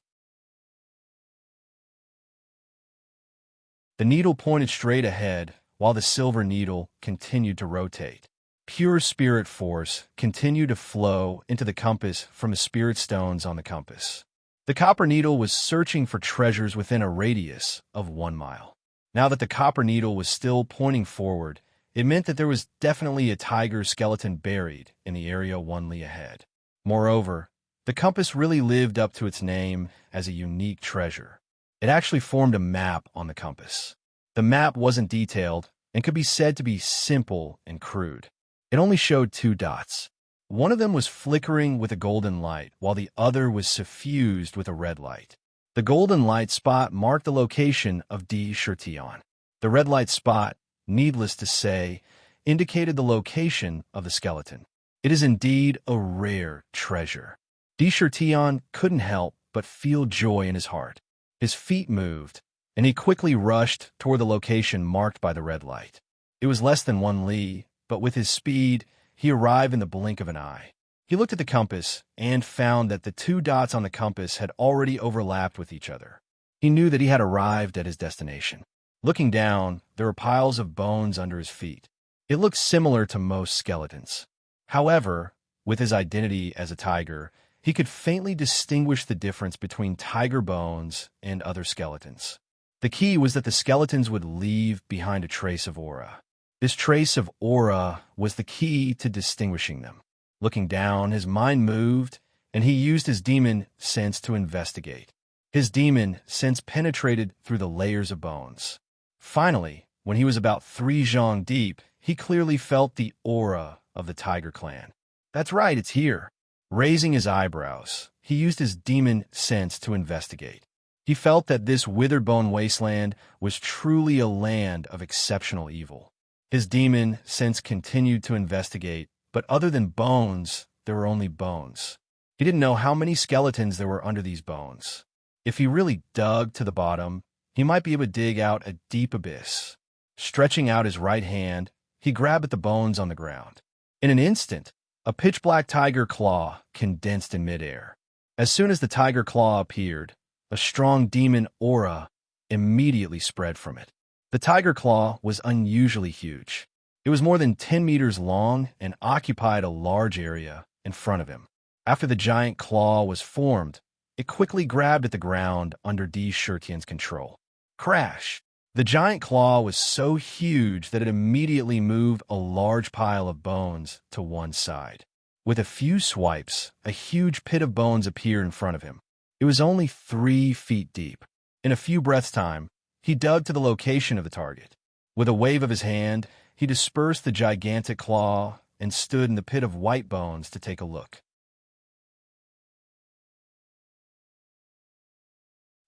The needle pointed straight ahead, while the silver needle continued to rotate. Pure spirit force continued to flow into the compass from the spirit stones on the compass. The copper needle was searching for treasures within a radius of 1 mile. Now that the copper needle was still pointing forward, it meant that there was definitely a tiger skeleton buried in the area 1 li ahead. Moreover, the compass really lived up to its name as a unique treasure. It actually formed a map on the compass. The map wasn't detailed and could be said to be simple and crude. It only showed 2 dots. One of them was flickering with a golden light, while the other was suffused with a red light. The golden light spot marked the location of Di Shirtion. The red light spot, needless to say, indicated the location of the skeleton. It is indeed a rare treasure. Di Shirtion couldn't help but feel joy in his heart. His feet moved, and he quickly rushed toward the location marked by the red light. It was less than 1 li, but with his speed, he arrived in the blink of an eye. He looked at the compass and found that the 2 dots on the compass had already overlapped with each other. He knew that he had arrived at his destination. Looking down, there were piles of bones under his feet. It looked similar to most skeletons. However, with his identity as a tiger, he could faintly distinguish the difference between tiger bones and other skeletons. The key was that the skeletons would leave behind a trace of aura. This trace of aura was the key to distinguishing them. Looking down, his mind moved, and he used his demon sense to investigate. His demon sense penetrated through the layers of bones. Finally, when he was about 3 zhang deep, he clearly felt the aura of the tiger clan. That's right, it's here. Raising his eyebrows, he used his demon sense to investigate. He felt that this withered bone wasteland was truly a land of exceptional evil. His demon sense continued to investigate, but other than bones, there were only bones. He didn't know how many skeletons there were under these bones. If he really dug to the bottom, he might be able to dig out a deep abyss. Stretching out his right hand, he grabbed at the bones on the ground. In an instant, a pitch-black tiger claw condensed in midair. As soon as the tiger claw appeared, a strong demon aura immediately spread from it. The tiger claw was unusually huge. It was more than 10 meters long and occupied a large area in front of him. After the giant claw was formed, it quickly grabbed at the ground under D. Shurtian's control. Crash! The giant claw was so huge that it immediately moved a large pile of bones to one side. With a few swipes, a huge pit of bones appeared in front of him. It was only 3 feet deep. In a few breaths' time, he dug to the location of the target. With a wave of his hand, he dispersed the gigantic claw and stood in the pit of white bones to take a look.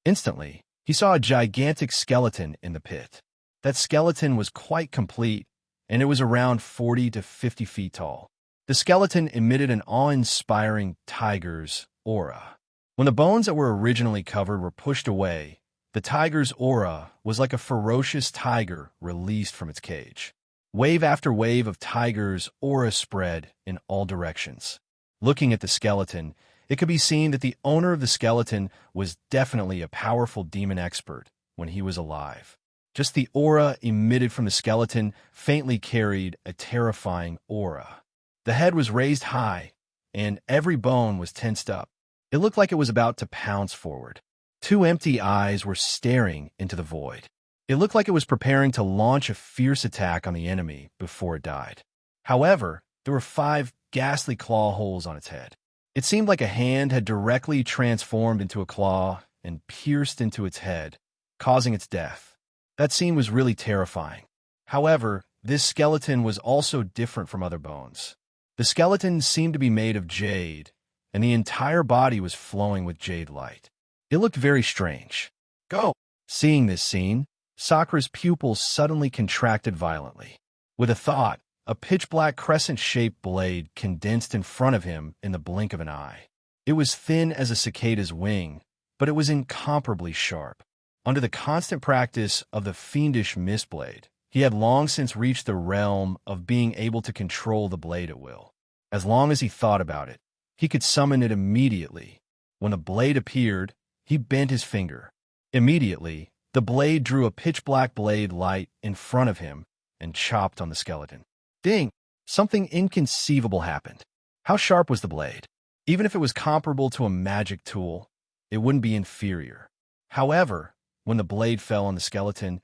Instantly, he saw a gigantic skeleton in the pit. That skeleton was quite complete, and it was around 40 to 50 feet tall. The skeleton emitted an awe-inspiring tiger's aura. When the bones that were originally covered were pushed away, the tiger's aura was like a ferocious tiger released from its cage. Wave after wave of tiger's aura spread in all directions. Looking at the skeleton, it could be seen that the owner of the skeleton was definitely a powerful demon expert when he was alive. Just the aura emitted from the skeleton faintly carried a terrifying aura. The head was raised high, and every bone was tensed up. It looked like it was about to pounce forward. 2 empty eyes were staring into the void. It looked like it was preparing to launch a fierce attack on the enemy before it died. However, there were 5 ghastly claw holes on its head. It seemed like a hand had directly transformed into a claw and pierced into its head, causing its death. That scene was really terrifying. However, this skeleton was also different from other bones. The skeleton seemed to be made of jade, and the entire body was flowing with jade light. It looked very strange. Go! Seeing this scene, Sakura's pupils suddenly contracted violently. With a thought, a pitch-black crescent-shaped blade condensed in front of him in the blink of an eye. It was thin as a cicada's wing, but it was incomparably sharp. Under the constant practice of the fiendish mist blade, he had long since reached the realm of being able to control the blade at will. As long as he thought about it, he could summon it immediately. When the blade appeared, he bent his finger. Immediately, the blade drew a pitch-black blade light in front of him and chopped on the skeleton. Ding! Something inconceivable happened. How sharp was the blade? Even if it was comparable to a magic tool, it wouldn't be inferior. However, when the blade fell on the skeleton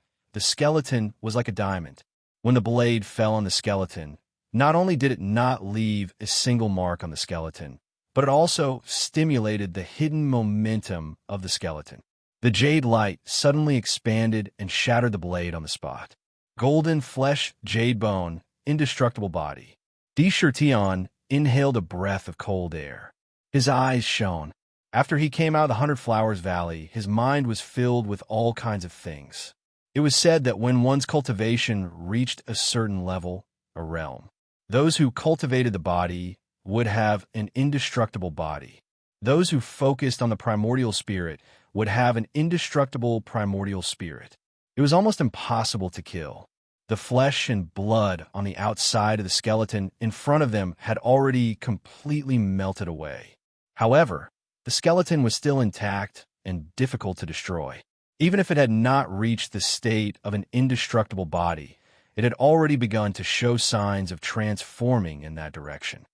was like a diamond. When the blade fell on the skeleton, not only did it not leave a single mark on the skeleton, but it also stimulated the hidden momentum of the skeleton. The jade light suddenly expanded and shattered the blade on the spot. Golden flesh, jade bone, indestructible body. D. Shurtian inhaled a breath of cold air. His eyes shone. After he came out of the 100 Flowers Valley, his mind was filled with all kinds of things. It was said that when one's cultivation reached a certain level, a realm, those who cultivated the body would have an indestructible body. Those who focused on the primordial spirit would have an indestructible primordial spirit. It was almost impossible to kill. The flesh and blood on the outside of the skeleton in front of them had already completely melted away. However, the skeleton was still intact and difficult to destroy. Even if it had not reached the state of an indestructible body, it had already begun to show signs of transforming in that direction.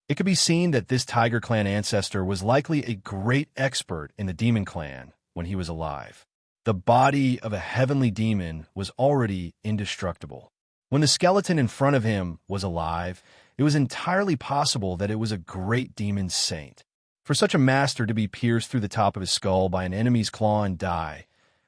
It could be seen that this Tiger Clan ancestor was likely a great expert in the Demon Clan when he was alive. The body of a heavenly demon was already indestructible. When the skeleton in front of him was alive, it was entirely possible that it was a great demon saint. For such a master to be pierced through the top of his skull by an enemy's claw and die,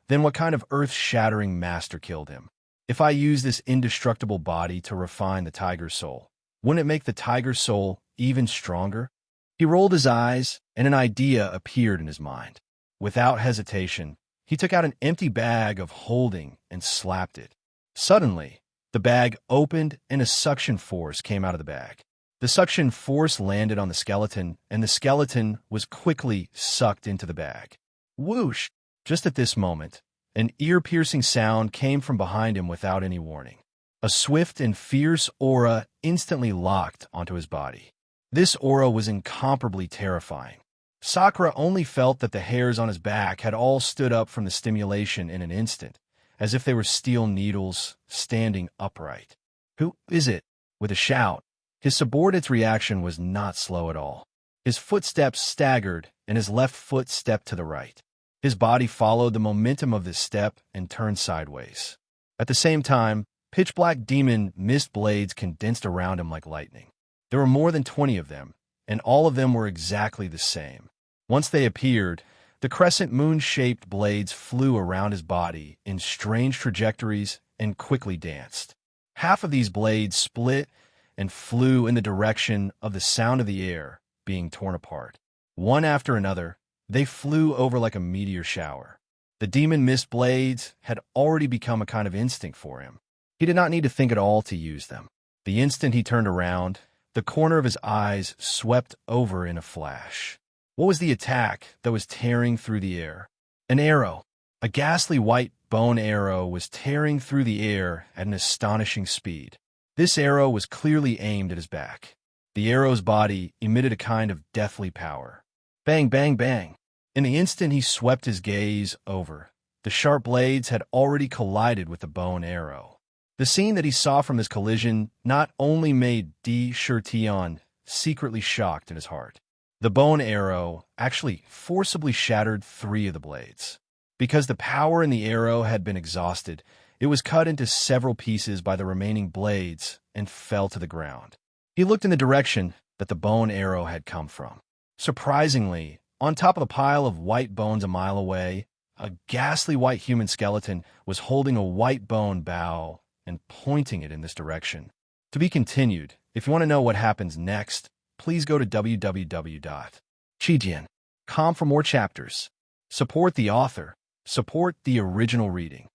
then what kind of earth-shattering master killed him? If I use this indestructible body to refine the tiger's soul, Wouldn't it make the tiger's soul even stronger? He rolled his eyes, and an idea appeared in his mind. Without hesitation, he took out an empty bag of holding and slapped it. Suddenly, the bag opened and a suction force came out of the bag. The suction force landed on the skeleton, and the skeleton was quickly sucked into the bag. Whoosh! Just at this moment, an ear-piercing sound came from behind him without any warning. A swift and fierce aura instantly locked onto his body. This aura was incomparably terrifying. Sakura only felt that the hairs on his back had all stood up from the stimulation in an instant, as if they were steel needles standing upright. "Who is it?" With a shout, his subordinate's reaction was not slow at all. His footsteps staggered, and his left foot stepped to the right. His body followed the momentum of this step and turned sideways. At the same time, pitch-black demon mist blades condensed around him like lightning. There were more than 20 of them, and all of them were exactly the same. Once they appeared, the crescent moon-shaped blades flew around his body in strange trajectories and quickly danced. Half of these blades split and flew in the direction of the sound of the air being torn apart. One after another, they flew over like a meteor shower. The demon mist blades had already become a kind of instinct for him. He did not need to think at all to use them. The instant he turned around, the corner of his eyes swept over in a flash. What was the attack that was tearing through the air? An arrow. A ghastly white bone arrow was tearing through the air at an astonishing speed. This arrow was clearly aimed at his back. The arrow's body emitted a kind of deathly power. Bang, bang, bang. In the instant he swept his gaze over, the sharp blades had already collided with the bone arrow. The scene that he saw from this collision not only made D. Shirtion secretly shocked in his heart. The bone arrow actually forcibly shattered 3 of the blades. Because the power in the arrow had been exhausted, it was cut into several pieces by the remaining blades and fell to the ground. He looked in the direction that the bone arrow had come from. Surprisingly, on top of the pile of white bones a mile away, a ghastly white human skeleton was holding a white bone bow and pointing it in this direction. To be continued. If you want to know what happens next, please go to www.chijian.com for more chapters. Support the author. Support the original reading.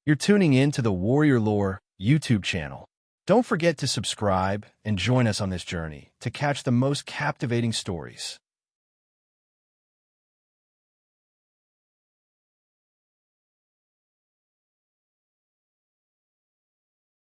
You're tuning in to the Warrior Lore YouTube channel. Don't forget to subscribe and join us on this journey to catch the most captivating stories.